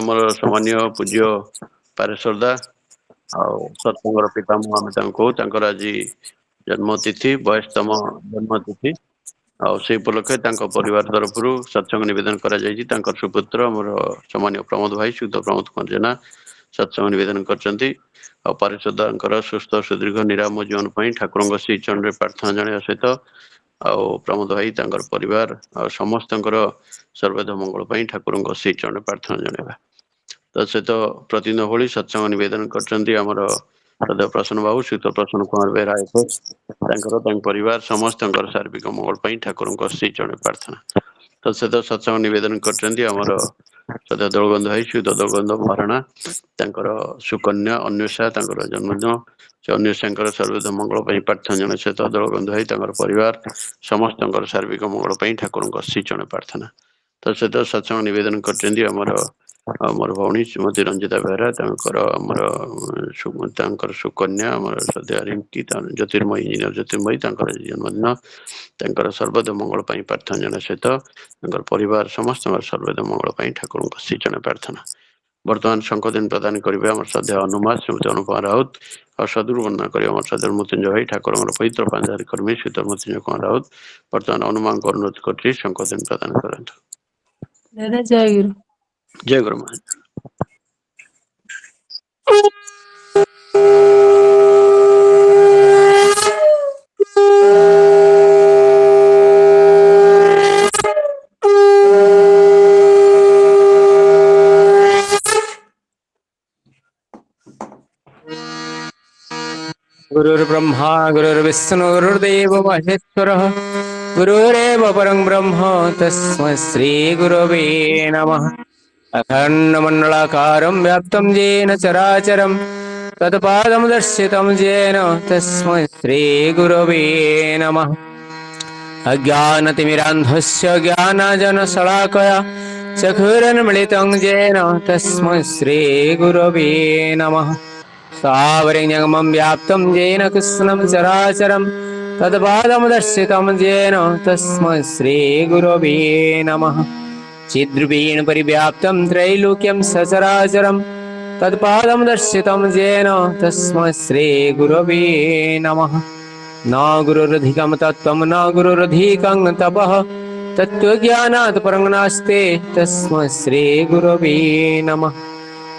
ଆମର ସମ୍ମାନୀୟ ପୂଜ୍ୟ ପାରେଶ୍ୱରଦା ଆଉ ସତ୍ସଙ୍ଗର ପିତାମହ ଆମେ ତାଙ୍କୁ କହୁ। ତାଙ୍କର ଆଜି ଜନ୍ମତିଥି 22ତମ ଜନ୍ମତିଥି ଆଉ ସେଇ ଉପଲକ୍ଷେ ତାଙ୍କ ପରିବାର ତରଫରୁ ସତ୍ସଙ୍ଗ ନିବେଦନ କରାଯାଇଛି। ତାଙ୍କର ସୁପୁତ୍ର ଆମର ସମ୍ମାନୀୟ ପ୍ରମୋଦ ଭାଇ ସୁଧ ପ୍ରମୋଦ କୁମାର ଜେନା ସତ୍ସଙ୍ଗ ନିବେଦନ କରିଛନ୍ତି। ଆଉ ପାରେଶ୍ୱରଦାଙ୍କର ସୁସ୍ଥ ସୁଦୀର୍ଘ ନିରାମ ଜୀବନ ପାଇଁ ଠାକୁରଙ୍କ ଶ୍ରୀ ଚରଣରେ ପ୍ରାର୍ଥନା ଜଣାଇବା ସହିତ ଆଉ ପ୍ରମୋଦ ଭାଇ ତାଙ୍କର ପରିବାର ଆଉ ସମସ୍ତଙ୍କର ସର୍ବଦ ମଙ୍ଗଳ ପାଇଁ ଠାକୁରଙ୍କ ଶ୍ରୀ ଚରଣରେ ପ୍ରାର୍ଥନା ଜଣାଇବା। ତା ସହିତ ପ୍ରତିଦିନ ଭଳି ସତ୍ସଙ୍ଗ ନିବେଦନ କରିଛନ୍ତି ଆମର ସଦୟ ପ୍ରସନ୍ନ ବାବୁ ଶ୍ରୀତ ପ୍ରସନ୍ନ କୁମାର ବେହେରା ତାଙ୍କର ତାଙ୍କ ପରିବାର ସମସ୍ତଙ୍କର ସାର୍ବିକ ମଙ୍ଗଳ ପାଇଁ ଠାକୁରଙ୍କ ଶ୍ରୀ ଚରଣରେ ପ୍ରାର୍ଥନା। ତା ସହିତ ସତ୍ସଙ୍ଗ ନିବେଦନ କରିଛନ୍ତି ଆମର ସଦୟ ଦୋଳଗୋବିନ୍ଦ ଭାଇ ଶ୍ରୀତ ଦୋଳଗୋବିନ୍ଦ ମହାରଣା ତାଙ୍କର ସୁକନ୍ୟା ଅନ୍ୱେଷା ତାଙ୍କର ଜନ୍ମଦିନ। ସେ ଅନ୍ୱେଷାଙ୍କର ସର୍ବଦ ମଙ୍ଗଳ ପାଇଁ ପ୍ରାର୍ଥନା ଜଣାଇବା ସହିତ ଦୋଳଗୋବିନ୍ଦ ଭାଇ ତାଙ୍କର ପରିବାର ସମସ୍ତଙ୍କର ସାର୍ବିକ ମଙ୍ଗଳ ପାଇଁ ଠାକୁରଙ୍କ ଶ୍ରୀ ଚରଣରେ ପ୍ରାର୍ଥନା। ତା ସହିତ ସତ୍ସଙ୍ଗ ନିବେଦନ କରିଛନ୍ତି ଆମର ଭଉଣୀ ଶ୍ରୀମତୀ ରଞ୍ଜିତା ବେହେରା ତାଙ୍କର ତାଙ୍କର ସୁକନ୍ୟା ଆମର ରିଙ୍କି ଜ୍ୟୋତିର୍ମୟୀ ଇଞ୍ଜିନିୟର ଜ୍ୟୋତିର୍ମୟୀ ତାଙ୍କର ଜନ୍ମଦିନ। ତାଙ୍କର ସର୍ବଦ ମଙ୍ଗଳ ପାଇଁ ପ୍ରାର୍ଥନା ଜଣାଇବା ସହିତ ତାଙ୍କର ପରିବାର ସମସ୍ତଙ୍କର ସର୍ବଦ ମଙ୍ଗଳ ପାଇଁ ଠାକୁରଙ୍କ ଶ୍ରୀ ଚରଣରେ ପ୍ରାର୍ଥନା। ବର୍ତ୍ତମାନ ଶଙ୍ଖଦିନ ପ୍ରଦାନ କରିବେ ଆମର ଶ୍ରଦ୍ଧେୟ ଅନୁମା ଶ୍ରୀମତୀ ଅନୁପମା ରାଉତ ଆଉ ସଦଗୁରୁ ବନ୍ଦନା କରିବେ ଆମର ଶ୍ରଦ୍ଧେୟ ମୃତ୍ୟୁଞ୍ଜୟ ଭାଇ ଠାକୁରଙ୍କର ପବିତ୍ର ପାଞ୍ଜାରୀ କର୍ମୀ ଶ୍ରୀତ ମୃତ୍ୟୁଞ୍ଜୟ କୁମାର ରାଉତ। ବର୍ତ୍ତମାନ ଅନୁମାନଙ୍କୁ ଅନୁରୋଧ କରୁଛି ଶଙ୍ଖଦିନ ପ୍ରଦାନ କରନ୍ତୁ। ଜୟ ଗୁରୁ ମହାରାଜ। गुरुर्ब्रह्मा गुरुर्विष्णु गुरुर्देव महेश्वरः गुरुरेव परं ब्रह्म तस्मै श्री गुरवे नमः। अखण्डमण्डलाकारं व्याप्तं येन चराचरं तत्पादं दर्शितं येन तस्मै श्री गुरवे नमः। अज्ञानतिमिरान्धस्य ज्ञानाञ्जनशलाकया चक्षुरुन्मीलितं येन तस्मै श्री गुरवे नमः। सावरण्यगमं व्याप्तं येन कृष्णं चराचरं तत्पादं दर्शितं येन तस्मै श्री गुरवे नमः। चिद्रूपेण परिव्याप्तं त्रैलोक्यं सचराचरं तत्पादं दर्शितं येन तस्मै श्री गुरवे नमः। न गुरुरधिकं तत्त्वं न गुरुरधिकं तपः तत्त्वज्ञानात् परं नास्ति तस्मै श्री गुरवे नमः।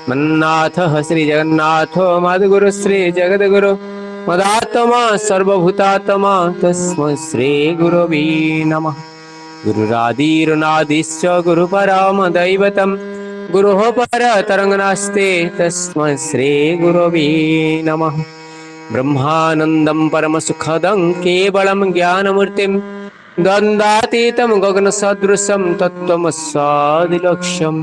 मन्नाथः श्रीजगन्नाथो मद्गुरु श्रीजगद्गुरु मदात्मा सर्वभूतात्मा तस्मै श्री गुरवे नमः। गुरुरादिरनादिश्च गुरुपरमदैवतं गुरुः परतरं नास्ति तस्मै श्री गुरवे नमः। ब्रह्मानन्दं परमसुखदं केवलं ज्ञानमूर्तिं द्वन्द्वातीतं गगनसदृशं तत्त्वमस्यादिलक्ष्यम्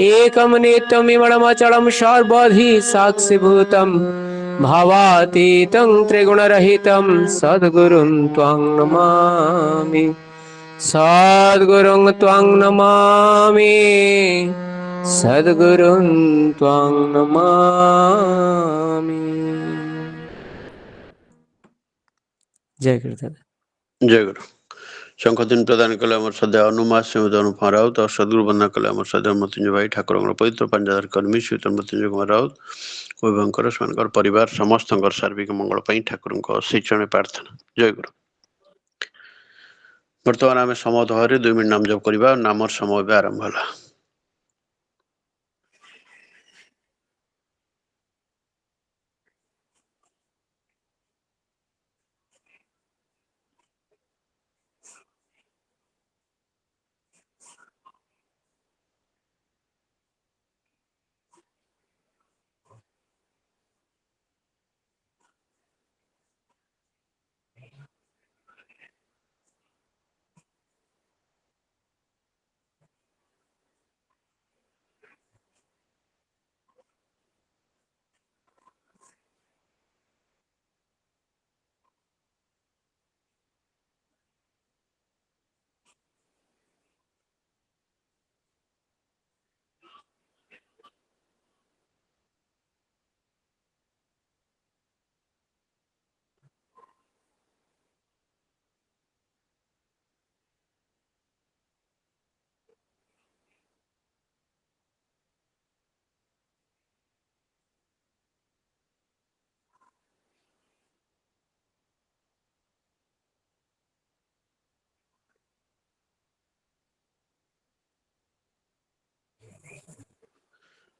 एकं नित्यमिमलमचलं सर्वधि साक्षिभूतं भावातीतं त्रिगुणरहितं सद्गुरुं त्वां नमामि सद्गुरुं त्वां नमामि सद्गुरुं त्वां नमामि। जय गुरुदेव। जय गुरु। शंखदिन प्रदान कले आम श्रद्धेय अनुमा श्रीमती अनुपमा राउत और सदगुरु वंदना कले आम श्रद्धेय मृत्युंजय भाई ठाकुर पवित्र पांजाधार कर्मी श्रीत मृत्युंजय कुमार राउत उभयंकर सेमानकर परिवार समस्तंकर सार्विक मंगल पई ठाकुर श्री चरण प्रार्थना। जय गुरु। वर्तमान आम समय धरे 2 मिनिट नाम जप करबा नामर समय भी आरंभ होला।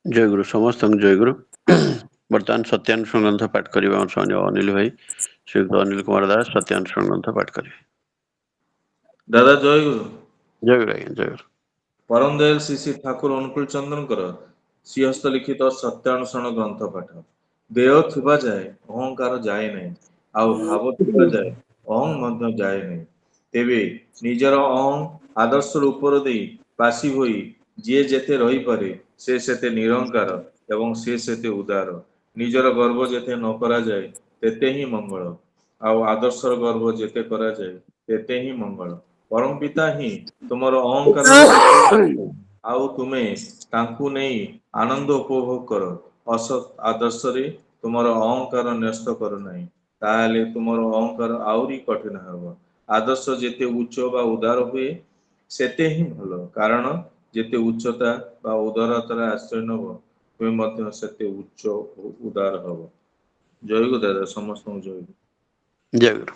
जय गुरु समस्त जय गुरु। बर्तमान सत्यानुष्ठान ग्रंथ पाठ करिबा हमर स्वामी अनिल भाई श्रीयुक्त अनिल कुमार दास सत्यानुष्ठान ग्रंथ पाठ करिबे। दादा जय गुरु। जय गुरु आज्ञा जय गुरु। परम दयाल श्री श्री ठाकुर अनुकूल चंद्रଙ୍କର ଶ୍ରୀହସ୍ତ ଲିଖିତ ସତ୍ୟାନୁସରଣ ଗ୍ରନ୍ଥ ପାଠ। ଦେହ ଥିବା ଯାଏ ଅହଙ୍କାର ଯାଏ ନାହିଁ, ଆଉ ଭାବ ଥିବା ଯାଏ ଅହଂ ମଧ୍ୟ ଯାଏ ନାହିଁ। ତେବେ ନିଜର ଅହଂ ଆଦର୍ଶର ଉପର ଦେଇ ବାସି ହୋଇ ଯିଏ ଯେତେ ରହିପାରେ ସେ ସେତେ ନିରଙ୍କାର ଏବଂ ସେ ସେତେ ଉଦାର। ନିଜର ଗର୍ବ ଯେତେ ନ କରାଯାଏ ତେତେ ହିଁ ମଙ୍ଗଳ, ଆଉ ଆଦର୍ଶର ଗର୍ବ ଯେତେ କରାଯାଏ ତେତେ ହିଁ ମଙ୍ଗଳ। ପରମ ପିତା ହିଁ ତୁମର ଅହଙ୍କାରର ଆଉ ତୁମେ ତାଙ୍କୁ ନେଇ ଆନନ୍ଦ ଉପଭୋଗ କର। ଅସତ୍ ଆଦର୍ଶରେ ତୁମର ଅହଙ୍କାର ନ୍ୟସ୍ତ କର ନାହିଁ, ତାହେଲେ ତୁମର ଅହଙ୍କାର ଆହୁରି କଠିନ ହେବ। ଆଦର୍ଶ ଯେତେ ଉଚ୍ଚ ବା ଉଦାର ହୁଏ ସେତେ ହିଁ ଭଲ, କାରଣ ଯେତେ ଉଚ୍ଚତା ବା ଉଦାରତାର ଆଶ୍ରୟ ନେବ ତୁମେ ମଧ୍ୟ ସେତେ ଉଚ୍ଚ ଓ ଉଦାର ହେବ। ଜୟ ଗୁରୁ ଦାଦା, ସମସ୍ତଙ୍କୁ ଜୟ ଗୁରୁ। जय गुरु।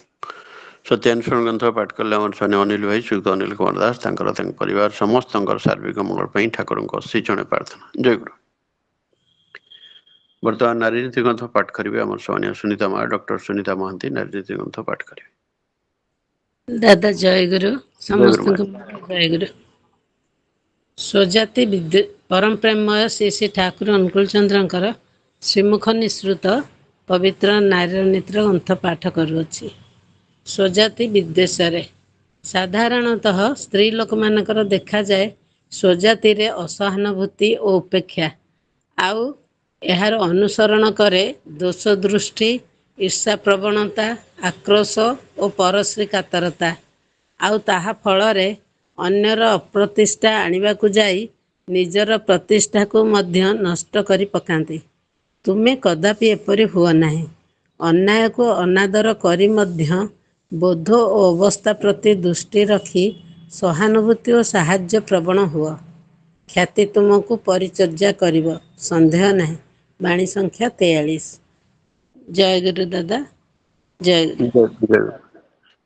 सत्यानुष्ठान ग्रंथ पाठ कले हमर स्वामी अनिल भाई श्रीयुक्त अनिल कुमार दास परिवार समस्त सार्विक मंगल ठाकुर श्रीचरण प्रार्थना। जय गुरु। बर्तमान नारी नीति ग्रंथ पाठ करेंगे हमर स्वामी सुनीता मा डॉक्टर सुनीता महांती नारी नीति ग्रंथ पाठ करेंगे। दादा जय गुरु समस्त गुरु जय गुरु। स्वजाति विद्युत परम प्रेममय श्री श्री ठाकुर अनुकूल चंद्रଙ୍କର श्रीमुख निसृत पवित्र नारी नीतिर ग्रंथ पाठ करुଅछि। स्वजाति विद्वेषରେ साधारणतः स्त्री ଲୋକମାନଙ୍କର ଦେଖାଯାଏ स्वजाତିରେ ଅସହାନୁଭୂତି ଓ ଉପେକ୍ଷା, ଆଉ ଏହାର ଅନୁସରଣ କରେ ଦୋଷ ଦୃଷ୍ଟି, ଈର୍ଷା ପ୍ରବଣତା, ଆକ୍ରୋଶ ଓ ପରଶ୍ରୀ କାତରତା, ଆଉ ତାହା ଫଳରେ ଅନ୍ୟର ଅପ୍ରତିଷ୍ଠା ଆଣିବାକୁ ଯାଇ ନିଜର ପ୍ରତିଷ୍ଠାକୁ ମଧ୍ୟ ନଷ୍ଟ କରି ପକାନ୍ତି। ତୁମେ କଦାପି ଏପରି ହୁଅ ନାହିଁ। ଅନ୍ୟାୟକୁ ଅନାଦର କରି ମଧ୍ୟ ବୋଧ ଓ ଅବସ୍ଥା ପ୍ରତି ଦୃଷ୍ଟି ରଖି ସହାନୁଭୂତି ଓ ସାହାଯ୍ୟ ପ୍ରବଣ ହୁଅ। ଖ୍ୟାତି ତୁମକୁ ପରିଚର୍ଯ୍ୟା କରିବ, ସନ୍ଦେହ ନାହିଁ। ବାଣୀ ସଂଖ୍ୟା 43। ଜୟ ଗୁରୁ ଦାଦା, ଜୟ ଗୁରୁ।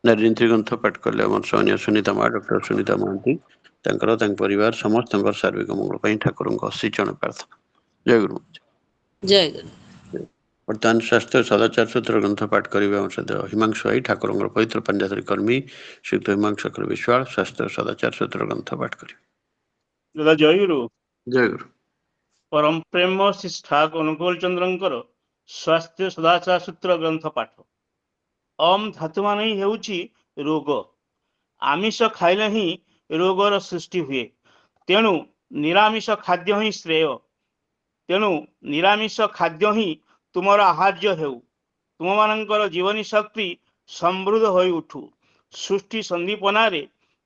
नारी नीति ग्रंथ पाठ कले हमर स्वामी सुनीता मा डॉक्टर सुनीता महांती परिवार समस्त सार्विक मंगल ठाकुर श्रीचरण प्रार्थना। जय गुरु। जय गुरु। बर्तमान शास्त्र सदाचार सूत्र ग्रंथ पाठ करेंगे हम सद हिमांशु भाई ठाकुर पवित्र पंजाधरी कर्मी श्रीयुक्त हिमांशु विश्वाल शास्त्र सदाचार सूत्र ग्रंथ पाठ करेंगे। दादा जय गुरु। जय गुरु। परम प्रेम श्री ठाकुर अनुकूल चंद्रଙ୍କର स्वास्थ्य सदाचार सूत्र ग्रंथ पाठ। ओम धातु मान ही हेउची रोग। आमिष खाइले ही रोगर सृष्टि हुए, तेणु निरामिष खाद्य ही श्रेय। तेणु निरामिष खाद्य ही तुमर आहार्य हेउ। तुम मानकर जीवनी शक्ति समृद्ध होई उठू। सृष्टि संदीपनारे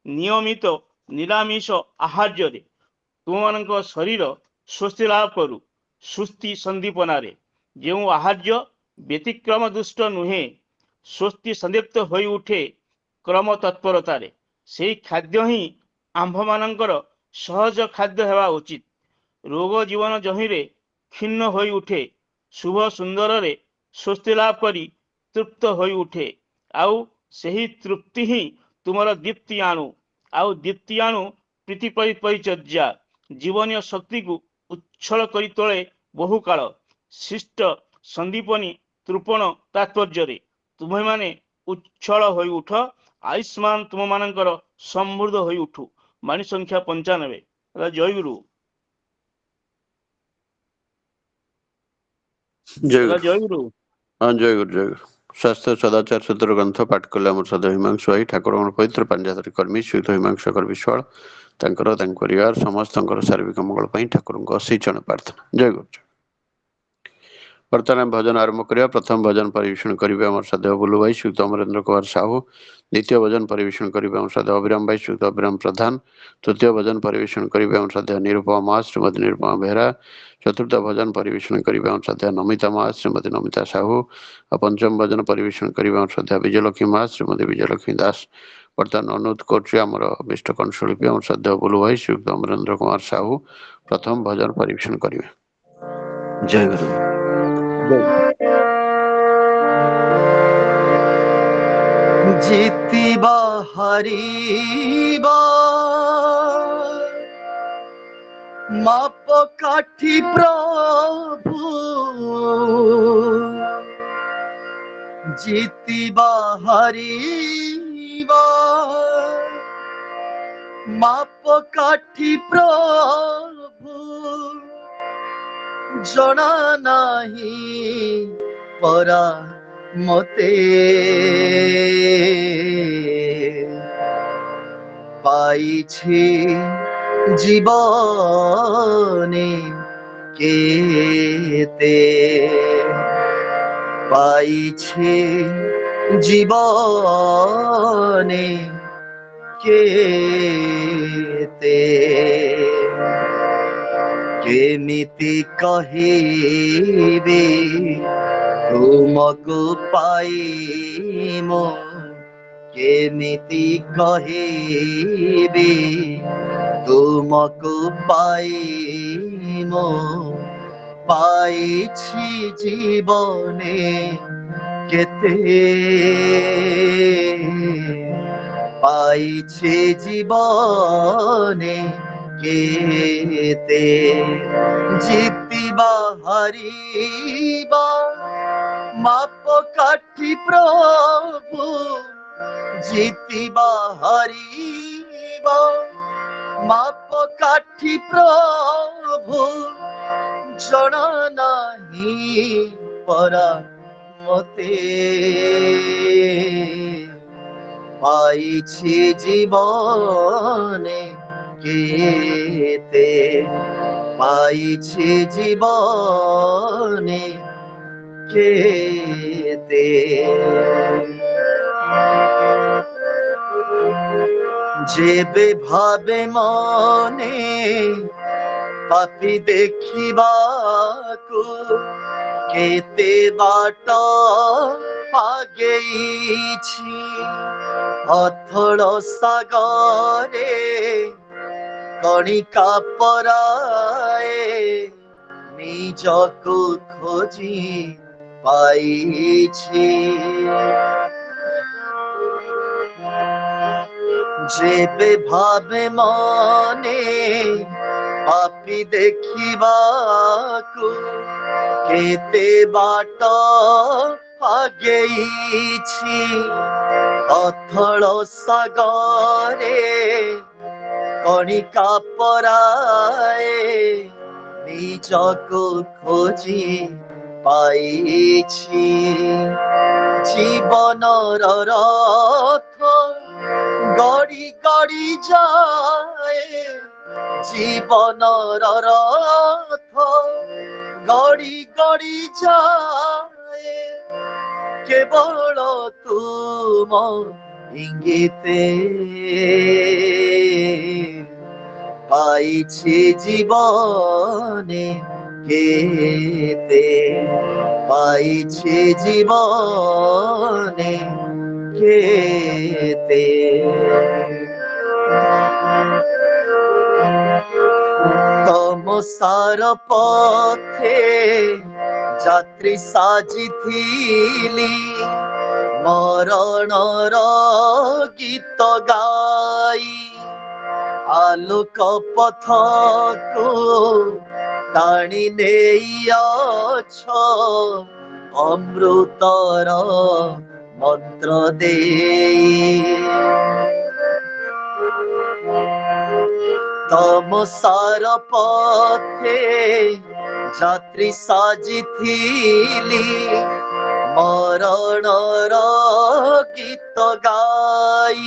नियमित निरामिष आहार्य तुम मानक शरीर स्वस्थ लाभ करू। सुस्ति संदीपनारे जो आहार्य व्यतिक्रम दुष्ट नुहे, स्वस्ति संदीप्त होई उठे क्रम तत्परतारे, से खाद्य ही आंभ मानकर सहज खाद्य हेवा उचित। रोग जीवन जहिरे खिन्न होई उठे, शुभ सुंदर रे स्वस्ति लाभ करी तृप्त होई उठे, आउ सही तृप्ति ही तुमर दीप्ति आणु, आउ दीप्ति आणु प्रीति परिचर्या जीवनीय शक्ति को उच्छल करी तोले बहु काल। शिष्ट संदीपनी तृपण तात्पर्य तुम्हें माने उच्छल होई उठ, आयुष्मान तुम मानकर समृद्ध होई उठू। वाणी संख्या 95। जय गुरु। जय गुरु। जय गुरु। हाँ जय गुरु जय गुरु। शास्त्र सदाचार सूत्र ग्रंथ पाठ कले हमर सद हिमांशु भाई ठाकुर पवित्र पंजाधरी कर्मी श्रीयुक्त हिमांशु विश्वाल परिवार समस्त सार्विक मंगल ठाकुर श्रीचरण प्रार्थना। जय गुरु। बर्तमान भजन आरंभ करिया। प्रथम भजन परिवेषण करेंगे हमर सदैव बुलू भाई श्रीयुक्त अमरेन्द्र कुमार साहू। द्वितीय भजन परिवेषण करेंगे हमर सदैव अभिराम भाई श्रीयुक्त अभिराम प्रधान। तृतीय भजन परिवेषण करेंगे हमर सदैव निरुपमा मा श्रीमती निरुपमा बेहरा। चतुर्थ भजन परिवेषण करेंगे हमर सदैव नमिता मा श्रीमती नमिता साहू। और पंचम भजन परिवेषण करेंगे हमर सदैव विजयलक्ष्मी मा श्रीमती विजयलक्ष्मी दास। बर्तमान अनुरोध कर इष्ट कंठशिल्पी हमर सदैव बुलू भाई श्रीयुक्त अमरेन्द्र कुमार साहू प्रथम भजन परिवेषण करेंगे। जय गुरु। जितिबा हरिबा ମାପକାଠି ପ୍ରଭୁ ଜିତିବା ହାରିବା ମାପକାଠି ପ୍ରଭୁ ଜଣା ନାହିଁ ପରା ମତେ ପାଇଛି জীবনে কেতে পাইছে জীবনে কেতে কেমিতি কহিবি ତୁମକୁ ପାଇ ମୁଁ କେମିତି କହିବି ତୁମକୁ ପାଇ ମୁଁ ପାଇଛି ଜୀବନେ କେତେ ପାଇଛି ଜୀବନେ কেতে জিতিবা হারিবা মাপকাঠি প্রভু জিতিবা হারিবা মাপকাঠি প্রভু জনা নাহি পরা মতে পাইছি জীবনে কেতে পাইছি জীবনে কেতে যেবে ভাবে মনে পাপি দেখিবাকু কেতে বাট আগেইছি অথଳ সাগরে কণিকা পরায়ে নিজକୁ খোঁজি পাইছি যেবে ভাবে মনে পাপি দেখিবাকু কেতে বাট আগেইছি অথଳ সাগরে কণিকা পরায়ে নিজକୁ খোঁজি পাইছি জীবনর রথ গড়ি গড়ি যায় জীবনর রথ গড়ি গড়ি যায় কেবল তুম ইঙ্গিতে পাইছি জীবনে কেতে পাইছি জীবনে কেতে তমসার পথে যাত্রী সাজিথিলি মরণর গীত গাই আলোক পথকু টানি নেইছ অমৃতর মন্ত্র দেই তমসার পথে যাত্রী সাজিথিলি মরণর গীত গাই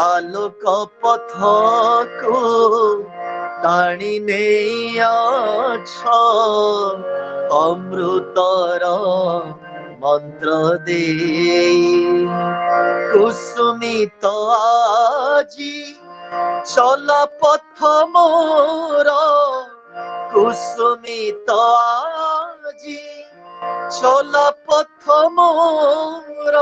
আলোক পথকু টানি নেইছ অমৃতর মন্ত্র দেই কুসুমিত আজি চলা পথ মোর কুসুমিত আজি চলা পথ মোর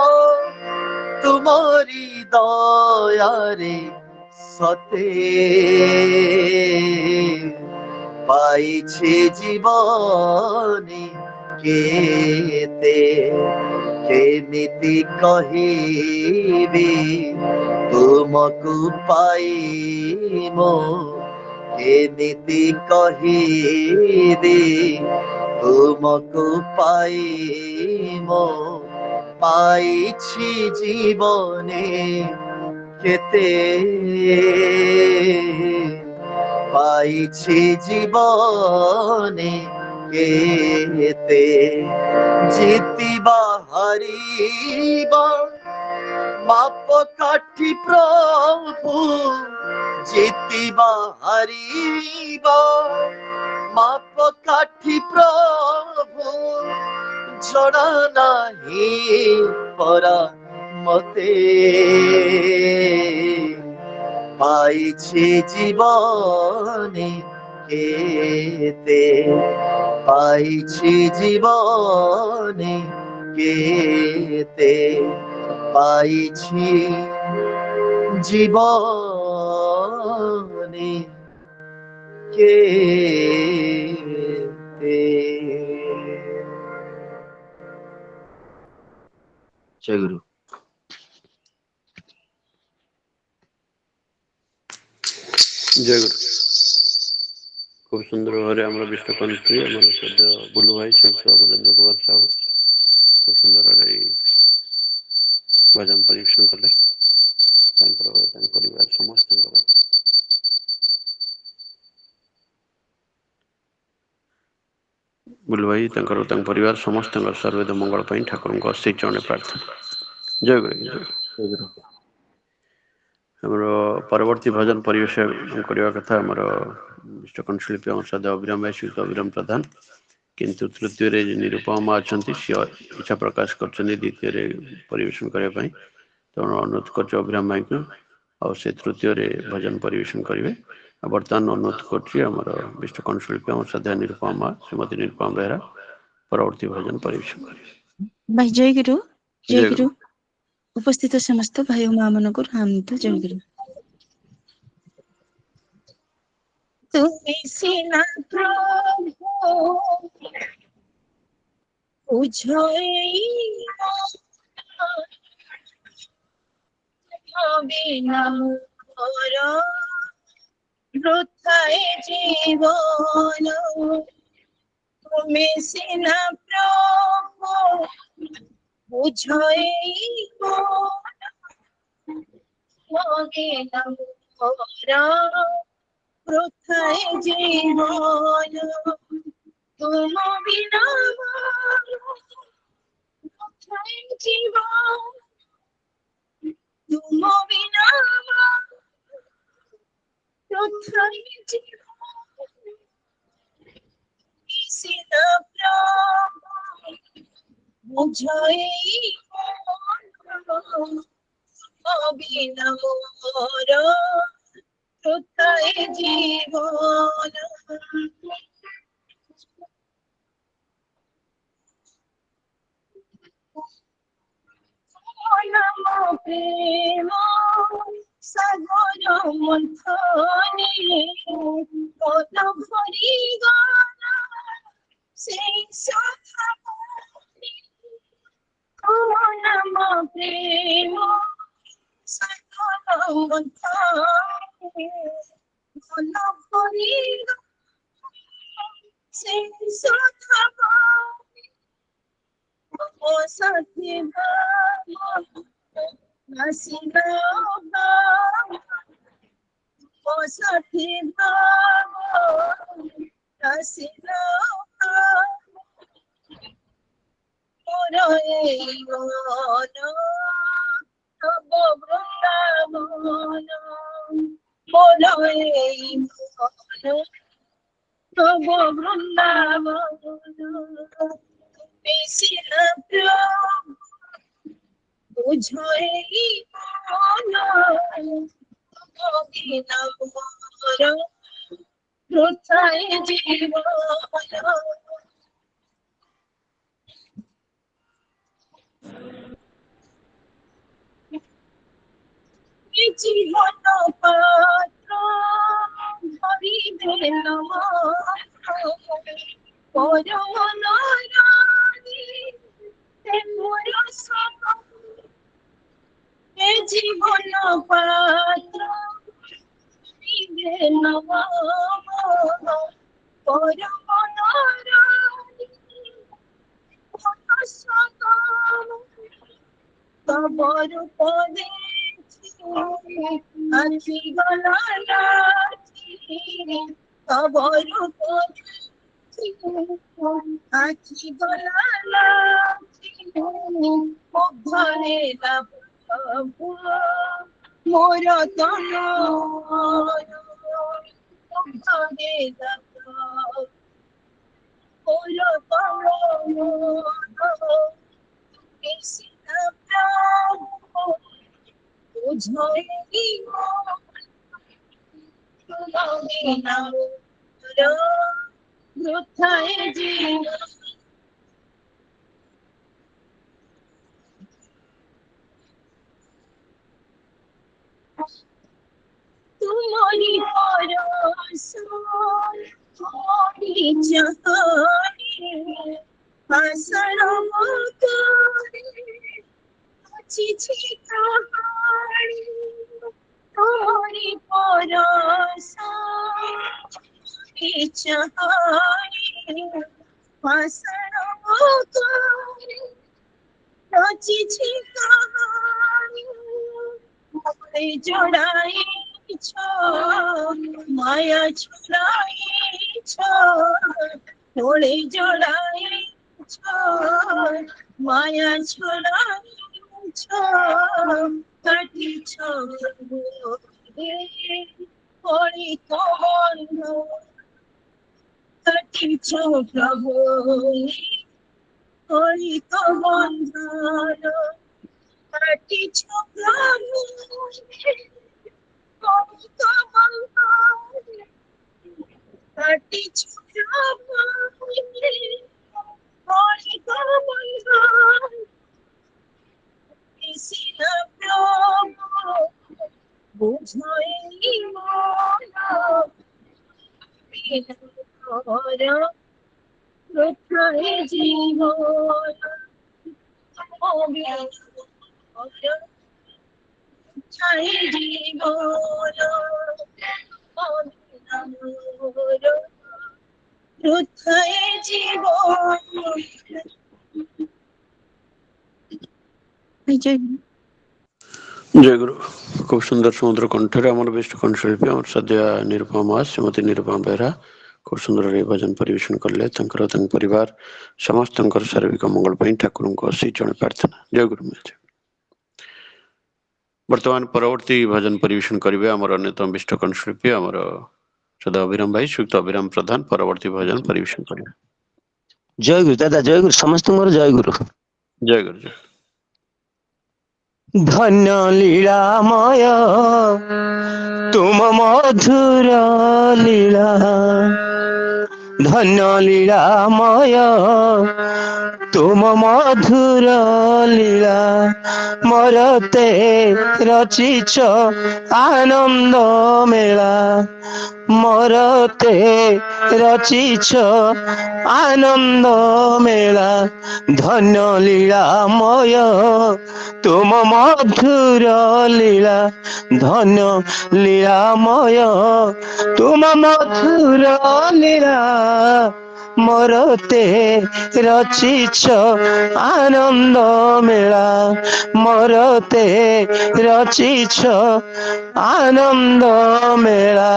তুমরি দয়ারে সতে পাইছে জীবনে কেতে কেমিতি কহিবি তুমକୁ পাই ମୁଁ କେମିତି କହିବି ତୁମକୁ ପାଇ ମୋ ପାଇଛି ଜୀବନେ କେତେ ପାଇଛି ଜୀବନେ କେତେ ଜିତିବା ହାରିବା ମାପ କାଠି ପ୍ରଭୁ ଜିତିବା ହାରିବା ମାପ କାଠି ପ୍ରଭୁ ଜଣା ନାହିଁ ପରା ମତେ ପାଇଛି ଜୀବନେ କେତେ ପାଇଛି ଜୀବନେ କେତେ পাইছি জীবনে কেতে জয় গুরু। ଜୟ ଗୁରୁ। খুব সুন্দর ভাবে আমরা বিশ্বকন্ত্রী আমার সদ্য বুলু ভাই শ্রীযুক্ত অমরেନ୍ଦ୍র কুমার সাহু খুব সুন্দর ভাবে এই ଭଜନ ପରିବେଷଣ କଲେ ତାଙ୍କର ତାଙ୍କ ପରିବାର ସମସ୍ତଙ୍କର ବୁଲୁ ଭାଇ ତାଙ୍କର ତାଙ୍କ ପରିବାର ସମସ୍ତଙ୍କର ସର୍ବେଦ ମଙ୍ଗଳ ପାଇଁ ଠାକୁରଙ୍କ ଅଶୀ ଚରଣରେ ପ୍ରାର୍ଥନା। ଜୟ ଗୁରୁ। ଆମର ପରବର୍ତ୍ତୀ ଭଜନ ପରିବେଶ କରିବା କଥା ଆମର ବିଶ୍ୱକନ୍ ଶିଳ୍ପୀ ଆମ ସଦା ଅଭିରାମ ଭାଇ ଶ୍ରୀଯୁକ୍ତ ଅଭିରାମ ପ୍ରଧାନ, କିନ୍ତୁ ତୃତୀୟରେ ନିରୁପମା ଅଛନ୍ତି, ସିଏ ଇଚ୍ଛା ପ୍ରକାଶ କରିଛନ୍ତି ଦ୍ୱିତୀୟରେ ପରିବେଷଣ କରିବା ପାଇଁ, ତେଣୁ ଅନୁରୋଧ କରୁଛୁ ଅଭିରାମ ଭାଇଙ୍କୁ, ଆଉ ସେ ତୃତୀୟରେ ଭଜନ ପରିବେଷଣ କରିବେ। ଆଉ ବର୍ତ୍ତମାନ ଅନୁରୋଧ କରୁଛି ଆମର ବିଶ୍ୱକନ୍ ଶିଳ୍ପୀ ଆମ ସଦା ନିରୁପମା ଶ୍ରୀମତୀ ନିରୁପମା ବେହେରା ପରବର୍ତ୍ତୀ ଭଜନ ପରିବେଷଣ କରିବେ। ଭାଇ ଜୟ ଗୁରୁ। ଜୟ ଜୟ ଗୁରୁ। ଗୁରୁ। ଉପସ୍ଥିତ ସମସ୍ତ ଭାଇ ଓ ମା ମାନଙ୍କୁ ରାମତ ଜୟ ଗୁରୁ। তুমি সিনা প্রভু বুঝই হবে না মোর বৃথায় জীবন, তুমি সিনা প্রভু বুঝই হবে না মোর বৃথায় জীবন, তুম বিনা বৃথায় জীবন, তুম বিনা বৃথায় জীবন, সিনা প্রভু বুঝই বিনা মোর বৃথায় জীবন। নম প্রেম সাগর মন্থনে কত ভরি গান সেই সখা নম প্রেম সাগর মন্থনে কত ভরি গান সেই সখা ও সাথী নাসিনা ও সাথী নাসিনা মোর এই মন তব বৃন্দাবন, মোর এই মন তব বৃন্দাবন, সিনা প্রভু বুঝই মন বিনা মোর বৃথায় জীবন। জীবন পাত্র ধরিবে নম পরম নয়নি মোর সব জীবন পাত্র নমঃ পরমনারায়ণ সদাম তব রূপ দেখি আখি গলা রাখি তব রূপ আখি গলা রাখি মুগ্ধরে প্রভু মোর তন মুগ্ধরে মোর তন কৃষ্ণ প্রভু বুঝাই বৃথায় জীব তুমরি পরশ মোরি চাহানি আশার মতরে চিছি কাহানি তুমরি পরশ মোরি চাহানি আশার মতরে চিছি কাহানি মোরে জড়াইছ মায়া ছড়াইছ মোরে জড়াইছ মায়া ছড়াইছ কাটিছ হরি কবন্ধ কাটিছ প্রভু হরি কবন্ধন কাটিছ প্রভু কাটিছ প্রভু হরি কবন্ধন কৃষ্ণ প্রভু বুঝাই মন বৃথায় জীবন বৃথায় জীবন বৃথায় জীবন জয় গুরু। খুব সুন্দর সমুদ্র কণ্ঠরে আমার বেষ্ট কণ্ঠশিল্পী আমার শ্রদ্ধেୟ ନିରୁପମା ମା ଶ୍ରୀମତୀ ନିରୁପମା ବେହେରା খুব ସୁନ୍ଦର ଭାବେ ଭଜନ ପରିବେଷଣ କଲେ। ତାଙ୍କର ତାଙ୍କ ପରିବାର ସମସ୍ତଙ୍କର ଶାରୀରିକ ମଙ୍ଗଳ ପାଇଁ ଠାକୁରଙ୍କୁ ଅଶେଷ ଜଣେ ପ୍ରାର୍ଥନା। ଜୟ ଗୁରୁ ମହାରାଜ। ବର୍ତ୍ତମାନ ପରବର୍ତ୍ତୀ ଭଜନ ପରିବେଷଣ କରିବେ ଆମର ଅନ୍ୟତମ ବିଷ୍ଟ କଣ୍ଠଶିଳ୍ପୀ ଆମର ସଦା ଅଭିରାମ ଭାଇ ଶ୍ରୀଯୁକ୍ତ ଅଭିରାମ ପ୍ରଧାନ ପରବର୍ତ୍ତୀ ଭଜନ ପରିବେଷଣ କରିବେ। ଜୟ ଗୁରୁ ଦାଦା, ଜୟ ଗୁରୁ ସମସ୍ତଙ୍କର ଜୟ ଗୁରୁ। ଜୟ ଗୁରୁ। ଜୟ ଧନ୍ୟ ଲୀଳାମୟ ତୁମ ମଧୁର ଲୀଳା, ଧନ୍ୟ ଲୀଳାମୟ ତୁମ ମଧୁର ଲୀଳା, ମରତେ ରଚିଛ ଆନନ୍ଦ ମେଳା, ମରତେ ରଚିଛ ଆନନ୍ଦ ମେଳା, ଧନ୍ୟ ଲୀଳାମୟ ତୁମ ମଧୁର ଲୀଳା, ଧନ୍ୟ ଲୀଳାମୟ ତୁମ ମଧୁର ଲୀଳା, ମରତେ ରଚିଛ ଆନନ୍ଦ ମେଳା, ମରତେ ରଚିଛ ଆନନ୍ଦ ମେଳା,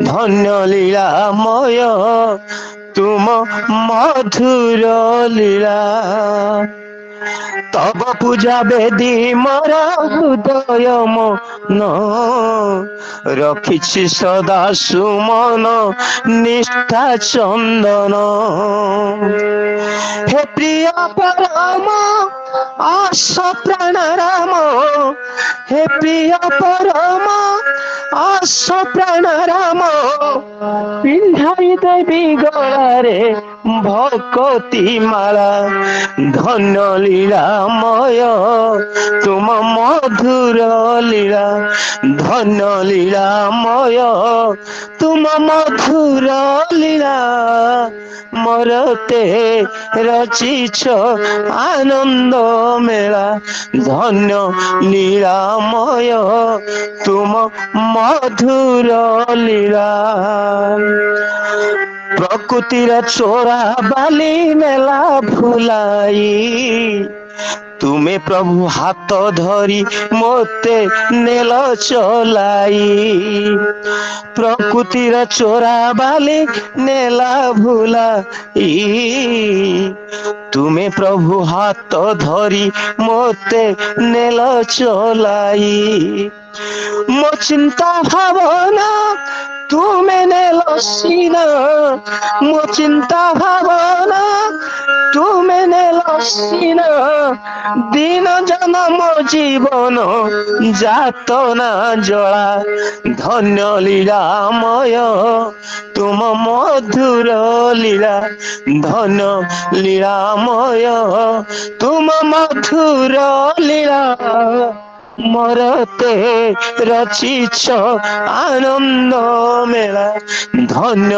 ଧନ୍ୟ ଲୀଳାମୟ ତୁମ ମଧୁର ଲୀଳା। ତବ ପୂଜା ବେଦୀ ମୋର ହୃଦୟ ମନ, ରଖିଛି ସଦା ସୁମନ ନିଷ୍ଠା ଚନ୍ଦନ, ହେ ପ୍ରିୟ ପରମ ଆସ ପ୍ରାଣ ରାମ, ହେ ପ୍ରିୟ ପରମ ଆସ ପ୍ରାଣ ରାମ, ପିନ୍ଧାଇ ଦେବି ଗଳାରେ ভকতি মালা ধন্য লীলাময় তুম মধুর লীলা ধন্য লীলাময় তুম মধুর লীলা মরতে রচিছ আনন্দ মেলা ধন্য লীলাময় তুম মধুর লীলা প্রকৃতির চোরা বালি মেলা ভুলাই তুমে প্রভু হাত ধরি মতে নেল চলাই প্রকৃতির চোরা বালি নেলা ভুলাই তুমে প্রভু হাত ধরি মতে নেল চলাই ମୋ ଚିନ୍ତା ଭାବନା ତୁମେ ନେଲ ସିନା ମୋ ଚିନ୍ତା ଭାବନା ତୁମେ ନେଲ ସିନା ଦିନ ଜନ ମୋ ଜୀବନ ଯାତନା ଜଳା ଧନ୍ୟ ଲୀଳାମୟ ତୁମ ମଧୁର ଲୀଳା ଧନ୍ୟ ଲୀଳାମୟ ତୁମ ମଧୁର ଲୀଳା মরতে রচিছ আনন্দ মেলা ধন্য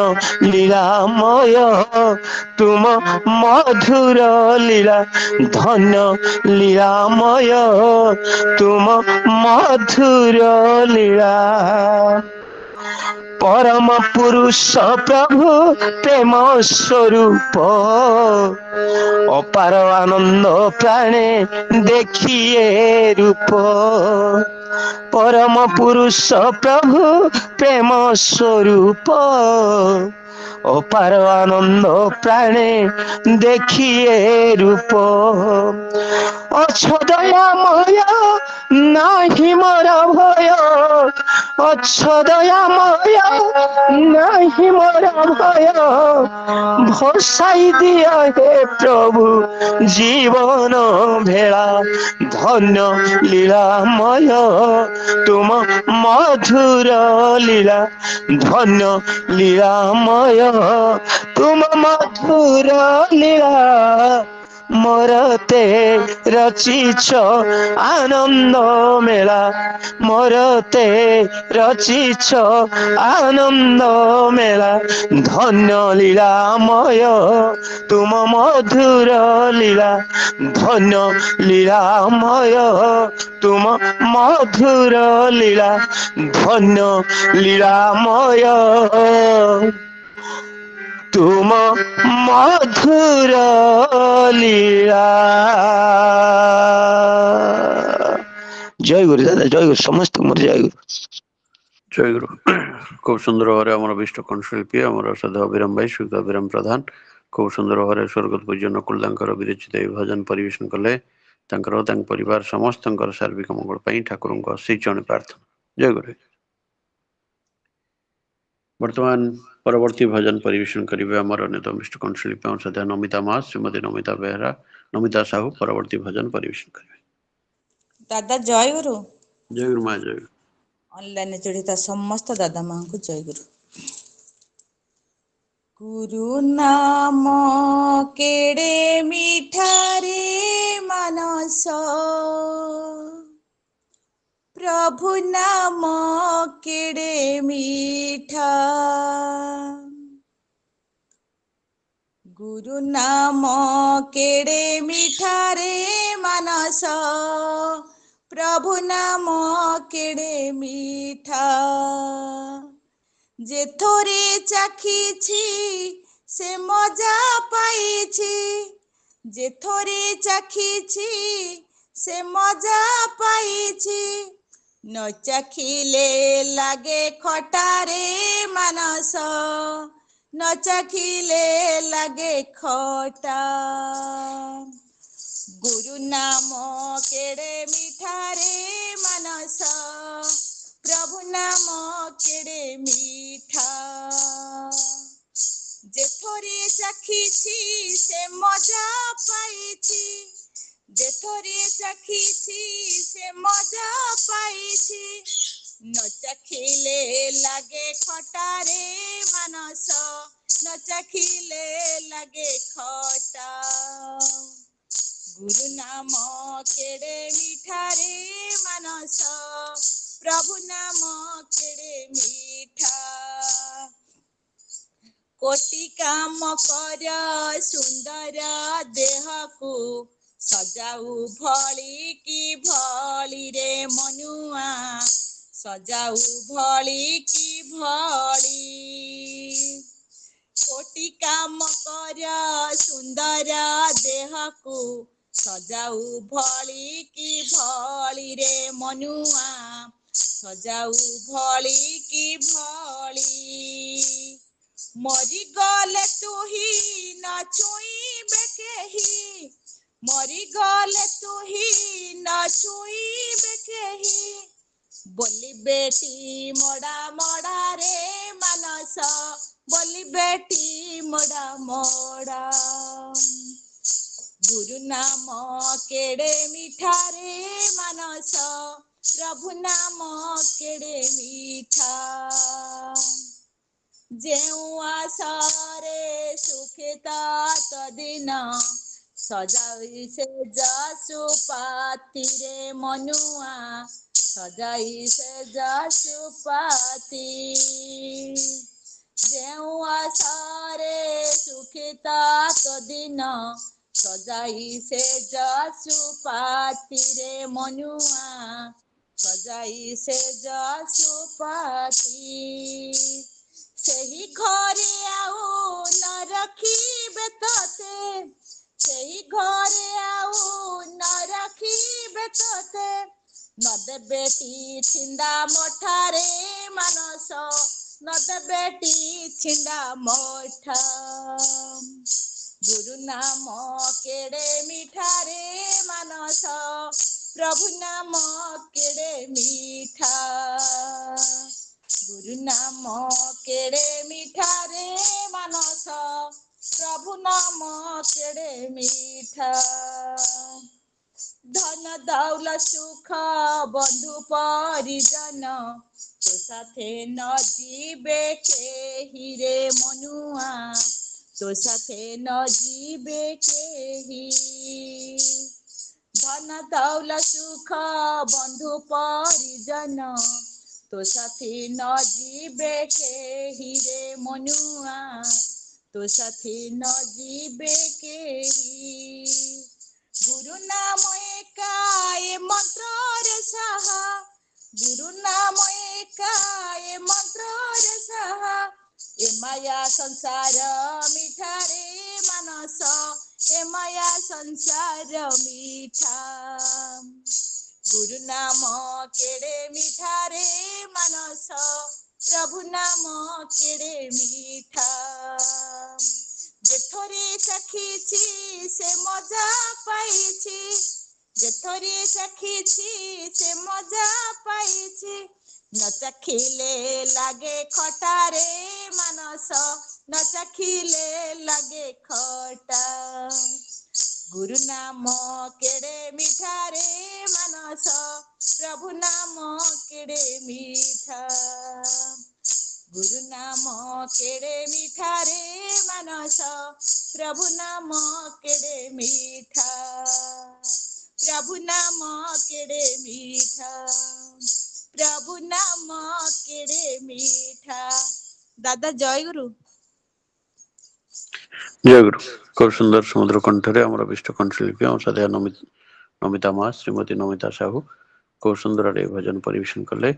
লীলাময় তুম মধুর লীলা ধন্য লীলাময় তুম মধুর লীলা পরম পুরুষ প্রভু প্রেম স্বরূপ অপার আনন্দ প্রাণে দেখিয়ে রূপ পরম পুরুষ প্রভু প্রেম স্বরূপ অপার আনন্দ প্রাণে দেখিয়ে রূপ অছ দয়াময় নাহি মোর ভয় অছ দয়াময় নাহি মোর ভয় ভসাই দিয় হে প্রভু জীবন ভেড়া ধন্য লীলাময় তুম মধুর লীলা ধন্য লীলাময় তুম মধুর লীলা মরতে রচিছ আনন্দ মেলা মরতে রচিছ আনন্দ মেলা ধন্য লীলাময় তুম মধুর লীলা ধন্য লীলাময় তুম মধুর লীলা ধন্য লীলাময় তুম মধুর লীলা জয় গুরু দাদা জয় গুরু সমস্ত মোর জয় গুরু জয় গুরু। খুব সুন্দর ভাবে আমার বিষ্ট কণ্ঠশিল্পী আমার শ্রদ্ধা অবিরাম ଭାଇ ସୁଗତ ଅବିରାମ ପ୍ରଧାନ খুব ସୁନ୍ଦର ଭାବରେ ସ୍ୱର୍ଗତ ପୂଜ୍ୟ ନକୁଳ ଦାସଙ୍କର ବିରଚିତ ଏହି ଭଜନ ପରିବେଷଣ କଲେ। ତାଙ୍କର ତାଙ୍କ ପରିବାର ସମସ୍ତଙ୍କର ସାର୍ବିକ ମଙ୍ଗଳ ପାଇଁ ଠାକୁରଙ୍କ ଅଶେଷ ଜଣେ ପ୍ରାର୍ଥନା। ଜୟ ଗୁରୁ। ବର୍ତ୍ତମାନ ପରବର୍ତ୍ତୀ ଭଜନ ପରିବେଷଣ କରିବେ ଆମର ଅନ୍ୟତମ ବିଷ୍ଟ କଣ୍ଠଶିଳ୍ପୀ ଆମର ଶ୍ରଦ୍ଧା ନମିତା ମାସ ଶ୍ରୀମତୀ ନମିତା ବେହେରା ନମିତା ସାହୁ ପରବର୍ତ୍ତୀ ଭଜନ ପରିବେଷଣ କରିବେ। ଦାଦା ଜୟ ଗୁରୁ। ଜୟ ଗୁରୁ ମା ଜୟ ଗୁରୁ। ଅନଲାଇନରେ ଚଢିତା ସମସ୍ତ ଦାଦା ମାଙ୍କୁ ଜୟ ଗୁରୁ। ଗୁରୁ ନାମ କେଡେ ମିଠାରେ ମାନସ ପ୍ରଭୁ ନାମ କେଡେ ମିଠା ଗୁରୁ ନାମ କେଡେ ମିଠାରେ ମାନସ ପ୍ରଭୁ ନାମ କେଡେ ମିଠା ଯେ ଥରେ ଚାଖିଛି ସେ ମଜା ପାଇଛି ଯେ ଥରେ ଚାଖିଛି ସେ ମଜା ପାଇଛି ନ ଚାଖିଲେ ଲାଗେ ଖଟାରେ ମାନସ ନ ଚାଖିଲେ ଲାଗେ ଖଟା ଗୁରୁ ନାମ କେଡେ ମିଠାରେ ମାନସ ପ୍ରଭୁ ନାମ କେଡେ ମିଠା ଯେ ଥରେ ଚାଖିଛି ସେ ମଜା ପାଇଛି ଯେ ଥରେ ଚାଖିଛି ସେ ମଜା ପାଇଛି ନ ଚାଖିଲେ ଲାଗେ ଖଟାରେ ମାନସ ନ ଚାଖିଲେ লাগে খটা গুরু নাম কেড়ে মিঠা রে মানস প্রভু নাম কেড়ে মিঠা কোটি কাম কর সুন্দর দেহକୁ ସଜାଉ ଭଳି କି ଭଳି ରେ ମନୁଆ ସଜାଉ ଭଳି କି ଭଳି କୋଟି କାମ କର ସୁନ୍ଦର ଦେହକୁ ସଜାଉ ଭଳି କି ଭଳି ରେ ମନୁଆ ସଜାଉ ଭଳି କି ଭଳି ମରିଗଲେ ତୁହି ନ ଛୁଇଁବେ କେହି ମରିଗଲେ ତୁହି ନ ଛୁଇଁବେ କେହି ବୋଲି ବେଟି ମଡ଼ା ମଡ଼ା ରେ ମାନସ ବୋଲି ବେଟି ମଡ଼ା ମଡ଼ା ଗୁରୁ ନାମ କେଡ଼େ ମିଠା ରେ ମାନସ ପ୍ରଭୁ ନାମ କେଡ଼େ ମିଠା ଯେଉଁ ଆଶାରେ ସୁଖିତା ତଦିନ ସଜାଇ ସେ ଯଶୁପାତିରେ ମନୁଆ ସଜାଇ ସେ ଯଶୁପାତି ଯେଉଁ ଆଶାରେ ସୁଖିତା ତଦିନ ସଜାଇ ସେ ଯଶୁପାତିରେ ମନୁଆ ସଜାଇ ସେ ଯଶୁପାତି ସେହି ଘରେ ଆଉ ନ ରଖିବେ ତତେ ସେହି ଘରେ ଆଉ ନ ରଖିବେ ତତେ ନ ଦେବେଟି ଛିଣ୍ଡା ମଠାରେ ମାନସ ନ ଦେବେଟି ଛିଣ୍ଡା ମଠା ଗୁରୁ ନାମ କେଡ଼େ ମିଠା ରେ ମାନସ ପ୍ରଭୁ ନାମ କେଡ଼େ ମିଠା ଗୁରୁ ନାମ କେଡ଼େ ମିଠା ରେ ମାନସ ପ୍ରଭୁ ନାମ କେଡ଼େ ମିଠା ଧନ ଦୌଲ ସୁଖ ବନ୍ଧୁ ପରିଜନ ତୋ ସାଥେ ନ ଯିବେ କେହି ରେ ମନୁଆ ତୋ ସାଥେ ନ ଯିବେ କେହି ଧନ ଦୌଲ ସୁଖ ବନ୍ଧୁ ପରିଜନ ତୋ ସାଥୀ ନ ଯିବେ କେହି ରେ ମନୁଆ ତୋ ସାଥୀ ନ ଯିବେ କେହି ଗୁରୁ ନାମ ଏକା ଏ ମନ୍ତ୍ରରେ ସାହା ଗୁରୁ ନାମ ଏକା ଏ ମନ୍ତ୍ରରେ ସାହା ଏ ମାୟା ସଂସାର ମିଠା ରେ ମାନସ ଏ ମାୟା ସଂସାର ମିଠା ଗୁରୁ ନାମ କେଡ଼େ ମିଠା ରେ ମାନସ ପ୍ରଭୁ ନାମ କେଡ଼େ ମିଠା ଯେଥରେ ଚାଖିଛି ସେ ମଜା ପାଇଛି ଯେଥରେ ଚାଖିଛି ସେ ମଜା ପାଇଛି ନ ଚାଖିଲେ ଲାଗେ ଖଟା ରେ ମାନସ ନ ଚାଖିଲେ ଲାଗେ ଖଟା ଗୁରୁ ନାମ କେଡ଼େ ମିଠା ରେ ମାନସ ପ୍ରଭୁ ନାମ କେଡ଼େ ମିଠା ଗୁରୁ ନାମ କେଡ଼େ ମିଠା ରେ ମାନସ ପ୍ରଭୁ ନାମ କେଡ଼େ ମିଠା ପ୍ରଭୁ ନାମ କେଡ଼େ ମିଠା ପ୍ରଭୁ ନାମ କେଡ଼େ ମିଠା ଦାଦା ଜୟ ଗୁରୁ ଜୟ ଗୁରୁ। খুব সুন্দর সমুদ্র কণ্ঠরে আমার বিষ্ট কণ্ঠশিল্পী আমার সাথে নমিতা মা ଶ୍ରୀମତୀ ନମିତା ସାହୁ খুব ସୁନ୍ଦରରେ ଭଜନ ପରିବେଷଣ କଲେ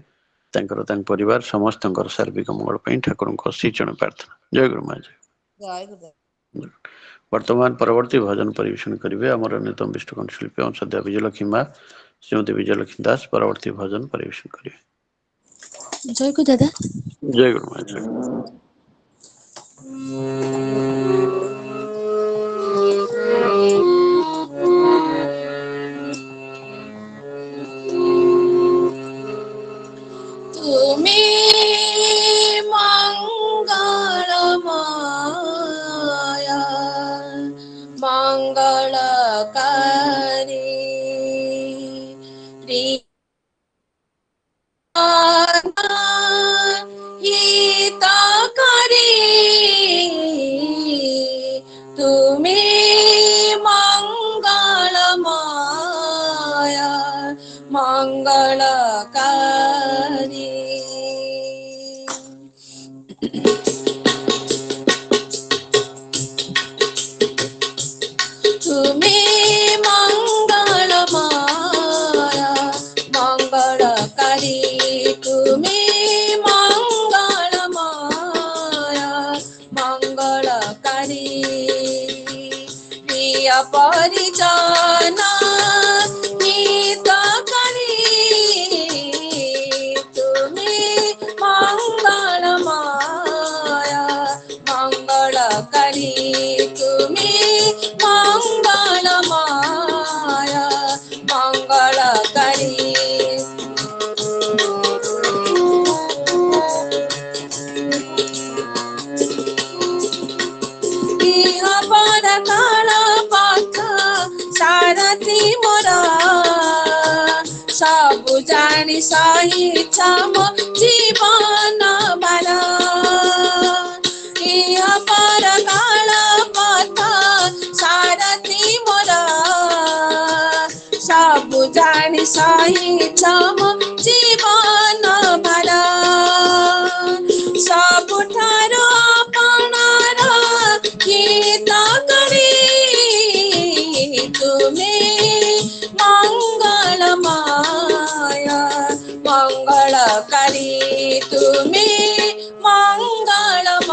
ତାଙ୍କର ତାଙ୍କ ପରିବାର ସମସ୍ତଙ୍କର ସାର୍ବିକ ମଙ୍ଗଳ ପାଇଁ ଠାକୁରଙ୍କ ଅଶୀଚରଣ ପ୍ରାର୍ଥନା। ଜୟ ଗୁରୁ ମା ଜୟ। ଜୟ ଗୁରୁ ବର୍ତ୍ତମାନ ପରବର୍ତ୍ତୀ ଭଜନ ପରିବେଷଣ କରିବେ ଆମର ଅନ୍ୟତମ ବିଷ୍ଟ କଣ୍ଠଶିଳ୍ପୀ ଆମ ସଦ୍ୟ ବିଜୟଲକ୍ଷ୍ମୀ ମା ଶ୍ରୀମତୀ ବିଜୟଲକ୍ଷ୍ମୀ ଦାସ ପରବର୍ତ୍ତୀ ଭଜନ ପରିବେଷଣ କରିବେ। ଜୟ ଗୁରୁ ଦାଦା। ଜୟ ଗୁରୁ ମା ଜୟ। ତୁମେ ମଙ୍ଗଳମୟ ମଙ୍ଗଳକାରୀ ହିତକାରୀ তুমি মঙ্গলময় মঙ্গলকারী। তুমি মঙ্গলময় মঙ্গলকারী, তুমি মঙ্গলময় মঙ্গলকারী। প্রিয় পরিজন হিতকারী, তুমি মঙ্গলময় মঙ্গলকারী, তুমি মঙ্গলময় মঙ্গলকারী। ইহ পরকাল পথ সারথি মোর, ସବୁ ଜାଣି ସହିଛ ମୋ ଜୀବନ ବାର। ଇହ ପରକାଳ ପଥ ସାରଥି ମୋର, ସବୁ ଜାଣି ସହିଛ ମୋ ଜୀବନ ବାର। ସବୁଠାରୁ ଆପଣାର ଗୀତ କରି, ତୁମେ ମଙ୍ଗଳମୟ ମଙ୍ଗଳକାରୀ, ତୁମେ ମଙ୍ଗଳମୟ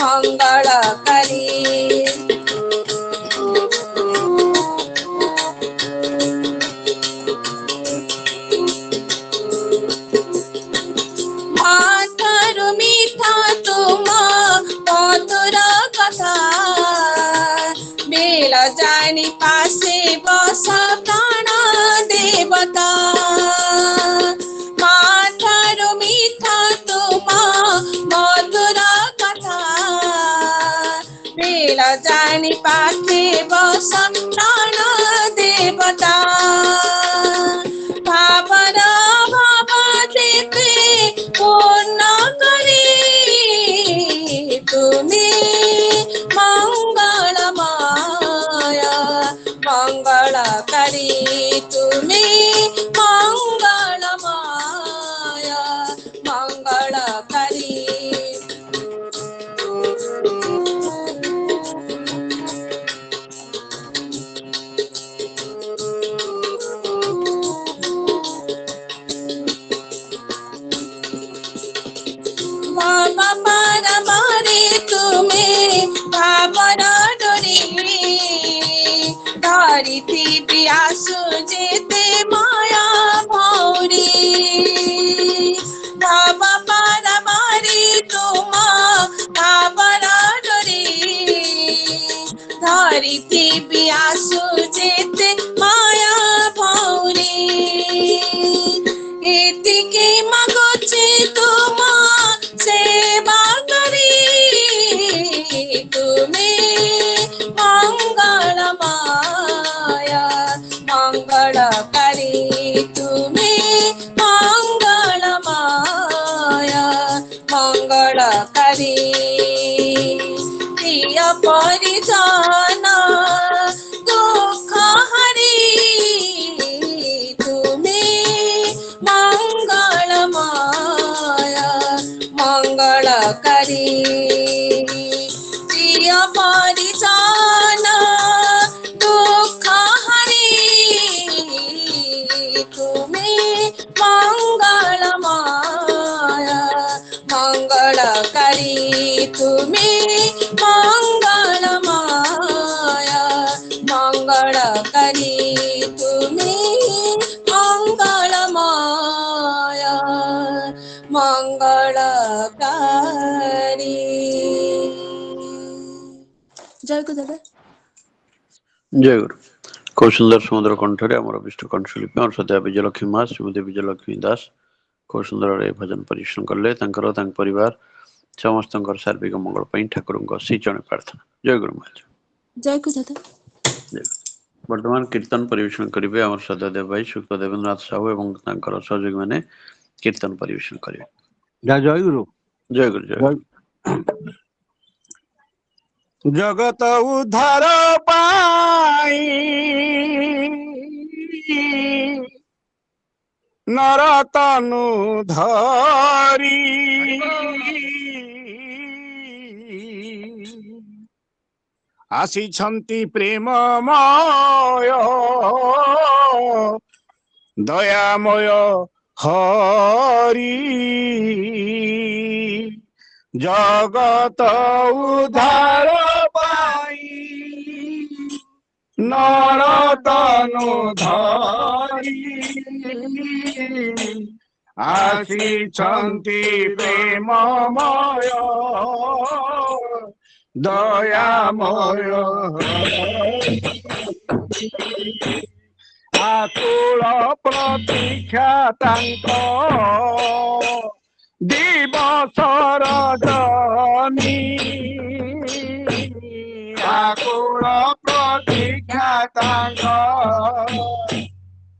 ମଙ୍ଗଳକାରୀ। ମାଠାରୁ ମିଠା ତୁମ ମଧୁର କଥା, ବେଳ ଜାଣି ପାଶେ ବସ ପ୍ରାଣ ଦେବତା। ମାଠାରୁ ମିଠା ତୁମ ମଧୁର କଥା, ବେଳ ଜାଣି ପାଖେ ବସ ପ୍ରାଣ ଦେବତା। ଭାବର ଭାବ ଦେବେ ପୂର୍ଣ୍ଣ କରି, ତୁମେ ମଙ୍ଗଳମୟ ମଙ୍ଗଳକାରୀ, ତୁମେ ମଙ୍ଗଳମୟ ମଙ୍ଗଳକାରୀ। ভাব ପାରମରେ ତୁମେ ଭାବର ଡୋରି, ଧରିଥିବି ଆସୁ ଯେତେ ମାୟା ଭଉରୀ। ଭାବ ପାରମରେ ତୁମ ଭାବର ଡୋରି, ଧରିଥିବି ଆସୁ ଯେତେ ମାୟା ଭଉରୀ। ଏତିକି ମାଗୁଛି ତୁମ ସେବା କରି, ତୁମେ ମଙ୍ଗଳମୟ ମଙ୍ଗଳକାରୀ, ତୁମେ ମଙ୍ଗଳମୟ ମଙ୍ଗଳକାରୀ। ପ୍ରିୟ ପରିଜନ ଦୁଃଖ ହରି, ତୁମେ ମଙ୍ଗଳମୟ ମଙ୍ଗଳକାରୀ। ପ୍ରିୟ ପରିଜନ ଦୁଃଖ ହରି, ତୁମେ ମଙ୍ଗଳମୟ ମଙ୍ଗଳକାରୀ, ତୁମେ ମଙ୍ଗଳମୟ ମଙ୍ଗଳକାରୀ, ତୁମେ ମଙ୍ଗଳମୟ ମଙ୍ଗଳକାରୀ। ଜୟକୁ ଦାଦା। ଜୟ ଗୁରୁ। খুব সুন্দর সমুদ্র কণ্ঠরে আমার অভিষ্ট কণ্ঠশিল্পী আমার সত্যা বিজয়লক্ষ্মী মা শ্রীমতী বিজয়লক্ষ্মী দাস খুব সুন্দর ভাবে ভজন পরিবেশন কলে। ତାଙ୍କର ତାଙ୍କ ପରିବାର ସମସ୍ତଙ୍କର ସାର୍ବିକ ମଙ୍ଗଳ ପାଇଁ ଠାକୁରଙ୍କ ଶ୍ରୀଚରଣ ପ୍ରାର୍ଥନା। ଜୟ ଗୁରୁ ମହାରାଜ। ଜୟକୁ ଦାଦା। ବର୍ତ୍ତମାନ କୀର୍ତ୍ତନ ପରିବେଷଣ କରିବେ ଆମର ସଦାଦେବ ଭାଇ ସୁକ୍ତ ଦେବେନ୍ଦ୍ରନାଥ ସାହୁ ଏବଂ ତାଙ୍କର ସହଯୋଗୀ ମାନେ କୀର୍ତ୍ତନ ପରିବେଷଣ କରିବେ। ଜୟ ଗୁରୁ। ଜୟ ଗୁରୁ। ଜୟ ଗୁରୁ। জগত উদ্ধার পাই নরতনু ধরি আসিছন্তি প্রেমময় দয়াময় হরি জগত উদ্ধার পাই নরতনু ধরি আসিছন্তি প্রেমময় দয়াময় আকুল প্রতীক্ষা তাঙ্ক দিবস রজনী আকুল প্রতীক্ষা তাঙ্ক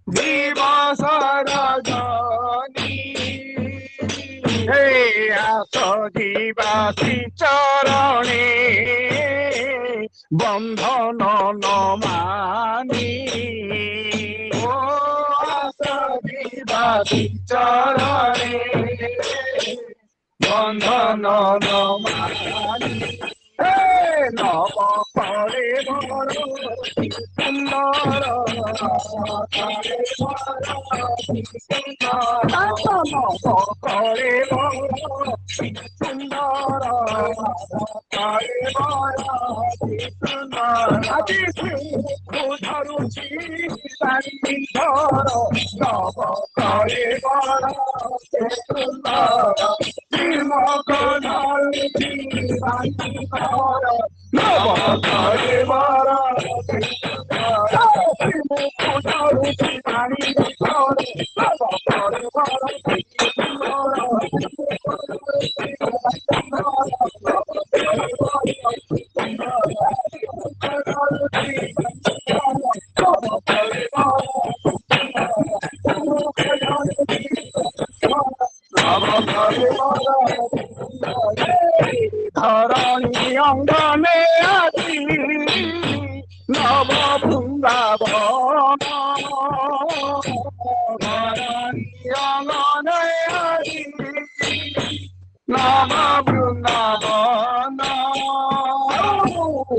দিবস রজনী হে আস জীবাসী চরণে বন্ধন ন মানি ও আস জীবাসী চরণে বন্ধন ন মানি হে নব করে বড় সুন্দর করে সুন্দর আদি ধরুছি ধর নব করে বড় সুন্দর নব করে বড় ধরণী অঙ্গনে আছি নব বৃন্দাবন ধরণী অঙ্গনে আছি নব বৃন্দাবন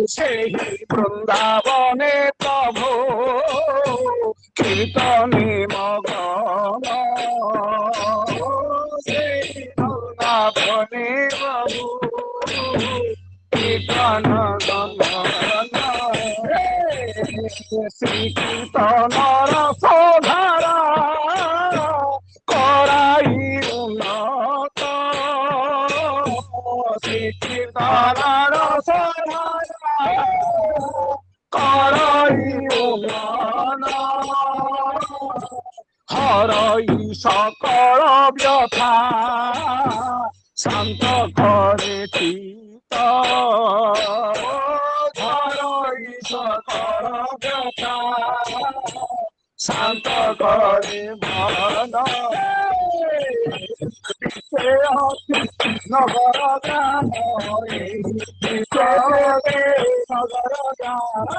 সেই বৃন্দাবনে প্রভু কীর্তনে মগন সেই বৃন্দাবনে প্রভু কীর্তন শ্রী কীর্তনর সধারা করাই উন্নত শ্রী কীর্তনর সধারা করাই উন্নত হরই সকল ব্যথা শান্ত করে চিত্ত ধরই সকল ব্যথা শান্ত করে মন নগর গান নগর গান নগর গান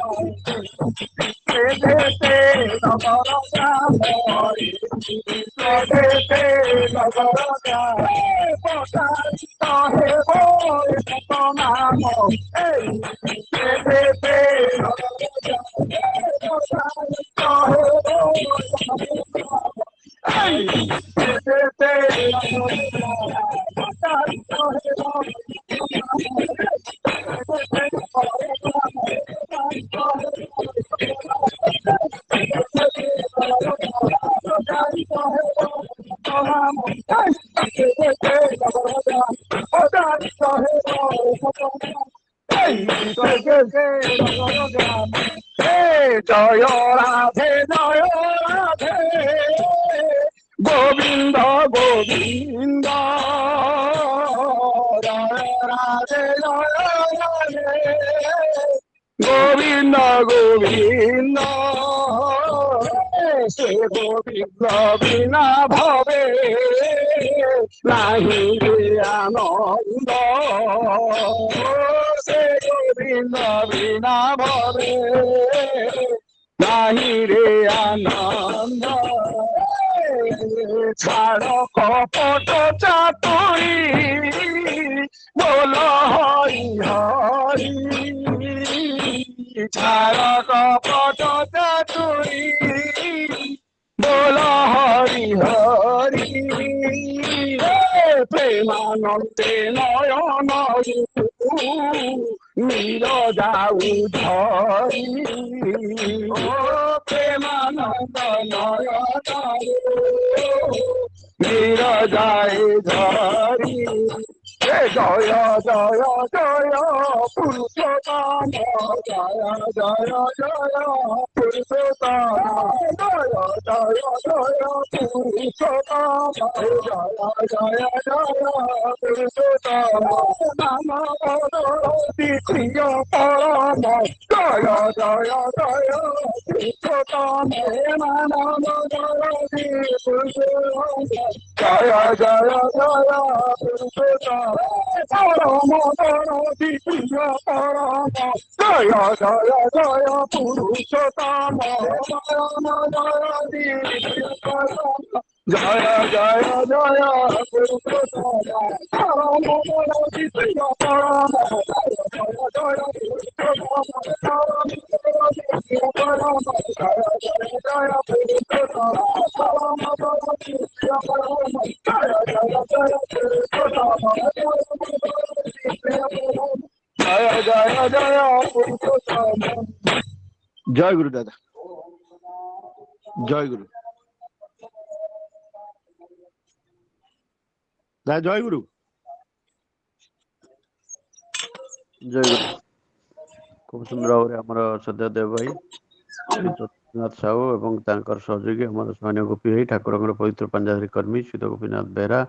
জয় রাধে জয় রাধে গোবিন্দ গোবিন্দ জয় রাধে জয় রাধে গোবিন্দ গোবিন্দ সে গোবিন্দ বিনা ভবে নাহি আনন্দ সে গোবিন্দ গোবিন্দ বিনা ভবে নাহি রে আনন্দ ছাড় কপট চাতুরি বল হরি হরি ছাড় কপট চাতুরি বল হরি হরি প্রেমানন্দে নয়ন নীল যাউ ধরি ও প্রেমানন্দ নয়ন নীল যায় ধরি জয় জয় জয় পুরুষোত্তম জয় জয় জয় পুরুষোত্তম জয় জয় জয় পুরুষোত্তম জয় জয় জয় পুরুষোত্তম নাম দ্বিতীয় পরম জয় জয় জয় পুরুষোত্তম নাম পুরুষোত্তম জয় জয় জয় পুরুষোত্তম পরম পরম দ্বিতীয় পরম জয় জয় জয় পুরুষোত্তম পরম জয় দ্বিতীয় পরম জয় জয় জয় পুরুষোত্তম পরম পরম দ্বিতীয় পরম জয় জয় জয় পুরুষোত্তম পরম দ্বিতীয় পরম জয় জয় জয় পুরুষোত্তম পরম পরম দ্বিতীয় পরম জয় জয় জয় পুরুষোত্তম জয় জয় জয় পুরুষোত্তম জয় গুরু দাদা জয় গুরু দাদা জয় গুরু ଜୟ ଗୁରୁ। ଖୁବ ସୁନ୍ଦର ଭାବରେ ଆମର ଶ୍ରଦ୍ଧା ଦେବ ଭାଇ ଶ୍ରୀ ଚନ୍ଦ୍ରନାଥ ସାହୁ ଏବଂ ତାଙ୍କର ସହଯୋଗୀ ଆମର ସ୍ଥାନୀୟ ଗୋପୀ ଭାଇ ଠାକୁରଙ୍କର ପବିତ୍ର ପାଞ୍ଜାଧାରୀ କର୍ମୀ ଶ୍ରୀତ ଗୋପୀନାଥ ବେହେରା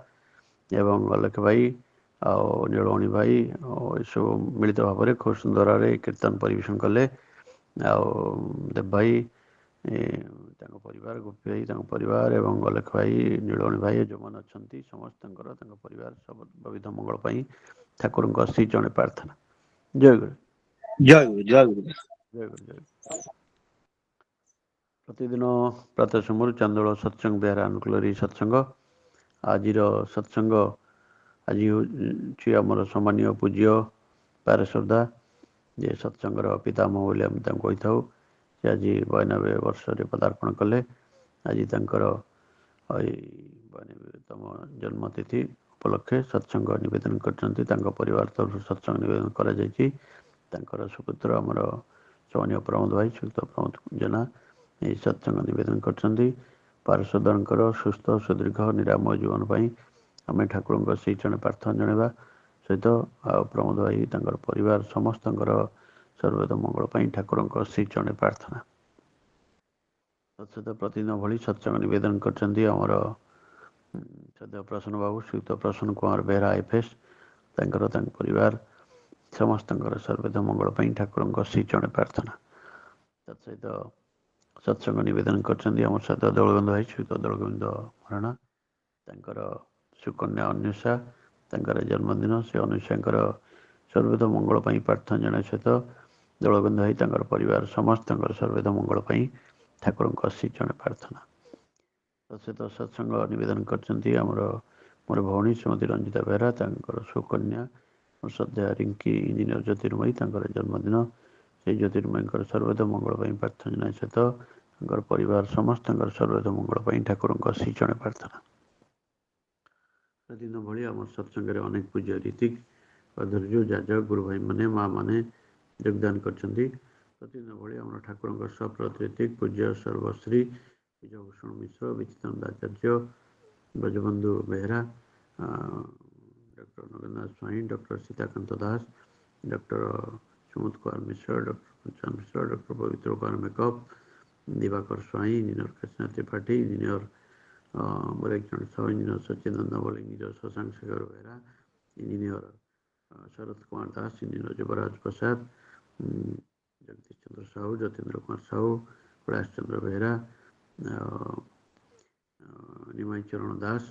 ଏବଂ ଅଲେଖ ଭାଇ ଆଉ ନୀଳମଣି ଭାଇ ଆଉ ଏସବୁ ମିଳିତ ଭାବରେ ଖୁବ ସୁନ୍ଦର ଭାବରେ କୀର୍ତ୍ତନ ପରିବେଷଣ କଲେ। ଆଉ ଦେବ ଭାଇ ତାଙ୍କ ପରିବାର, ଗୋପୀ ଭାଇ ତାଙ୍କ ପରିବାର ଏବଂ ଅଲେଖ ଭାଇ, ନୀଳମଣି ଭାଇ ଯେଉଁମାନେ ଅଛନ୍ତି ସମସ୍ତଙ୍କର ତାଙ୍କ ପରିବାର ସବୁ ବିବିଧ ମଙ୍ଗଳ ପାଇଁ ଠାକୁରଙ୍କ ଶ୍ରୀ ଚରଣରେ ପ୍ରାର୍ଥନା। ଜୟ ଗୁରୁ। ଜୟ ଗୁରୁ ଜୟ ଗୁରୁ। ଜୟ ଗୁରୁ ଜୟ ଗୁରୁ। ପ୍ରତିଦିନ ପ୍ରାତଃ ସମୟରୁ ଚାନ୍ଦୋଳ ସତ୍ସଙ୍ଗ ବେହେରା ଅନୁକୂଳରେ ସତ୍ସଙ୍ଗ। ଆଜିର ସତ୍ସଙ୍ଗ ଆଜି ହେଉଛି ଆମର ସମ୍ମାନୀୟ ପୂଜ୍ୟ ପାରଶ୍ରଦ୍ଧା ଯେ ସତ୍ସଙ୍ଗର ପିତାମହ ବୋଲି ଆମେ ତାଙ୍କୁ କହିଥାଉ। ସେ ଆଜି 92 ବର୍ଷରେ ପଦାର୍ପଣ କଲେ। ଆଜି ତାଙ୍କର 92ତମ ଜନ୍ମତିଥି ଉପଲକ୍ଷେ ସତ୍ସଙ୍ଗ ନିବେଦନ କରିଛନ୍ତି। ତାଙ୍କ ପରିବାର ତରଫରୁ ସତ୍ସଙ୍ଗ ନିବେଦନ କରାଯାଇଛି। ତାଙ୍କର ସୁପୁତ୍ର ଆମର ସମ୍ମାନୀୟ ପ୍ରମୋଦ ଭାଇ, ଶ୍ରୀଯୁକ୍ତ ପ୍ରମୋଦ ଜେନା ଏହି ସତ୍ସଙ୍ଗ ନିବେଦନ କରିଛନ୍ତି। ପାରଶ୍ରଦ୍ଧାଙ୍କର ସୁସ୍ଥ ସୁଦୀର୍ଘ ନିରାମୟ ଜୀବନ ପାଇଁ ଆମେ ଠାକୁରଙ୍କ ଶ୍ରୀ ଚରଣରେ ପ୍ରାର୍ଥନା ଜଣାଇବା ସହିତ ଆଉ ପ୍ରମୋଦ ଭାଇ ତାଙ୍କର ପରିବାର ସମସ୍ତଙ୍କର ସର୍ବତ ମଙ୍ଗଳ ପାଇଁ ଠାକୁରଙ୍କ ଶ୍ରୀ ଚରଣରେ ପ୍ରାର୍ଥନା। ତତ୍ସହିତ ପ୍ରତିଦିନ ଭଳି ସତ୍ସଙ୍ଗ ନିବେଦନ କରିଛନ୍ତି ଆମର ଶ୍ରଦ୍ଧେୟ ପ୍ରସନ୍ନ ବାବୁ, ଶ୍ରୀଯୁକ୍ତ ପ୍ରସନ୍ନ କୁମାର ବେହେରା IFS, ତାଙ୍କର ତାଙ୍କ ପରିବାର ସମସ୍ତଙ୍କର ସର୍ବତ ମଙ୍ଗଳ ପାଇଁ ଠାକୁରଙ୍କ ଶ୍ରୀ ଚରଣରେ ପ୍ରାର୍ଥନା। ତତ୍ସହିତ ସତ୍ସଙ୍ଗ ନିବେଦନ କରିଛନ୍ତି ଆମର ଶ୍ରଦ୍ଧେୟ ଦୋଳଗୋବିନ୍ଦ ଭାଇ, ଶ୍ରୀଯୁକ୍ତ ଦୋଳଗୋବିନ୍ଦ ମହାରଣା, ତାଙ୍କର ସୁକନ୍ୟା ଅନ୍ୱେଷା, ତାଙ୍କର ଜନ୍ମଦିନ। ସେ ଅନ୍ୱେଷାଙ୍କର ସର୍ବତ ମଙ୍ଗଳ ପାଇଁ ପ୍ରାର୍ଥନା ଜଣାଇବା ସହିତ ଦୋଳଗୋବିନ୍ଦ ଭାଇ ତାଙ୍କର ପରିବାର ସମସ୍ତଙ୍କର ସର୍ବତ ମଙ୍ଗଳ ପାଇଁ ଠାକୁରଙ୍କ ଶ୍ରୀ ଚରଣରେ ପ୍ରାର୍ଥନା। ତତ୍ସହିତ ସତ୍ସଙ୍ଗ ନିବେଦନ କରିଛନ୍ତି ଆମର ମୋର ଭଉଣୀ ଶ୍ରୀମତୀ ରଞ୍ଜିତା ବେହେରା, ତାଙ୍କର ସୁକନ୍ୟା ଶ୍ରଦ୍ଧା ରିଙ୍କି ଇଞ୍ଜିନିୟର ଜ୍ୟୋତିର୍ମୟୀ, ତାଙ୍କର ଜନ୍ମଦିନ। ସେଇ ଜ୍ୟୋତିର୍ମୟୀଙ୍କର ସର୍ବତ ମଙ୍ଗଳ ପାଇଁ ପ୍ରାର୍ଥନା ଜଣାଇବା ସହିତ ତାଙ୍କର ପରିବାର ସମସ୍ତଙ୍କର ସର୍ବତ ମଙ୍ଗଳ ପାଇଁ ଠାକୁରଙ୍କ ଶ୍ରୀ ଚରଣରେ ପ୍ରାର୍ଥନା। ପ୍ରତିଦିନ ଭଳି ଆମର ସତ୍ସଙ୍ଗରେ ଅନେକ ପୂଜ୍ୟ ରୀତିକ ଅଧୈର୍ଯ୍ୟ ଯାଜକ ଗୁରୁ ଭାଇମାନେ ମା ମାନେ ଯୋଗଦାନ କରିଛନ୍ତି। ପ୍ରତିଦିନ ଭଳି ଆମର ଠାକୁରଙ୍କ ସପ୍ରତ ରୀତିକ ପୂଜ୍ୟ ସର୍ବଶ୍ରୀ Bijayabhusan Mishra, Bichitananda Acharya, Brajabandhu Behera, doctor Nagendranath Swain, doctor Sitakanta Das, doctor Sumat Kumar Mishra, doctor Panchan Mishra, doctor Pabitra Kumar Mekap, Dibakar Swain, engineer Kashinath Tripathy, engineer Bairagya Sahu, engineer Sachidananda Bal, engineer Shashanka Shekhar Behera, engineer Sarat Kumar Das, engineer Jubaraj Prasad, Jagadish Chandra Sahu, Jatindra Kumar Sahu, Kailash Chandra Behera, Nimai Charan Das,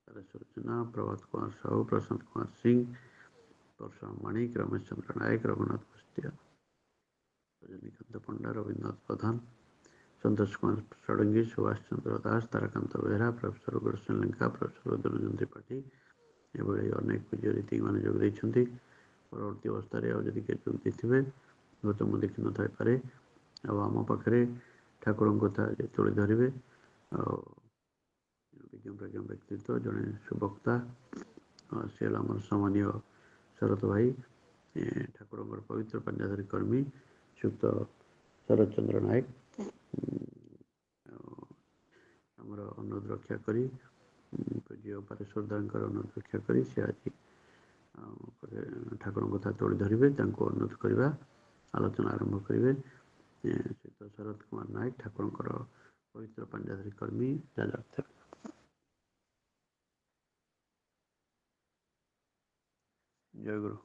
Tareswar Jena, Prabhat Kumar Sahu, Prashant Kumar Singh, Parshuram माणिक, रमेश चंद्र नायक, रघुनाथ कुस्तिया, रजनीकांत पंडा, रविन्द्रनाथ प्रधान, संतोष कुमार षडंगी, सुभाष चंद्र दास, ताराकांत बेहरा, प्रोफेसर गुरसेन लेंका, प्रोफेसर धनंजय त्रिपाठी एभଳି ଅନେକ ପୂଜ୍ୟ ରୀତିମାନେ ଯୋଗ ଦେଇଛନ୍ତି। ପରବର୍ତ୍ତୀ ଅବସ୍ଥାରେ ଆଉ ଯଦି କିଏ ଯୋଗ ଦେଇଥିବେ ହୁଏତ ମୁଁ ଦେଖିନଥାଇପାରେ। ଆଉ ଆମ ପାଖରେ ଠାକୁରଙ୍କ କଥା ତୁଳି ଧରିବେ ଆଉ ବିଜ୍ଞ ପ୍ରଜ୍ଞ ବ୍ୟକ୍ତିତ୍ୱ ଜଣେ ସୁବକ୍ତା ସେ ହେଲା ଆମର ସମ୍ମାନୀୟ ଶରତ ଭାଇ, ଠାକୁରଙ୍କର ପବିତ୍ର ପାଞ୍ଜାଧାରୀ କର୍ମୀ ଶ୍ରୀଯୁକ୍ତ ଶରତ ଚନ୍ଦ୍ର ନାୟକ ଆମର ଅନୁରୋଧ ରକ୍ଷା କରି ପୂଜ୍ୟ ପାରେଶ୍ୱର ଦାସଙ୍କର ଅନୁରୋଧ ରକ୍ଷା କରି ସେ ଆଜି ଠାକୁରଙ୍କ କଥା ତୋଳି ଧରିବେ। ତାଙ୍କୁ ଅନୁରୋଧ କରିବା ଆଲୋଚନା ଆରମ୍ଭ କରିବେ। ଶ୍ରୀଯୁକ୍ତ ଶରତ କୁମାର ନାୟକ ଠାକୁରଙ୍କର ପବିତ୍ର ପାଞ୍ଜାଧାରୀ କର୍ମୀ ଯାଜାର୍ଥ। ଜୟ ଗୁରୁ।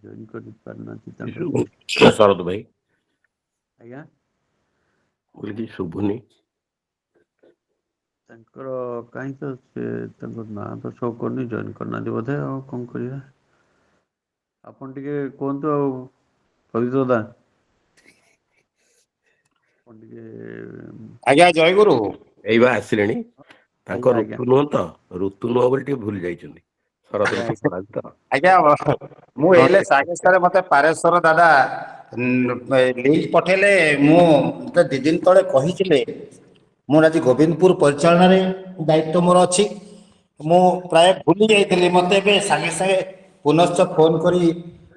ଜଏନ୍ କରିପାରୁନାହାନ୍ତି ଶରଦ ଭାଇ ଆଜ୍ଞା ବୋଲି ଶୁଭୁନି ତାଙ୍କର କାହିଁ ତ ସେ ତାଙ୍କ ନାଁ ତ ଶୋ କରୁନି, ଜଏନ୍ କରିନାହାନ୍ତି ବୋଧେ। ଆଉ କ'ଣ କରିବା, ଆପଣ ଟିକେ କୁହନ୍ତୁ। ଆଉ ପବିତ୍ର ଦା ଆପଣ ଟିକେ ଆଜ୍ଞା ଜୟଗୁରୁ ଏଇ ବା ଆସିଲେଣି। ତାଙ୍କ ଆଜ୍ଞା ଆଜ୍ଞା ଋତୁ ନୁହଁ ତ, ଋତୁ ନୁହଁ ବୋଲି ଟିକେ ଭୁଲି ଯାଇଛନ୍ତି। ଶରତ ଆଜ୍ଞା ଋତୁ ପଳାନ୍ତି ତ। ଆଜ୍ଞା ମୁଁ ହଁ ଏଇଲେ ସାଙ୍ଗେ ସାଙ୍ଗେ ମତେ ପାରେଶ୍ୱର ଦାଦା ଲିଙ୍କ ପଠେଇଲେ। ମୁଁ ମତେ 2 ଦିନ ତଳେ କହିଥିଲେ ମୁଁ ଆଜି ଗୋବିନ୍ଦପୁର ପରିଚାଳନାରେ ଦାୟିତ୍ୱ ମୋର ଅଛି। ମୁଁ ପ୍ରାୟ ଭୁଲି ଯାଇଥିଲି, ମତେ ଏବେ ସାଙ୍ଗେ ସାଙ୍ଗେ ପୁନଶ୍ଚ ଫୋନ କରି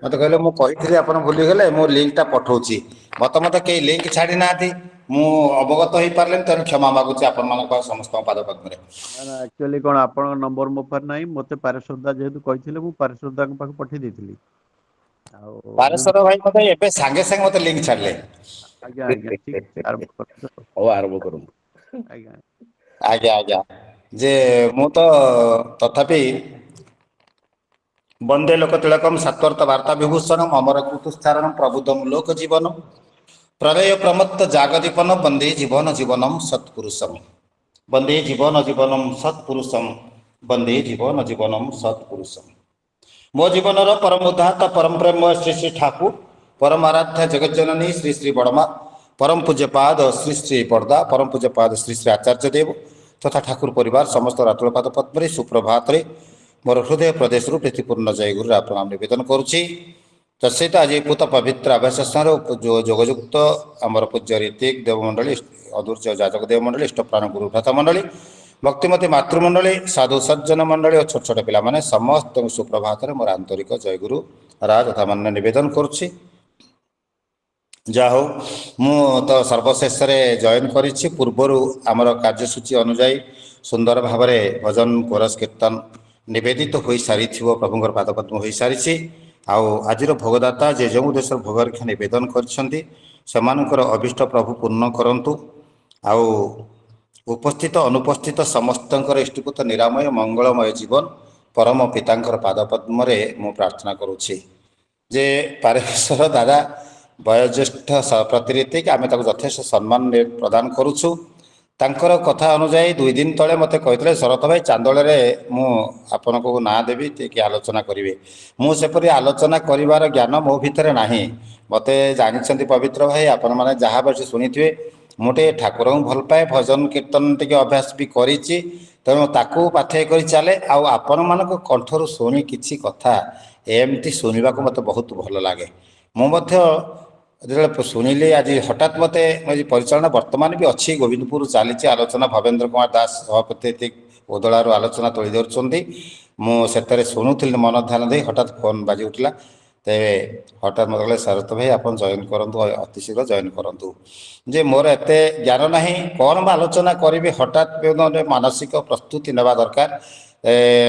ମତେ କହିଲେ ମୁଁ କହିଥିଲି ଆପଣ ଭୁଲିଗଲେ, ମୁଁ ଲିଙ୍କଟା ପଠଉଛି। ମତେ କେହି ଲିଙ୍କ ଛାଡି ନାହାନ୍ତି, ମୁଁ ଅବଗତ ହେଇପାରିଲିନି, ତେଣୁ କ୍ଷମା ମାଗୁଛି ଆପଣମାନଙ୍କ ସମସ୍ତଙ୍କ ପାଦ ପଦ୍ମରେ। ନା ନା ଆକ୍ଚୁଆଲି କ'ଣ ଆପଣଙ୍କ ନମ୍ବର ମୋ ପାଖରେ ନାହିଁ। ମୋତେ ପାରେଶ୍ୱର ଦା ଯେହେତୁ କହିଥିଲେ ମୁଁ ପାରେଶ୍ୱର ଦାଙ୍କ ପାଖକୁ ପଠେଇ ଦେଇଥିଲି। ଆଉ ମୁଁ ପାରେଶ୍ୱର ଭାଇ ମତେ ଏବେ ସାଙ୍ଗେ ସାଙ୍ଗେ ମତେ ଲିଙ୍କ ଛାଡିଲେ। ଆଜ୍ଞା ଆଜ୍ଞା ଠିକ ଅଛି ଆରମ୍ଭ କରନ୍ତୁ। ହଉ ଆରମ୍ଭ କରନ୍ତୁ। ଆଜ୍ଞା ଆଜ୍ଞା ଆଜ୍ଞା ଯେ ମୁଁ ତ ତଥାପି ବନ୍ଦେ ଲୋକ ତିଳକମ ସତ୍ୱର୍ଥ ବାର୍ତ୍ତା ବିଭୂଷଣମ ଅମର କୃତୁସ୍ଥାରଣ ପ୍ରବୁଦ୍ଧମ ଲୋକ ଜୀବନ ପ୍ରଳୟ ପ୍ରମତ୍ତ ଜାଗଦୀପନ ବନ୍ଦେ ଜୀବନ ଜୀବନମ ସତ୍ପୁରୁଷମ ବନ୍ଦେ ଜୀବନ ଜୀବନମ ସତ୍ପୁରୁଷମ ବନ୍ଦେ ଜୀବନ ଜୀବନମ ସତ୍ପୁରୁଷମ। ମୋ ଜୀବନର ପରମ ଉଦ୍ଧାତ ପରମ ପ୍ରେମ ଶ୍ରୀ ଶ୍ରୀ ଠାକୁର ପରମ ଆରାଧ୍ୟା ଜଗଜ୍ଜନନୀ ଶ୍ରୀ ଶ୍ରୀ ବଡ଼ମା परम पूज्य पाद श्री श्री बड़दा परम पूज्य पाद श्री श्री आचार्य देव तथा ठाकुर परिवार समस्त रातुल पाद पद्मे सुप्रभात मोर हृदय प्रदेश प्रीतिपूर्ण जय गुरु प्रणाम निवेदन करुच्ची। तत्सहित आज पूत पवित्र आवास स्थान जोगयुक्त आमर पूज्य ऋतिक देवमंडली अदूर्य जाजक देवमंडली इष्ट प्राण गुरु भ्राता मंडली भक्तिमती मातृमंडली साधु सज्जन मंडली और छोट छोट पिला समस्त सुप्रभात मोर आंतरिक जय गुरु राज तथा मान्य निवेदन करुच्ची। जा हो मु तो सर्वशेष जॉइन करिछि पूर्वर आमर कार्यसूची अनुजाई सुंदर भाव में भजन कोरस कीर्तन निवेदित हो सारी प्रभुंर पादपद्म हो सारी आज भोगदाता जे जो देश भोगरक्षा नवेदन कर अभिष्ट प्रभु पूर्ण करंतु आउ उपस्थित अनुपस्थित समस्त इष्टपुत निरामय मंगलमय जीवन परम पितांकर पादपद्म मु प्रार्थना करुछि जे पारेश्वर दादा वयोज्येष्ठ प्रतिनिधि आम यथेष सम्मान प्रदान करुचु। तांकर कथा अनुजाई 2 दिन तले मते कहते शरत भाई चांदोल मु आपण को ना देवी कि आलोचना करेंगे मु सेपरी आलोचना करिवार ज्ञान मो भितर नाही मते जानिछंती पवित्र भाई आपण माने जहाँ बस शुणी थे मुझे ठाकुर भल पाए भजन कीर्तन टे अभ्यास भी करिछि तेणु ताकू पाथेय कर चले आपण मान कंठर शुणी किछि कथा एमती शुणा मत बहुत भल लगे मु जो शुणिली आज हठात मत परिचालना बर्तमान भी अच्छी गोविंदपुर चली आलोचना भवेन्द्र कुमार दास सभापति उदलार आलोचना तोली धरती मुझे शुणुली मन ध्यान दे हठात फोन बाजी उठला तेरे हठात मत कहले शरत भाई आप जॉइन करूँ अति शीघ्र जॉइन करूँ जे मोर एत ज्ञान ना कौन आलोचना करी हठात मानसिक प्रस्तुति नेवा दरकार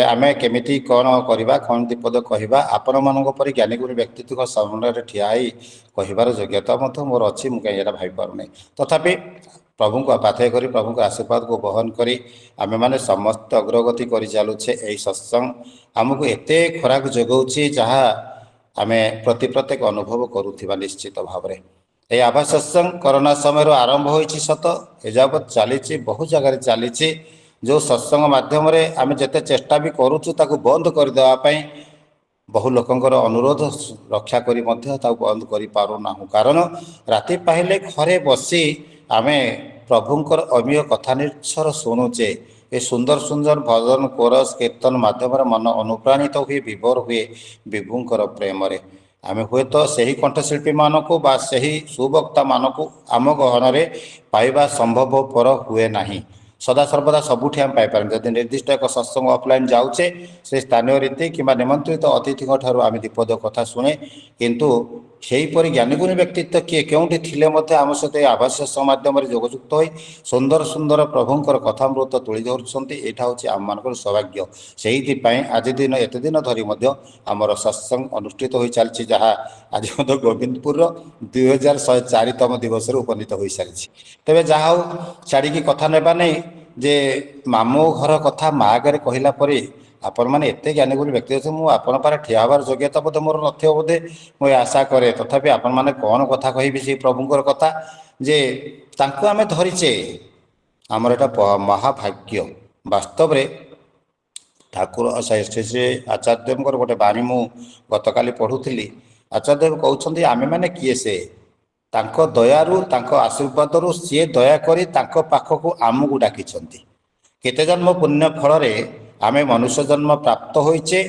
आम केमिति कौन करवा कौन दीपद कहवा आपण मानक परि ज्ञानी गुणी व्यक्तित्व सामने ठिया कहिबार योग्यता मोर अच्छी मुझे भाई पार तथापि ପ୍ରଭୁଙ୍କୁ ପାଥେୟ କରି ପ୍ରଭୁଙ୍କ ଆଶୀର୍ବାଦକୁ ବହନ କରି ଆମେମାନେ ସମସ୍ତେ ଅଗ୍ରଗତି କରି ଚାଲୁଛେ। ଏହି ସତ୍ସଙ୍ଗ ଆମକୁ ଏତେ ଖୋରାକ ଯୋଗାଉଛି ଯାହା ଆମେ ପ୍ରତ୍ୟେକ ଅନୁଭବ କରୁଥିବା ନିଶ୍ଚିତ ଭାବରେ। ଏହି ଆଭା ସତ୍ସଙ୍ଗ କରୋନା ସମୟରୁ ଆରମ୍ଭ ହୋଇଛି ସତ, ଏଯାବତ୍ ଚାଲିଛି, ବହୁ ଜାଗାରେ ଚାଲିଛି। ଯେଉଁ ସତ୍ସଙ୍ଗ ମାଧ୍ୟମରେ ଆମେ ଯେତେ ଚେଷ୍ଟା ବି କରୁଛୁ ତାକୁ ବନ୍ଦ କରିଦେବା ପାଇଁ ବହୁ ଲୋକଙ୍କର ଅନୁରୋଧ ରକ୍ଷା କରି ମଧ୍ୟ ତାକୁ ବନ୍ଦ କରିପାରୁନାହୁଁ। କାରଣ ରାତି ପାହିଲେ ଘରେ ବସି ଆମେ ପ୍ରଭୁଙ୍କର ଅମୀୟ କଥା ନିଶ୍ଚର ଶୁଣୁଛେ। ଏ ସୁନ୍ଦର ସୁନ୍ଦର ଭଜନ କୋରସ କୀର୍ତ୍ତନ ମାଧ୍ୟମରେ ମନ ଅନୁପ୍ରାଣିତ ହୁଏ, ବିଭୋର ହୁଏ ବିଭୁଙ୍କର ପ୍ରେମରେ। ଆମେ ହୁଏତ ସେହି କଣ୍ଠଶିଳ୍ପୀମାନଙ୍କୁ ବା ସେହି ସୁବକ୍ତାମାନଙ୍କୁ ଆମ ଗହଣରେ ପାଇବା ସମ୍ଭବପର ହୁଏ ନାହିଁ। ସଦାସର୍ବଦା ସବୁଠି ଆମେ ପାଇପାରୁଛୁ। ଯଦି ନିର୍ଦ୍ଦିଷ୍ଟ ଏକ ସତ୍ସଙ୍ଗ ଅଫଲାଇନ୍ ଯାଉଛେ, ସେ ସ୍ଥାନୀୟ ରୀତି କିମ୍ବା ନିମନ୍ତ୍ରିତ ଅତିଥିଙ୍କ ଠାରୁ ଆମେ ଦୀପଦ କଥା ଶୁଣେ, କିନ୍ତୁ ସେହିପରି ଜ୍ଞାନୀଗୁଣୀ ବ୍ୟକ୍ତିତ୍ୱ କିଏ କେଉଁଠି ଥିଲେ ମଧ୍ୟ ଆମ ସହିତ ଏହି ଆଭାସ ମାଧ୍ୟମରେ ଯୋଗଯୁକ୍ତ ହୋଇ ସୁନ୍ଦର ସୁନ୍ଦର ପ୍ରଭୁଙ୍କର କଥାମୃତ ତୁଳି ଧରୁଛନ୍ତି। ଏଇଟା ହେଉଛି ଆମମାନଙ୍କର ସୌଭାଗ୍ୟ। ସେଇଥିପାଇଁ ଆଜି ଦିନ ଏତେ ଦିନ ଧରି ମଧ୍ୟ ଆମର ସତ୍ସଙ୍ଗ ଅନୁଷ୍ଠିତ ହୋଇ ଚାଲିଛି, ଯାହା ଆଜି ମଧ୍ୟ ଗୋବିନ୍ଦପୁରର 2104ତମ ଦିବସରେ ଉପନୀତ ହୋଇସାରିଛି। ତେବେ ଯାହା ହଉ, ଛାଡ଼ିକି କଥା ନେବା ନାହିଁ ଯେ ମାମୁଁ ଘର କଥା ମା ଆଗରେ କହିଲା ପରେ ଆପଣମାନେ ଏତେ ଜ୍ଞାନୀଗୁଣୀ ବ୍ୟକ୍ତି ଅଛନ୍ତି, ମୁଁ ଆପଣ ପାଖରେ ଠିଆ ହେବାର ଯୋଗ୍ୟତା ବୋଧେ ମୋର ନଥିବ ବୋଧେ, ମୁଁ ଆଶା କରେ। ତଥାପି ଆପଣମାନେ କ'ଣ କଥା କହିବି ସେଇ ପ୍ରଭୁଙ୍କର କଥା, ଯେ ତାଙ୍କୁ ଆମେ ଧରିଛେ, ଆମର ଏଇଟା ମହାଭାଗ୍ୟ। ବାସ୍ତବରେ ଠାକୁର ଶ୍ରୀ ଶ୍ରୀ ଆଚାର୍ଯ୍ୟଙ୍କର ଗୋଟେ ବାଣୀ ମୁଁ ଗତକାଲି ପଢ଼ୁଥିଲି। ଆଚାର୍ଯ୍ୟଦେବ କହୁଛନ୍ତି, ଆମେମାନେ କିଏ? ସେ ତାଙ୍କ ଦୟାରୁ, ତାଙ୍କ ଆଶୀର୍ବାଦରୁ ସିଏ ଦୟାକରି ତାଙ୍କ ପାଖକୁ ଆମକୁ ଡାକିଛନ୍ତି। କେତେ ଜନ୍ମ ପୁଣ୍ୟ ଫଳରେ ଆମେ ମନୁଷ୍ୟ ଜନ୍ମ ପ୍ରାପ୍ତ ହୋଇଛେ,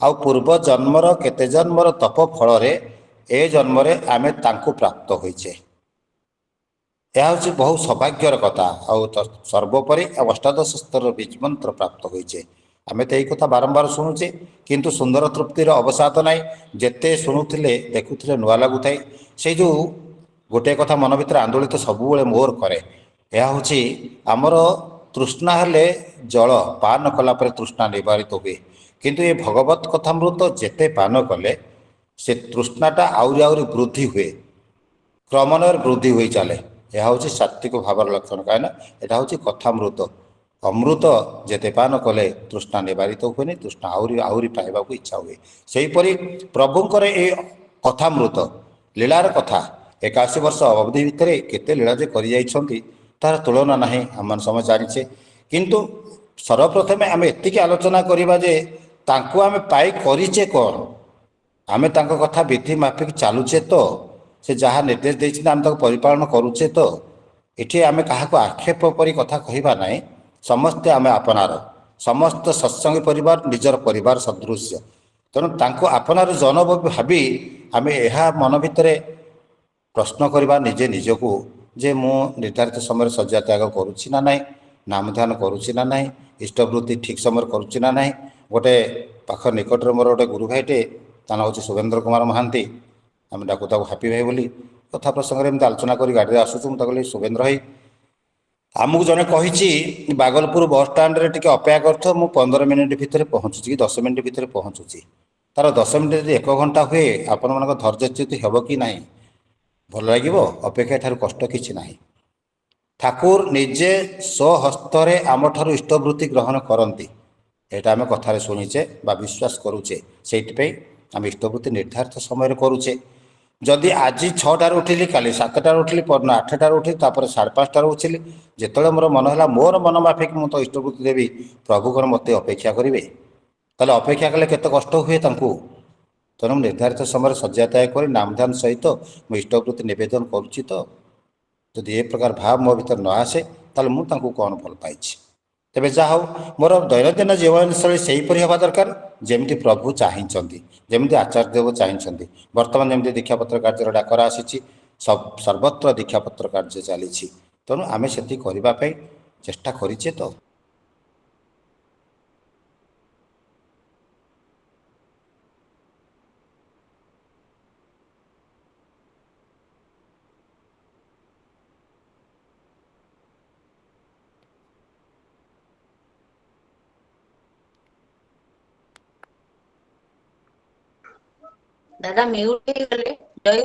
ଆଉ ପୂର୍ବ ଜନ୍ମର କେତେ ଜନ୍ମର ତପ ଫଳରେ ଏ ଜନ୍ମରେ ଆମେ ତାଙ୍କୁ ପ୍ରାପ୍ତ ହୋଇଛେ। ଏହା ହେଉଛି ବହୁ ସୌଭାଗ୍ୟର କଥା। ଆଉ ସର୍ବୋପରି ଅଷ୍ଟାଦଶ ସ୍ତରର ବୀଜ ମନ୍ତ୍ର ପ୍ରାପ୍ତ ହୋଇଛେ। ଆମେ ତ ଏହି କଥା ବାରମ୍ବାର ଶୁଣୁଛେ, କିନ୍ତୁ ସୁନ୍ଦର ତୃପ୍ତିର ଅବସାଦ ନାହିଁ। ଯେତେ ଶୁଣୁଥିଲେ ଦେଖୁଥିଲେ ନୂଆ ଲାଗୁଥାଏ। ସେଇ ଯେଉଁ ଗୋଟିଏ କଥା ମନ ଭିତରେ ଆନ୍ଦୋଳିତ ସବୁବେଳେ ମୋର କରେ, ଏହା ହେଉଛି ଆମର ତୃଷ୍ଣା ହେଲେ ଜଳ ପାନ କଲା ପରେ ତୃଷ୍ଣା ନିବାରିତ ହୁଏ, କିନ୍ତୁ ଏ ଭଗବତ କଥାମୃତ ଯେତେ ପାନ କଲେ ସେ ତୃଷ୍ଣାଟା ଆହୁରି ଆହୁରି ବୃଦ୍ଧି ହୁଏ, କ୍ରମଣରେ ବୃଦ୍ଧି ହୋଇ ଚାଲେ। ଏହା ହେଉଛି ସାତ୍ଵିକ ଭାବର ଲକ୍ଷଣ। କାହିଁକିନା ଏଇଟା ହେଉଛି କଥାମୃତ। ଅମୃତ ଯେତେ ପାନ କଲେ ତୃଷ୍ଣା ନିବାରିତ ହୁଏନି, ତୃଷ୍ଣା ଆହୁରି ଆହୁରି ପାଇବାକୁ ଇଚ୍ଛା ହୁଏ। ସେହିପରି ପ୍ରଭୁଙ୍କର ଏ କଥାମୃତ ଲୀଳାର କଥା 81 ବର୍ଷ ଅବଧି ଭିତରେ କେତେ ଲୀଳା ଯେ କରିଯାଇଛନ୍ତି ତାର ତୁଳନା ନାହିଁ, ଆମମାନେ ସମସ୍ତେ ଜାଣିଛେ। କିନ୍ତୁ ସର୍ବପ୍ରଥମେ ଆମେ ଏତିକି ଆଲୋଚନା କରିବା ଯେ ତାଙ୍କୁ ଆମେ ପାଇ କରିଛେ କ'ଣ? ଆମେ ତାଙ୍କ କଥା ବିଧି ମାଫିକ ଚାଲୁଛେ ତ? ସେ ଯାହା ନିର୍ଦ୍ଦେଶ ଦେଇଛନ୍ତି ଆମେ ତାକୁ ପରିପାଳନ କରୁଛେ ତ? ଏଠି ଆମେ କାହାକୁ ଆକ୍ଷେପ କରି କଥା କହିବା ନାହିଁ। ସମସ୍ତେ ଆମେ ଆପଣାର, ସମସ୍ତ ସତ୍ସଙ୍ଗୀ ପରିବାର ନିଜର ପରିବାର ସଦୃଶ୍ୟ। ତେଣୁ ତାଙ୍କୁ ଆପଣାର ଜନ ଭାବି ଆମେ ଏହା ମନ ଭିତରେ ପ୍ରଶ୍ନ କରିବା ନିଜେ ନିଜକୁ ଯେ ମୁଁ ନିର୍ଦ୍ଧାରିତ ସମୟରେ ଶଯ୍ୟା ତ୍ୟାଗ କରୁଛି ନା ନାହିଁ, ନାମଧ୍ୟାନ କରୁଛି ନା ନାହିଁ, ଇଷ୍ଟବୃତ୍ତି ଠିକ୍ ସମୟରେ କରୁଛି ନା ନାହିଁ। ଗୋଟେ ପାଖ ନିକଟରେ ମୋର ଗୋଟେ ଗୁରୁ ଭାଇଟେ, ତା ନାଁ ହେଉଛି ଶୁଭେନ୍ଦ୍ର କୁମାର ମହାନ୍ତି, ଆମେ ଡାକୁ ତାକୁ ହାପି ଭାଇ ବୋଲି। କଥା ପ୍ରସଙ୍ଗରେ ଏମିତି ଆଲୋଚନା କରି ଗାଡ଼ିରେ ଆସୁଛୁ, ମୁଁ ତାକୁ କହିଲି, ଶୁଭେନ୍ଦ୍ର ଭାଇ, ଆମକୁ ଜଣେ କହିଛି ବାଗଲପୁର ବସ୍ ଷ୍ଟାଣ୍ଡରେ ଟିକେ ଅପେକ୍ଷା କରୁଥିବ, ମୁଁ 15 ମିନିଟ୍ ଭିତରେ ପହଞ୍ଚୁଛି କି 10 ମିନିଟ୍ ଭିତରେ ପହଞ୍ଚୁଛି। ତାର 10 ମିନିଟ୍ ଯଦି 1 ଘଣ୍ଟା ହୁଏ, ଆପଣମାନଙ୍କ ଧୈର୍ଯ୍ୟଚ୍ୟୁତି ହେବ କି ନାହିଁ? ଭଲ ଲାଗିବ? ଅପେକ୍ଷା ଠାରୁ କଷ୍ଟ କିଛି ନାହିଁ। ଠାକୁର ନିଜେ ସ୍ୱହସ୍ତରେ ଆମଠାରୁ ଇଷ୍ଟବୃତ୍ତି ଗ୍ରହଣ କରନ୍ତି, ଏଇଟା ଆମେ କଥାରେ ଶୁଣିଛେ ବା ବିଶ୍ୱାସ କରୁଛେ। ସେଇଥିପାଇଁ ଆମେ ଇଷ୍ଟବୃତ୍ତି ନିର୍ଦ୍ଧାରିତ ସମୟରେ କରୁଛେ। ଯଦି ଆଜି 6ଟାରୁ ଉଠିଲି, କାଲି 7ଟାରୁ ଉଠିଲି, ପରଦିନ 8ଟାରୁ ଉଠିଲି, ତାପରେ 5:30ଟାରୁ ଉଠିଲି, ଯେତେବେଳେ ମୋର ମନ ହେଲା ମୋର ମନ ମାଫିକ ମୁଁ ତ ଇଷ୍ଟବୃତ୍ତି ଦେବି, ପ୍ରଭୁ କ'ଣ ମୋତେ ଅପେକ୍ଷା କରିବେ? ତାହେଲେ ଅପେକ୍ଷା କଲେ କେତେ କଷ୍ଟ ହୁଏ ତାଙ୍କୁ। ତେଣୁ ନିର୍ଦ୍ଧାରିତ ସମୟରେ ଶଯ୍ୟା ତ୍ୟାଗ କରି ନାମଧ୍ୟାନ ସହିତ ମୁଁ ଇଷ୍ଟବୃତ୍ତି ନିବେଦନ କରୁଛି ତ? ଯଦି ଏ ପ୍ରକାର ଭାବ ମୋ ଭିତରେ ନ ଆସେ, ତାହେଲେ ମୁଁ ତାଙ୍କୁ କ'ଣ ଭଲ ପାଇଛି? ତେବେ ଯାହା ହଉ, ମୋର ଦୈନନ୍ଦିନ ଜୀବନଶୈଳୀ ସେହିପରି ହେବା ଦରକାର ଯେମିତି ପ୍ରଭୁ ଚାହିଁଛନ୍ତି, ଯେମିତି ଆଚାର୍ଯ୍ୟ ଦେବ ଚାହିଁଛନ୍ତି। ବର୍ତ୍ତମାନ ଯେମିତି ଦୀକ୍ଷାପତ୍ର କାର୍ଯ୍ୟର ଡାକରା ଆସିଛି, ସର୍ବତ୍ର ଦୀକ୍ଷାପତ୍ର କାର୍ଯ୍ୟ ଚାଲିଛି। ତେଣୁ ଆମେ ସେତିକି କରିବା ପାଇଁ ଚେଷ୍ଟା କରିଛେ ତ? ଦାଦା ମ୍ୟୁଟ ହେଇଗଲେ। ଜୟ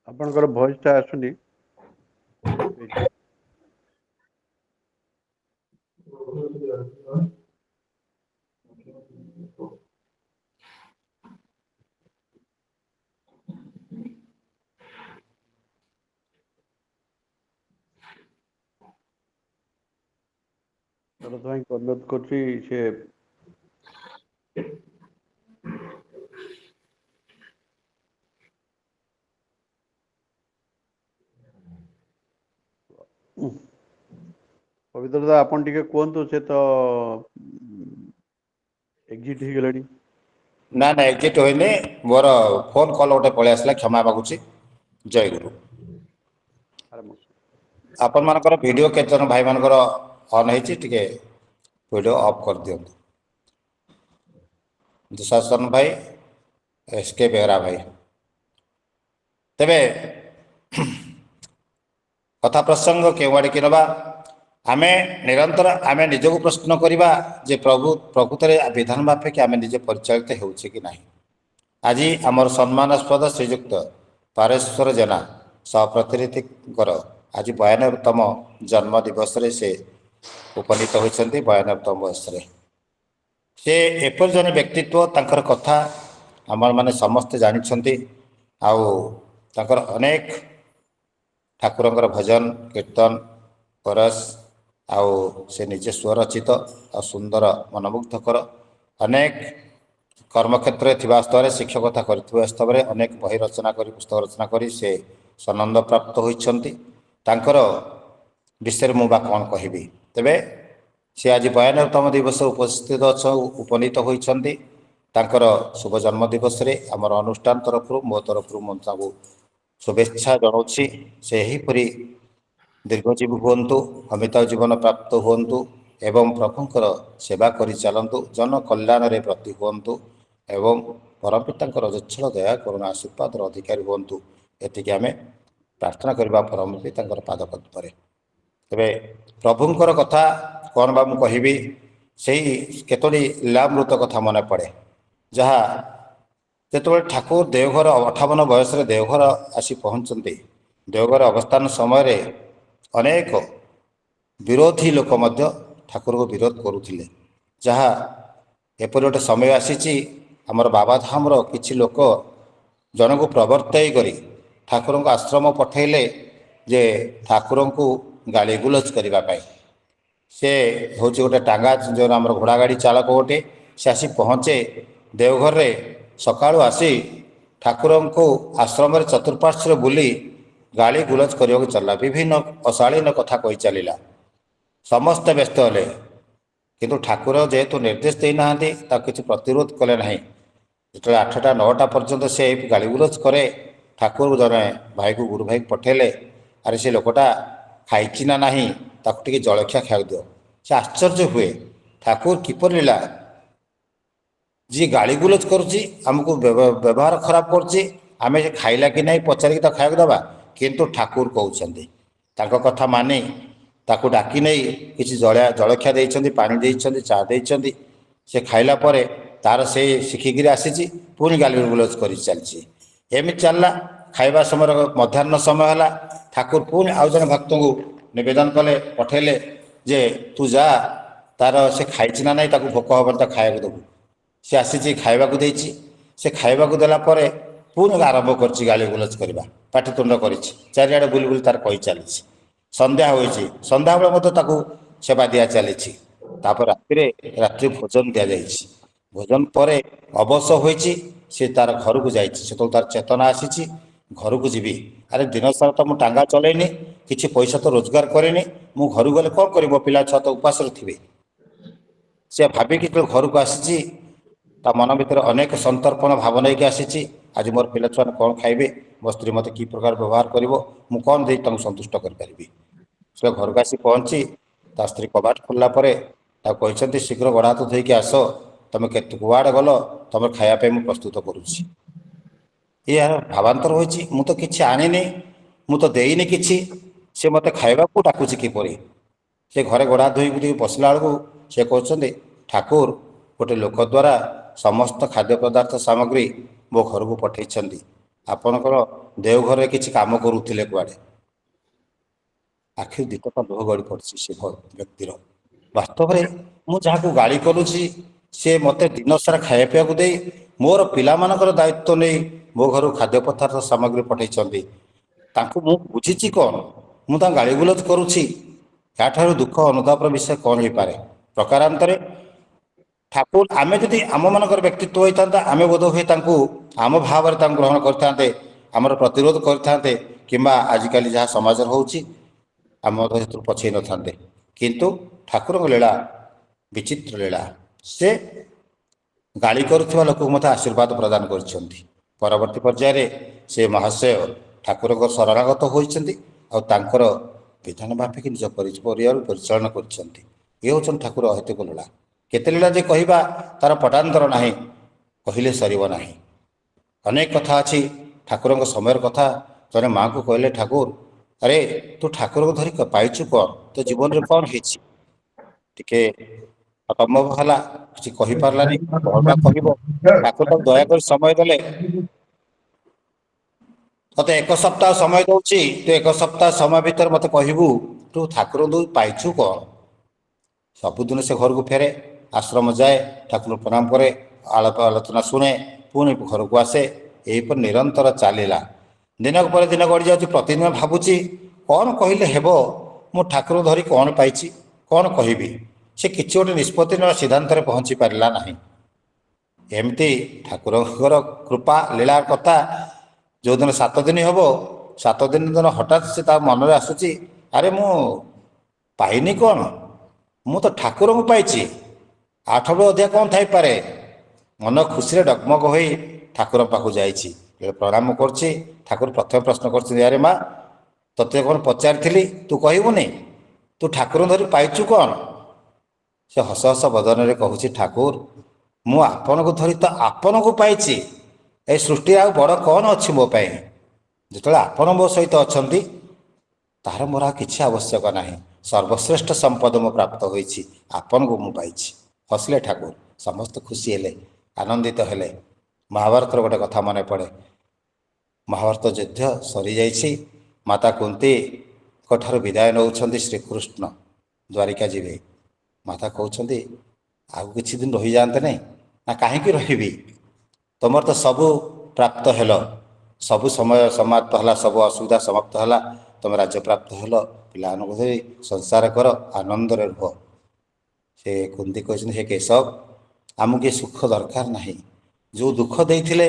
ଆପଣଙ୍କର ଭଏସ ଟା ଆସୁନି। ଶରତ ଭାଇଙ୍କୁ ଅନୁରୋଧ କରୁଛି ସେ ପବିତ୍ର ଦା ଆପଣ ଟିକେ କୁହନ୍ତୁ, ସେ ତ ଏକ୍ଜିଟ୍ ହେଇଗଲାଣି। ନା ନା ଏକ୍ଜିଟ୍ ହୋଇନି, ମୋର ଫୋନ୍ କଲ୍ ଗୋଟେ ପଳେଇ ଆସିଲା, କ୍ଷମା ମାଗୁଛି। ଜୟ ଗୁରୁ। ଆପଣମାନଙ୍କର ଭିଡ଼ିଓ କେତେଜଣ ଭାଇମାନଙ୍କର ଅନ୍ ହେଇଛି, ଟିକେ ଭିଡ଼ିଓ ଅଫ୍ କରିଦିଅନ୍ତୁ। ଦୁଶାସନ ଭାଇ, ଏସ୍କେ ବେହେରା ଭାଇ। ତେବେ କଥା ପ୍ରସଙ୍ଗ କେଉଁ ଆଡ଼ିକି ନେବା? ଆମେ ନିରନ୍ତର ଆମେ ନିଜକୁ ପ୍ରଶ୍ନ କରିବା ଯେ ପ୍ରକୃତରେ ବିଧାନ ମାଫିକ ଆମେ ନିଜେ ପରିଚାଳିତ ହେଉଛି କି ନାହିଁ। ଆଜି ଆମର ସମ୍ମାନାସ୍ପଦ ଶ୍ରୀଯୁକ୍ତ ପାରେଶ୍ୱର ଜେନା ସହପ୍ରତିନିଧିଙ୍କର ଆଜି 92ତମ ଜନ୍ମ ଦିବସରେ ସେ ଉପନୀତ ହୋଇଛନ୍ତି। 92ତମ ବୟସରେ ସେ ଏପରି ଜଣେ ବ୍ୟକ୍ତିତ୍ୱ, ତାଙ୍କର କଥା ଆମମାନେ ସମସ୍ତେ ଜାଣିଛନ୍ତି। ଆଉ ତାଙ୍କର ଅନେକ ଠାକୁରଙ୍କର ଭଜନ କୀର୍ତ୍ତନ କରସ, ଆଉ ସେ ନିଜେ ସ୍ୱରଚିତ ଆଉ ସୁନ୍ଦର ମନମୁଗ୍ଧକର ଅନେକ କର୍ମକ୍ଷେତ୍ରରେ ଥିବା ସ୍ତରରେ ଶିକ୍ଷକତା କରିଥିବା ସ୍ତରରେ ଅନେକ ବହି ରଚନା କରି, ପୁସ୍ତକ ରଚନା କରି ସେ ସନନ୍ଦ ପ୍ରାପ୍ତ ହୋଇଛନ୍ତି। ତାଙ୍କର ବିଷୟରେ ମୁଁ ବା କ'ଣ କହିବି। ତେବେ ସେ ଆଜି 92ତମ ଦିବସ ଉପସ୍ଥିତ ଉପନୀତ ହୋଇଛନ୍ତି। ତାଙ୍କର ଶୁଭ ଜନ୍ମ ଦିବସରେ ଆମର ଅନୁଷ୍ଠାନ ତରଫରୁ, ମୋ ତରଫରୁ ମୁଁ ତାଙ୍କୁ शुभेच्छा जनाऊँगी। से हीपरी दीर्घजीवी हुंतु, अमित जीवन प्राप्त हुंतु एवं प्रभुंकर सेवा करि चलंतु, जन कल्याण रे प्रति हुंतु एवं परमपितांकर रजच्छल दया करुणा आशीर्वाद अधिकारी हुंतु। एतिके आमे प्रार्थना करबा परमपितांकर पाद पद्मरे। तेबे प्रभुंकर कथा कौन बा मु कहिबी, सेही केतोडी लीलामृत कथा मने पड़े, जहा जेतबे ठाकुर देवघर 58 बयस देवघर आसी पहुँचते, देवघर अवस्थान समय अनेक विरोधी लोक मध्य ठाकुर को विरोध करुथिले। जहा एपरि गोटे समय आसीची, आमर बाबा धामर किछि लोक जन को प्रवर्तय करी ठाकुर को आश्रम पठेले जे ठाकुर को गाली गुलज करने। से हूँ गोटे टांगा जो आम घोड़ा गाड़ी चालक गोटे, से आसी पहुँचे देवघर रे सकाळु आसी ठाकुर को आश्रम चतुर्पार्श्व बुली गाली गुलज करने को चलला, विभिन्न अशालीन कथा कही चलला। समस्त व्यस्त हेले, किंतु ठाकुर जेहेतु निर्देश देना किसी प्रतिरोध कले ना। जो 8टा 9टा पर्यंत से गाली गुलज करे, ठाकुर जने भाई को गुरु भाई पठेले, अरे से लोकटा खाई ना ना टे जलखिया खाई दियो। से आश्चर्य हुए, ठाकुर किपर लीला, जी गाली गुलज करुच्ची, आमको व्यवहार खराब करुच्ची, आमे खाइला कि नहीं पचारिक खाया दबा, किंतु ठाकुर कहते कथा मानी ताकू डाकी नहीं किसी जलखिया देइछन्ति, पानी देइछन्ति, चा देइछन्ति। से खाइला परे तार से शिखिकी आसी पुणी गाली गुलज कर चलती। एमि चलला। खाइबा समय मध्याह्न समय है, ठाकुर पुणी आउ जन भक्त को निवेदन कले, पठेले जे तू जा, तार से खाई ना ना भोक हम खाया देबू। से आसी खाइबा देइछि, से खाइबा देला परे पुणी आरंभ कर गाली गुलज करवा, पाटितुंड कर चारिआडे बुली बुली तार कही चली। संध्या होइछि, संध्या बेले मते ताकू सेवा दिया चली। तापर रात्रि भोजन दिया जाइछि। भोजन परे अवश्य होइछि, से तार घर को जाइछि। से तो तार चेतना आसीछि, घर को जीवी। अरे दिन सारा तो मु टांगा चलैनी, किछि पैसा तो रोजगार करेनी, मु घर गले कौन करी, मो पिला छुआ तो उपास थे। से भाविकी घर को आसी, ता मन भर अनेक संतर्पण भाव नहीं आसी। आज मोर पिला छुआ कौन खाइबे, मो स्त्री मत कि प्रकार व्यवहार कर, मु कौन दे संतुष्ट करि। से घर को आसी पहुँची, ता स्त्री कबाट खोलला कहते शीघ्र गोड़ हाथ धोईकी आस, तुम के कुआड़े गल, तुम खायापे मु प्रस्तुत करुच्ची। यार भावांतर होइछि, मु तो किछि आनिनी, मु तो देइनी किछि, से मते खाइबा को डाकुछि किपरि। से घरे गोड़ हाथ धोई बसला बेलू से कहते ठाकुर गोटे लोक द्वारा समस्त खाद्य पदार्थ सामग्री मो घर को पठेइछन्ति, ଆପଣଙ୍କର ଦେଓଘରରେ କିଛି କାମ କରୁଥିଲେ କୁଆଡ଼େ ଆଖିରୁ ଦିଟକା ଲୁହ ଗଡ଼ି ପଡ଼ିଛି ସେ ବ୍ୟକ୍ତିର। ବାସ୍ତବରେ ମୁଁ ଯାହାକୁ ଗାଳି କରୁଛି ସେ ମୋତେ ଦିନସାରା ଖାଇବା ପିଇବାକୁ ଦେଇ ମୋର ପିଲାମାନଙ୍କର ଦାୟିତ୍ୱ ନେଇ ମୋ ଘରକୁ ଖାଦ୍ୟ ପଦାର୍ଥ ସାମଗ୍ରୀ ପଠାଇଛନ୍ତି। ତାଙ୍କୁ ମୁଁ ବୁଝିଛି କ'ଣ? ମୁଁ ତାଙ୍କୁ ଗାଳିଗୁଲଜ କରୁଛି। ଏହାଠାରୁ ଦୁଃଖ ଅନୁତାପର ବିଷୟ କ'ଣ ହେଇପାରେ? ପ୍ରକାରାନ୍ତରେ ଠାକୁର ଆମେ ଯଦି ଆମମାନଙ୍କର ବ୍ୟକ୍ତିତ୍ୱ ହୋଇଥାନ୍ତା ଆମେ ବୋଧ ହୁଏ ତାଙ୍କୁ ଆମ ଭାବରେ ତାଙ୍କୁ ଗ୍ରହଣ କରିଥାନ୍ତେ, ଆମର ପ୍ରତିରୋଧ କରିଥାନ୍ତେ, କିମ୍ବା ଆଜିକାଲି ଯାହା ସମାଜରେ ହେଉଛି ଆମ ସେଥିରୁ ପଛେଇ ନଥାନ୍ତେ। କିନ୍ତୁ ଠାକୁରଙ୍କ ଲୀଳା ବିଚିତ୍ର ଲୀଳା। ସେ ଗାଳି କରୁଥିବା ଲୋକଙ୍କୁ ମଧ୍ୟ ଆଶୀର୍ବାଦ ପ୍ରଦାନ କରିଛନ୍ତି। ପରବର୍ତ୍ତୀ ପର୍ଯ୍ୟାୟରେ ସେ ମହାଶୟ ଠାକୁରଙ୍କ ଶରଣାଗତ ହୋଇଛନ୍ତି ଆଉ ତାଙ୍କର ବିଧାନ ମାଫିକ ନିଜ ପରିବାର ପରିଚାଳନା କରିଛନ୍ତି। ଏ ହେଉଛନ୍ତି ଠାକୁର ଅହେତୁକ ଲୀଳା। କେତେ ଲୀଳା ଯେ କହିବା ତାର ପଟାନ୍ତର ନାହିଁ, କହିଲେ ସରିବ ନାହିଁ। ଅନେକ କଥା ଅଛି ଠାକୁରଙ୍କ ସମୟର କଥା। ଜଣେ ମାଆଙ୍କୁ କହିଲେ, ଠାକୁର ଆରେ ତୁ ଠାକୁରଙ୍କୁ ଧରି ପାଇଛୁ କ'ଣ? ତୋ ଜୀବନରେ କ'ଣ ହେଇଛି? ଟିକେ ଅସମ୍ଭବ ହେଲା, କିଛି କହିପାରିଲାନି। କ'ଣ କହିବ? ଠାକୁର ତାକୁ ଦୟାକରି ସମୟ ଦେଲେ, ତତେ 1 ସପ୍ତାହ ସମୟ ଦଉଛି, ତୁ 1 ସପ୍ତାହ ସମୟ ଭିତରେ ମତେ କହିବୁ ତୁ ଠାକୁରଙ୍କୁ ପାଇଛୁ କ'ଣ? ସବୁଦିନ ସେ ଘରକୁ ଫେରେ, ଆଶ୍ରମ ଯାଏ, ଠାକୁରଙ୍କୁ ପ୍ରଣାମ କରେ, ଆଳାପ ଆଲୋଚନା ଶୁଣେ, ପୁଣି ଘରକୁ ଆସେ। ଏହିପରି ନିରନ୍ତର ଚାଲିଲା। ଦିନକ ପରେ ଦିନ ଗଡ଼ି ଯାଉଛି। ପ୍ରତିଦିନ ଭାବୁଛି କ'ଣ କହିଲେ ହେବ? ମୁଁ ଠାକୁରଙ୍କୁ ଧରି କ'ଣ ପାଇଛି, କ'ଣ କହିବି? ସେ କିଛି ଗୋଟେ ନିଷ୍ପତ୍ତି ନେବା ସିଦ୍ଧାନ୍ତରେ ପହଞ୍ଚି ପାରିଲା ନାହିଁ। ଏମିତି ଠାକୁରଙ୍କର କୃପା ଲୀଳା କଥା। ଯେଉଁଦିନ 7 ଦିନ ହେବ, 7 ଦିନ ଦିନ ହଠାତ୍ ସେ ତା ମନରେ ଆସୁଛି, ଆରେ ମୁଁ ପାଇନି କ'ଣ? ମୁଁ ତ ଠାକୁରଙ୍କୁ ପାଇଛି। ଆଠରୁ ଅଧିକା କ'ଣ ଥାଇପାରେ? ମନ ଖୁସିରେ ଡଗମଗ ହୋଇ ଠାକୁରଙ୍କ ପାଖକୁ ଯାଇଛି, ପ୍ରଣାମ କରୁଛି। ଠାକୁର ପ୍ରଥମେ ପ୍ରଶ୍ନ କରିଛନ୍ତି, ଆରେ ମା, ତତେ କ'ଣ ପଚାରିଥିଲି, ତୁ କହିବୁନି? ତୁ ଠାକୁରଙ୍କୁ ଧରି ପାଇଛୁ କ'ଣ? ସେ ହସ ହସ ବଦନରେ କହୁଛି, ଠାକୁର ମୁଁ ଆପଣଙ୍କୁ ଧରି ତ ଆପଣଙ୍କୁ ପାଇଛି। ଏ ସୃଷ୍ଟି ଆଉ ବଡ଼ କ'ଣ ଅଛି ମୋ ପାଇଁ? ଯେତେବେଳେ ଆପଣ ମୋ ସହିତ ଅଛନ୍ତି ତାହାର ମୋର ଆଉ କିଛି ଆବଶ୍ୟକ ନାହିଁ। ସର୍ବଶ୍ରେଷ୍ଠ ସମ୍ପଦ ମୁଁ ପ୍ରାପ୍ତ ହୋଇଛି, ଆପଣଙ୍କୁ ମୁଁ ପାଇଛି। ହସିଲେ ଠାକୁର। ସମସ୍ତେ ଖୁସି ହେଲେ, ଆନନ୍ଦିତ ହେଲେ। ମହାଭାରତର ଗୋଟେ କଥା ମନେ ପଡ଼େ। ମହାଭାରତ ଯୁଦ୍ଧ ସରିଯାଇଛି। ମାତା କୁନ୍ତୀଙ୍କ ଠାରୁ ବିଦାୟ ନେଉଛନ୍ତି ଶ୍ରୀକୃଷ୍ଣ, ଦ୍ୱାରିକା ଯିବେ। ମାତା କହୁଛନ୍ତି, ଆଉ କିଛି ଦିନ ରହିଯାଆନ୍ତେ ନାହିଁ? ନା କାହିଁକି ରହିବି? ତୁମର ତ ସବୁ ପ୍ରାପ୍ତ ହେଲ, ସବୁ ସମୟ ସମାପ୍ତ ହେଲା, ସବୁ ଅସୁବିଧା ସମାପ୍ତ ହେଲା, ତୁମେ ରାଜ୍ୟ ପ୍ରାପ୍ତ ହେଲ, ପିଲାମାନଙ୍କୁ ଧରି ସଂସାର କର, ଆନନ୍ଦରେ ରୁହ। ସେ କୁନ୍ତି କହିଛନ୍ତି, ହେ କେଶବ, ଆମକୁ ଏ ସୁଖ ଦରକାର ନାହିଁ। ଯେଉଁ ଦୁଃଖ ଦେଇଥିଲେ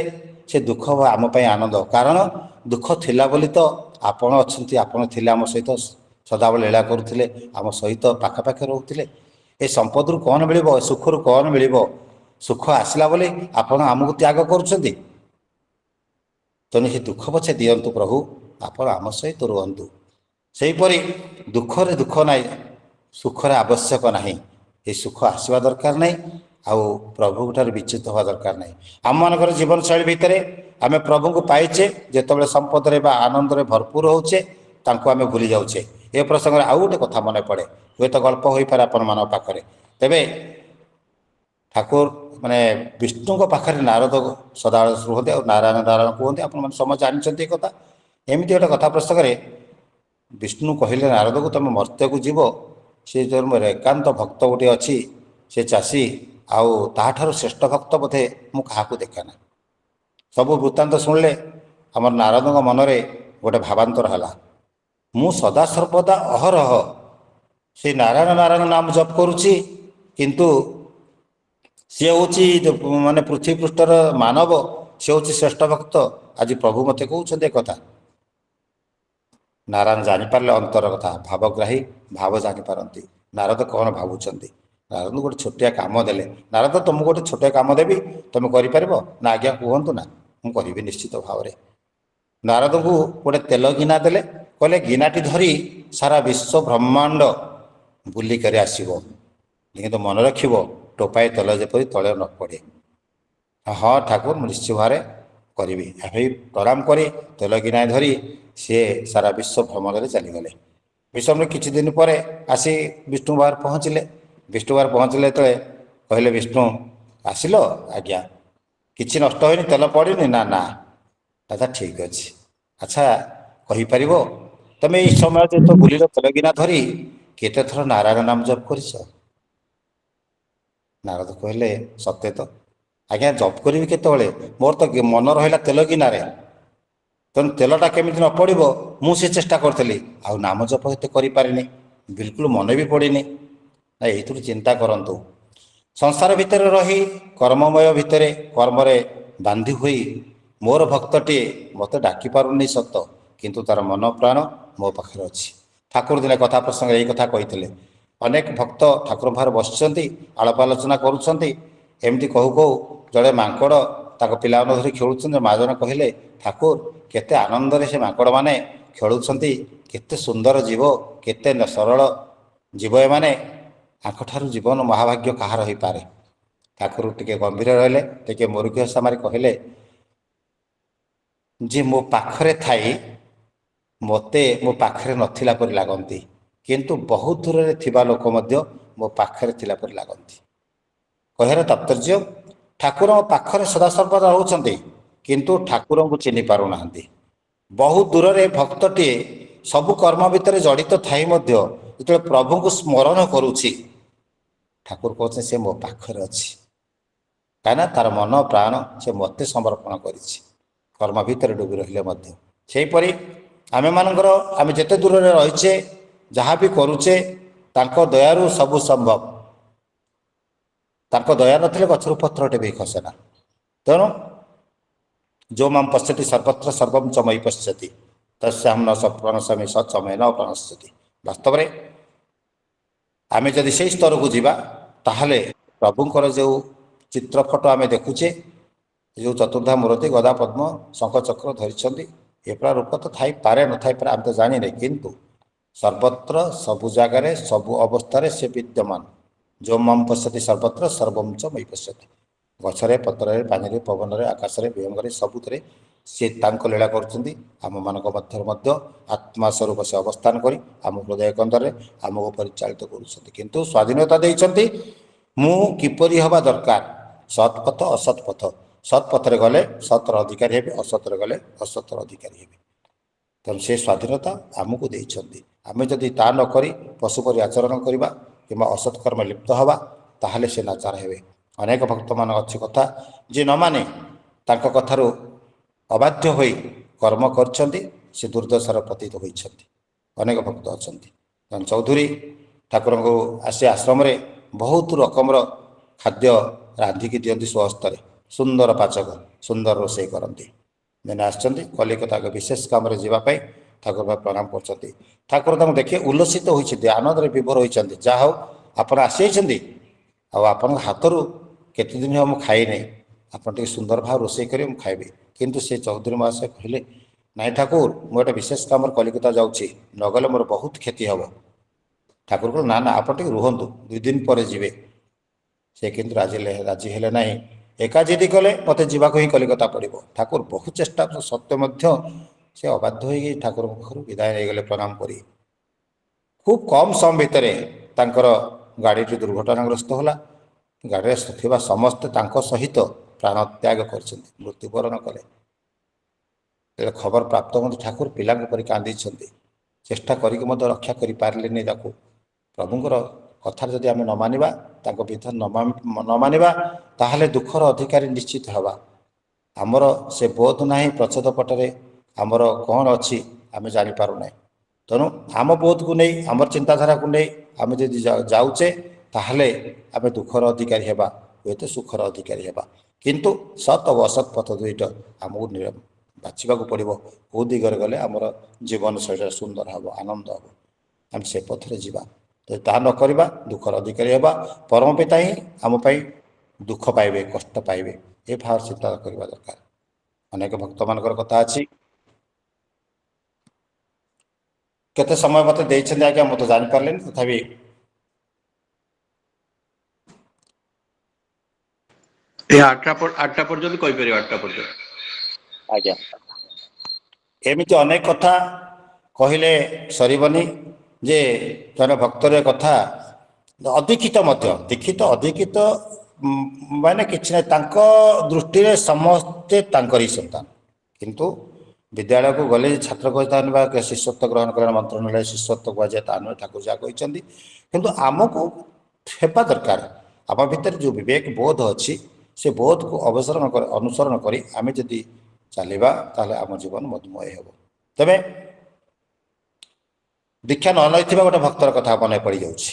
ସେ ଦୁଃଖ ଆମ ପାଇଁ ଆନନ୍ଦ। କାରଣ ଦୁଃଖ ଥିଲା ବୋଲି ତ ଆପଣ ଅଛନ୍ତି। ଆପଣ ଥିଲେ ଆମ ସହିତ, ସଦାବେଳେ ଲୀଳା କରୁଥିଲେ, ଆମ ସହିତ ପାଖାପାଖି ରହୁଥିଲେ। ଏ ସମ୍ପଦରୁ କ'ଣ ମିଳିବ? ଏ ସୁଖରୁ କ'ଣ ମିଳିବ? ସୁଖ ଆସିଲା ବୋଲି ଆପଣ ଆମକୁ ତ୍ୟାଗ କରୁଛନ୍ତି। ତେଣୁ ସେ ଦୁଃଖ ପଛେ ଦିଅନ୍ତୁ ପ୍ରଭୁ, ଆପଣ ଆମ ସହିତ ରୁହନ୍ତୁ। ସେହିପରି ଦୁଃଖରେ ଦୁଃଖ ନାହିଁ, ସୁଖରେ ଆବଶ୍ୟକ ନାହିଁ। ଏ ସୁଖ ଆସିବା ଦରକାର ନାହିଁ, ଆଉ ପ୍ରଭୁଙ୍କ ଠାରୁ ବିଚ୍ୟୁତ ହେବା ଦରକାର ନାହିଁ। ଆମମାନଙ୍କର ଜୀବନଶୈଳୀ ଭିତରେ ଆମେ ପ୍ରଭୁଙ୍କୁ ପାଇଛେ, ଯେତେବେଳେ ସମ୍ପଦରେ ବା ଆନନ୍ଦରେ ଭରପୁର ହେଉଛେ ତାଙ୍କୁ ଆମେ ଭୁଲି ଯାଉଛେ। ଏ ପ୍ରସଙ୍ଗରେ ଆଉ ଗୋଟେ କଥା ମନେ ପଡ଼େ, ହୁଏତ ଗଳ୍ପ ହୋଇପାରେ ଆପଣମାନଙ୍କ ପାଖରେ। ତେବେ ଠାକୁର ବିଷ୍ଣୁଙ୍କ ପାଖରେ ନାରଦ ସଦାବେଳେ ରୁହନ୍ତି ଆଉ ନାରାୟଣ ନାରାୟଣ କୁହନ୍ତି। ଆପଣମାନେ ସମସ୍ତେ ଜାଣିଛନ୍ତି ଏ କଥା। ଏମିତି ଗୋଟେ କଥା ପ୍ରସଙ୍ଗରେ ବିଷ୍ଣୁ କହିଲେ ନାରଦକୁ, ତୁମେ ମର୍ତ୍ତ୍ୟକୁ ଯିବ, ସେ ଯେଉଁ ମୋର ଏକାନ୍ତ ଭକ୍ତ ଗୋଟିଏ ଅଛି, ସେ ଚାଷୀ, ଆଉ ତାହାଠାରୁ ଶ୍ରେଷ୍ଠ ଭକ୍ତ ବୋଧେ ମୁଁ କାହାକୁ ଦେଖେନା। ସବୁ ବୃତ୍ତାନ୍ତ ଶୁଣିଲେ ଆମର ନାରଦଙ୍କ ମନରେ ଗୋଟେ ଭାବାନ୍ତର ହେଲା। ମୁଁ ସଦାସର୍ବଦା ଅହରହ ସେ ନାରାୟଣ ନାରାୟଣ ନାମ ଜପ କରୁଛି, କିନ୍ତୁ ସେ ହେଉଛି ପୃଥିବୀ ପୃଷ୍ଠର ମାନବ, ସେ ହେଉଛି ଶ୍ରେଷ୍ଠ ଭକ୍ତ। ଆଜି ପ୍ରଭୁ ମୋତେ କହୁଛନ୍ତି ଏ କଥା। ନାରାୟଣ ଜାଣିପାରିଲେ ଅନ୍ତର କଥା, ଭାବଗ୍ରାହୀ, ଭାବ ଜାଣିପାରନ୍ତି। ନାରଦ କ'ଣ ଭାବୁଛନ୍ତି? ନାରଦଙ୍କୁ ଗୋଟେ ଛୋଟିଆ କାମ ଦେଲେ। ନାରଦ, ତୁମକୁ ଗୋଟେ ଛୋଟିଆ କାମ ଦେବି, ତୁମେ କରିପାରିବ ନା? ଆଜ୍ଞା କୁହନ୍ତୁ ନା। ମୁଁ କରିବି ନିଶ୍ଚିତ ଭାବରେ। ନାରଦଙ୍କୁ ଗୋଟେ ତେଲ ଗିନା ଦେଲେ, କହିଲେ ଗିନାଟି ଧରି ସାରା ବିଶ୍ୱ ବ୍ରହ୍ମାଣ୍ଡ ବୁଲିକରି ଆସିବ, କିନ୍ତୁ ମନେ ରଖିବ ଟୋପାଏ ତେଲ ଯେପରି ତଳେ ନ ପଡ଼େ। ହଁ ଠାକୁର, ମୁଁ ନିଶ୍ଚିତ ଭାବରେ କରିବି। ଭାଇ ପ୍ରଣାମ କରି ତେଲ ଗିନାଏ ଧରି ସିଏ ସାରା ବିଶ୍ୱ ଭ୍ରମଣରେ ଚାଲିଗଲେ। ବିଶ୍ୱରେ କିଛି ଦିନ ପରେ ଆସି ବିଷ୍ଣୁ ବାହାରେ ପହଞ୍ଚିଲେ। ବିଷ୍ଣୁ ବାହାରେ ପହଞ୍ଚିଲେ ଯେତେବେଳେ କହିଲେ, ବିଷ୍ଣୁ ଆସିଲ? ଆଜ୍ଞା। କିଛି ନଷ୍ଟ ହୋଇନି, ତେଲ ପଡ଼ିନି? ନା ନା। ଦାଦା ଠିକ ଅଛି। ଆଚ୍ଛା କହିପାରିବ ତମେ ଏଇ ସମୟରେ ତ ବୁଲିର ତେଲଗିନା ଧରି କେତେ ଥର ନାରାୟଣ ନାମ ଜପ କରିଛ? ନାରଦ କହିଲେ ସତେ ତ ଆଜ୍ଞା, ଜପ କରିବି କେତେବେଳେ, ମୋର ତ ମନ ରହିଲା ତେଲଗିନାରେ, ତେଣୁ ତେଲଟା କେମିତି ନ ପଡ଼ିବ ମୁଁ ସେ ଚେଷ୍ଟା କରିଥିଲି, ଆଉ ନାମ ଜପ ଏତେ କରିପାରିନି, ବିଲକୁଲ ମନେ ବି ପଡ଼ିନି। ନା ଏଇଥିରୁ ଚିନ୍ତା କରନ୍ତୁ, ସଂସାର ଭିତରେ ରହି କର୍ମମୟ ଭିତରେ କର୍ମରେ ବାନ୍ଧି ହୋଇ ମୋର ଭକ୍ତଟିଏ ମୋତେ ଡାକି ପାରୁନି ସତ, କିନ୍ତୁ ତାର ମନ ପ୍ରାଣ ମୋ ପାଖରେ ଅଛି। ଠାକୁର ଦିନେ କଥା ପ୍ରସଙ୍ଗରେ ଏଇ କଥା କହିଥିଲେ। ଅନେକ ଭକ୍ତ ଠାକୁରଙ୍କ ପାଖରେ ବସିଛନ୍ତି, ଆଳାପ ଆଲୋଚନା କରୁଛନ୍ତି, ଏମିତି କହୁ କହୁ ଜଣେ ମାଙ୍କଡ଼ ତାଙ୍କ ପିଲାମାନଙ୍କୁ ଧରି ଖେଳୁଛନ୍ତି। ମା ଜଣେ କହିଲେ, ଠାକୁର କେତେ ଆନନ୍ଦରେ ସେ ମାଙ୍କଡ଼ମାନେ ଖେଳୁଛନ୍ତି, କେତେ ସୁନ୍ଦର ଜୀବ, କେତେ ସରଳ ଜୀବ ଏମାନେ, ଆଙ୍କଠାରୁ ଜୀବନ ମହାଭାଗ୍ୟ କାହାର ହୋଇପାରେ। ଠାକୁର ଟିକେ ଗମ୍ଭୀର ରହିଲେ, ଟିକେ ମୁରୁକି ହସା ମାରି କହିଲେ ଯେ ମୋ ପାଖରେ ଥାଇ ମୋତେ ମୋ ପାଖରେ ନଥିଲା ପରି ଲାଗନ୍ତି, କିନ୍ତୁ ବହୁତ ଦୂରରେ ଥିବା ଲୋକ ମଧ୍ୟ ମୋ ପାଖରେ ଥିଲା ପରି ଲାଗନ୍ତି। କହିବାର ତାତ୍ପର୍ଯ୍ୟ, ଠାକୁରଙ୍କ ପାଖରେ ସଦାସର୍ବଦା ରହୁଛନ୍ତି, କିନ୍ତୁ ଠାକୁରଙ୍କୁ ଚିହ୍ନି ପାରୁନାହାନ୍ତି। ବହୁତ ଦୂରରେ ଭକ୍ତଟିଏ ସବୁ କର୍ମ ଭିତରେ ଜଡ଼ିତ ଥାଇ ମଧ୍ୟ ଯେତେବେଳେ ପ୍ରଭୁଙ୍କୁ ସ୍ମରଣ କରୁଛି, ଠାକୁର କହୁଛନ୍ତି ସେ ମୋ ପାଖରେ ଅଛି, କାହିଁକିନା ତାର ମନ ପ୍ରାଣ ସେ ମୋତେ ସମର୍ପଣ କରିଛି, କର୍ମ ଭିତରେ ଡୁବି ରହିଲେ ମଧ୍ୟ। ସେହିପରି ଆମେ ଯେତେ ଦୂରରେ ରହିଛେ, ଯାହା ବି କରୁଛେ, ତାଙ୍କ ଦୟାରୁ ସବୁ ସମ୍ଭବ। ତାଙ୍କ ଦୟା ନଥିଲେ ଗଛରୁ ପତ୍ରଟେ ବି ଖସେନା। ତେଣୁ ଯୋଉ ମାମ୍ ପଶ୍ୟତି ସର୍ବତ୍ର ସର୍ବଂ ଚ ମୟି ପଶ୍ୟତି ତସ୍ୟାହଂ ନ ସପ୍ରଣଶାମି ସଚମେ ନ ପ୍ରଣଶ୍ୟତି। ବାସ୍ତବରେ ଆମେ ଯଦି ସେହି ସ୍ତରକୁ ଯିବା, ତାହେଲେ ପ୍ରଭୁଙ୍କର ଯେଉଁ ଚିତ୍ରପଟ ଆମେ ଦେଖୁଛେ, ଯେଉଁ ଚତୁର୍ଦ୍ଧା ମୂରତି ଗଦା ପଦ୍ମ ଶଙ୍ଖ ଚକ୍ର ଧରିଛନ୍ତି, ଏପରା ରୂପ ତ ଥାଇପାରେ ନଥାଇପାରେ ଆମେ ତ ଜାଣିନେ, କିନ୍ତୁ ସର୍ବତ୍ର ସବୁ ଜାଗାରେ ସବୁ ଅବସ୍ଥାରେ ସେ ବିଦ୍ୟମାନ। ଯୋଉ ମାମ୍ ପଶ୍ୟତି ସର୍ବତ୍ର ସର୍ବଂ ଚ ମୟି ପଶ୍ୟତି। ଗଛରେ, ପତ୍ରରେ, ପାଣିରେ, ପବନରେ, ଆକାଶରେ, ବିହଙ୍ଗରେ, ସବୁଥିରେ ସେ ତାଙ୍କ ଲୀଳା କରୁଛନ୍ତି। ଆମମାନଙ୍କ ମଧ୍ୟରେ ମଧ୍ୟ ଆତ୍ମା ସ୍ୱରୂପ ସେ ଅବସ୍ଥାନ କରି ଆମ ହୃଦୟ କନ୍ଦରରେ ଆମକୁ ପରିଚାଳିତ କରୁଛନ୍ତି, କିନ୍ତୁ ସ୍ୱାଧୀନତା ଦେଇଛନ୍ତି ମୁଁ କିପରି ହେବା ଦରକାର, ସତ୍ ପଥ ଅସତ୍ ପଥ। ସତ୍ ପଥରେ ଗଲେ ସତ୍ର ଅଧିକାରୀ ହେବେ, ଅସତରେ ଗଲେ ଅସତର ଅଧିକାରୀ ହେବେ। ତେଣୁ ସେ ସ୍ୱାଧୀନତା ଆମକୁ ଦେଇଛନ୍ତି। ଆମେ ଯଦି ତା ନ କରି ପଶୁପରି ଆଚରଣ କରିବା କିମ୍ବା ଅସତ୍ କର୍ମ ଲିପ୍ତ ହେବା, ତାହେଲେ ସେ ନାଚାର ହେବେ। ଅନେକ ଭକ୍ତମାନଙ୍କ ଅଛି କଥା, ଯିଏ ନ ମାନେ ତାଙ୍କ କଥାରୁ ଅବାଧ୍ୟ ହୋଇ କର୍ମ କରିଛନ୍ତି, ସେ ଦୁର୍ଦ୍ଦଶାର ପତିତ ହୋଇଛନ୍ତି। ଅନେକ ଭକ୍ତ ଅଛନ୍ତି। ଚୌଧୁରୀ ଠାକୁରଙ୍କୁ ଆସି ଆଶ୍ରମରେ ବହୁତ ରକମର ଖାଦ୍ୟ ରାନ୍ଧିକି ଦିଅନ୍ତି ସ୍ୱହସ୍ତରେ, ସୁନ୍ଦର ପାଚକ, ସୁନ୍ଦର ରୋଷେଇ କରନ୍ତି। ଦିନେ ଆସିଛନ୍ତି କଲିକତା ବିଶେଷ କାମରେ ଯିବା ପାଇଁ, ଠାକୁର ପ୍ରଣାମ କରୁଛନ୍ତି। ଠାକୁର ତାଙ୍କୁ ଦେଖି ଉଲ୍ଲସିତ ହୋଇଛନ୍ତି, ଆନନ୍ଦରେ ବିଭୋର ହୋଇଛନ୍ତି। ଯାହା ହେଉ ଆପଣ ଆସିଯାଇଛନ୍ତି, ଆଉ ଆପଣଙ୍କ ହାତରୁ କେତେ ଦିନ ହେବ ମୁଁ ଖାଇନାହିଁ, ଆପଣ ଟିକେ ସୁନ୍ଦର ଭାବେ ରୋଷେଇ କରିବେ, ମୁଁ ଖାଇବି। କିନ୍ତୁ ସେ ଚୌଧୁରୀ ମହାଶୟ କହିଲେ, ନାଇଁ ଠାକୁର, ମୁଁ ଗୋଟେ ବିଶେଷ କାମରେ କଲିକତା ଯାଉଛି, ନଗଲେ ମୋର ବହୁତ କ୍ଷତି ହେବ। ଠାକୁର କହିଲେ, ନା ନା ଆପଣ ଟିକେ ରୁହନ୍ତୁ, 2 ଦିନ ପରେ ଯିବେ। ସେ କିନ୍ତୁ ରାଜି ହେଲେ ନାହିଁ। ଏକା ଜିଦି କଲେ ମୋତେ ଯିବାକୁ ହିଁ କଲିକତା ପଡ଼ିବ। ଠାକୁର ବହୁତ ଚେଷ୍ଟା ସତ୍ତ୍ୱେ ମଧ୍ୟ ସେ ଅବାଧ୍ୟ ହୋଇକି ଠାକୁରଙ୍କ ପାଖରୁ ବିଦାୟ ନେଇଗଲେ ପ୍ରଣାମ କରି। ଖୁବ୍ କମ୍ ସମୟ ଭିତରେ ତାଙ୍କର ଗାଡ଼ିଟି ଦୁର୍ଘଟଣାଗ୍ରସ୍ତ ହେଲା। ଗାଡ଼ିରେ ଥିବା ସମସ୍ତେ ତାଙ୍କ ସହିତ ପ୍ରାଣ ତ୍ୟାଗ କରିଛନ୍ତି, ମୃତ୍ୟୁବରଣ କଲେ। ତେବେ ଖବର ପ୍ରାପ୍ତ ମଧ୍ୟ ଠାକୁର ପିଲାଙ୍କ ପରି କାନ୍ଦିଛନ୍ତି, ଚେଷ୍ଟା କରିକି ମଧ୍ୟ ରକ୍ଷା କରିପାରିଲେନି ତାକୁ। ପ୍ରଭୁଙ୍କର କଥାରେ ଯଦି ଆମେ ନ ମାନିବା, ତାଙ୍କ ବିଧାନ ନ ମାନିବା, ତାହେଲେ ଦୁଃଖର ଅଧିକାରୀ ନିଶ୍ଚିତ ହେବା। ଆମର ସେ ବୋଧ ନାହିଁ ପ୍ରଚ୍ଛଦ ପଟରେ ଆମର କ'ଣ ଅଛି ଆମେ ଜାଣିପାରୁନାହିଁ। ତେଣୁ ଆମ ବୋଧକୁ ନେଇ, ଆମର ଚିନ୍ତାଧାରାକୁ ନେଇ ଆମେ ଯଦି ଯାଉଛେ, ତାହେଲେ ଆମେ ଦୁଃଖର ଅଧିକାରୀ ହେବା, ହୁଏତ ସୁଖର ଅଧିକାରୀ ହେବା। କିନ୍ତୁ ସତ୍ ଓ ଅସତ୍ ପଥ ଦୁଇଟା ଆମକୁ ବାଛିବାକୁ ପଡ଼ିବ। କେଉଁ ଦିଗରେ ଗଲେ ଆମର ଜୀବନଶୈଳୀରେ ସୁନ୍ଦର ହେବ, ଆନନ୍ଦ ହେବ, ଆମେ ସେ ପଥରେ ଯିବା। ଯଦି ତାହା ନ କରିବା ଦୁଃଖର ଅଧିକାରୀ ହେବା। ପରମ ପିତା ହିଁ ଆମ ପାଇଁ ଦୁଃଖ ପାଇବେ, କଷ୍ଟ ପାଇବେ, ଏ ଭାବରେ ଚିନ୍ତା କରିବା ଦରକାର। ଅନେକ ଭକ୍ତମାନଙ୍କର କଥା ଅଛି। କେତେ ସମୟ ମୋତେ ଦେଇଛନ୍ତି ଆଜ୍ଞା ମୁଁ ତ ଜାଣିପାରିଲିନି, ତଥାପି ଏ 8ଟା ପର୍ଯ୍ୟନ୍ତ କହିପାରିବ, 8ଟା ପର୍ଯ୍ୟନ୍ତ। ଆଜ୍ଞା, ଏମିତି ଅନେକ କଥା କହିଲେ ସରିବନି ଯେ ଜଣେ ଭକ୍ତର କଥା ଅଦୀକ୍ଷିତ ମଧ୍ୟ, ଦୀକ୍ଷିତ ଅଦୀକ୍ଷିତ ମାନେ କିଛି ନାହିଁ, ତାଙ୍କ ଦୃଷ୍ଟିରେ ସମସ୍ତେ ତାଙ୍କରି ସନ୍ତାନ, କିନ୍ତୁ ବିଦ୍ୟାଳୟକୁ ଗଲେ ଛାତ୍ର କହିଥାନ୍ତି ବା ଶିଷ୍ୟତ୍ୱ ଗ୍ରହଣ କରିବା ମନ୍ତ୍ରଣାଳୟ ଶିଷ୍ୟତ୍ୱ କୁହାଯାଏ ତା ନୁହେଁ, ଠାକୁର ଯାହା କହିଛନ୍ତି। କିନ୍ତୁ ଆମକୁ ହେବା ଦରକାର, ଆମ ଭିତରେ ଯେଉଁ ବିବେକ ବୋଧ ଅଛି ସେ ବୋଧକୁ ଅନୁସରଣ କରି ଆମେ ଯଦି ଚାଲିବା ତାହେଲେ ଆମ ଜୀବନ ମଧୁମୟ ହେବ। ତେବେ ଦୀକ୍ଷା ନ ନେଇଥିବା ଗୋଟେ ଭକ୍ତର କଥା ମନେ ପଡ଼ିଯାଉଛି।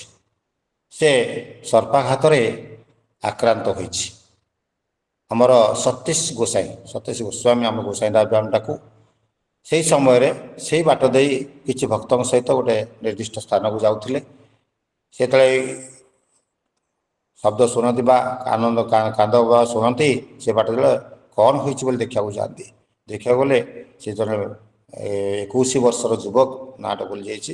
ସେ ସର୍ପାଘାତରେ ଆକ୍ରାନ୍ତ ହୋଇଛି। ଆମର ସତୀଶ ଗୋସ୍ୱାମୀ ଆମ ଗୋସାଇଁ ଆମେ ଡାକୁ। ସେହି ସମୟରେ ସେହି ବାଟ ଦେଇ କିଛି ଭକ୍ତଙ୍କ ସହିତ ଗୋଟେ ନିର୍ଦ୍ଦିଷ୍ଟ ସ୍ଥାନକୁ ଯାଉଥିଲେ। ସେତେବେଳେ ଶବ୍ଦ ଶୁଣନ୍ତି ବା ଆନନ୍ଦ କାନ୍ଦ ବା ଶୁଣନ୍ତି, ସେ ବାଟ ଦେଲେ କ'ଣ ହୋଇଛି ବୋଲି ଦେଖିବାକୁ ଯାଆନ୍ତି। ଦେଖିବାକୁ ଗଲେ ସେ ଜଣେ 21 ବର୍ଷର ଯୁବକ, ନାଁଟା ଭୁଲି ଯାଇଛି,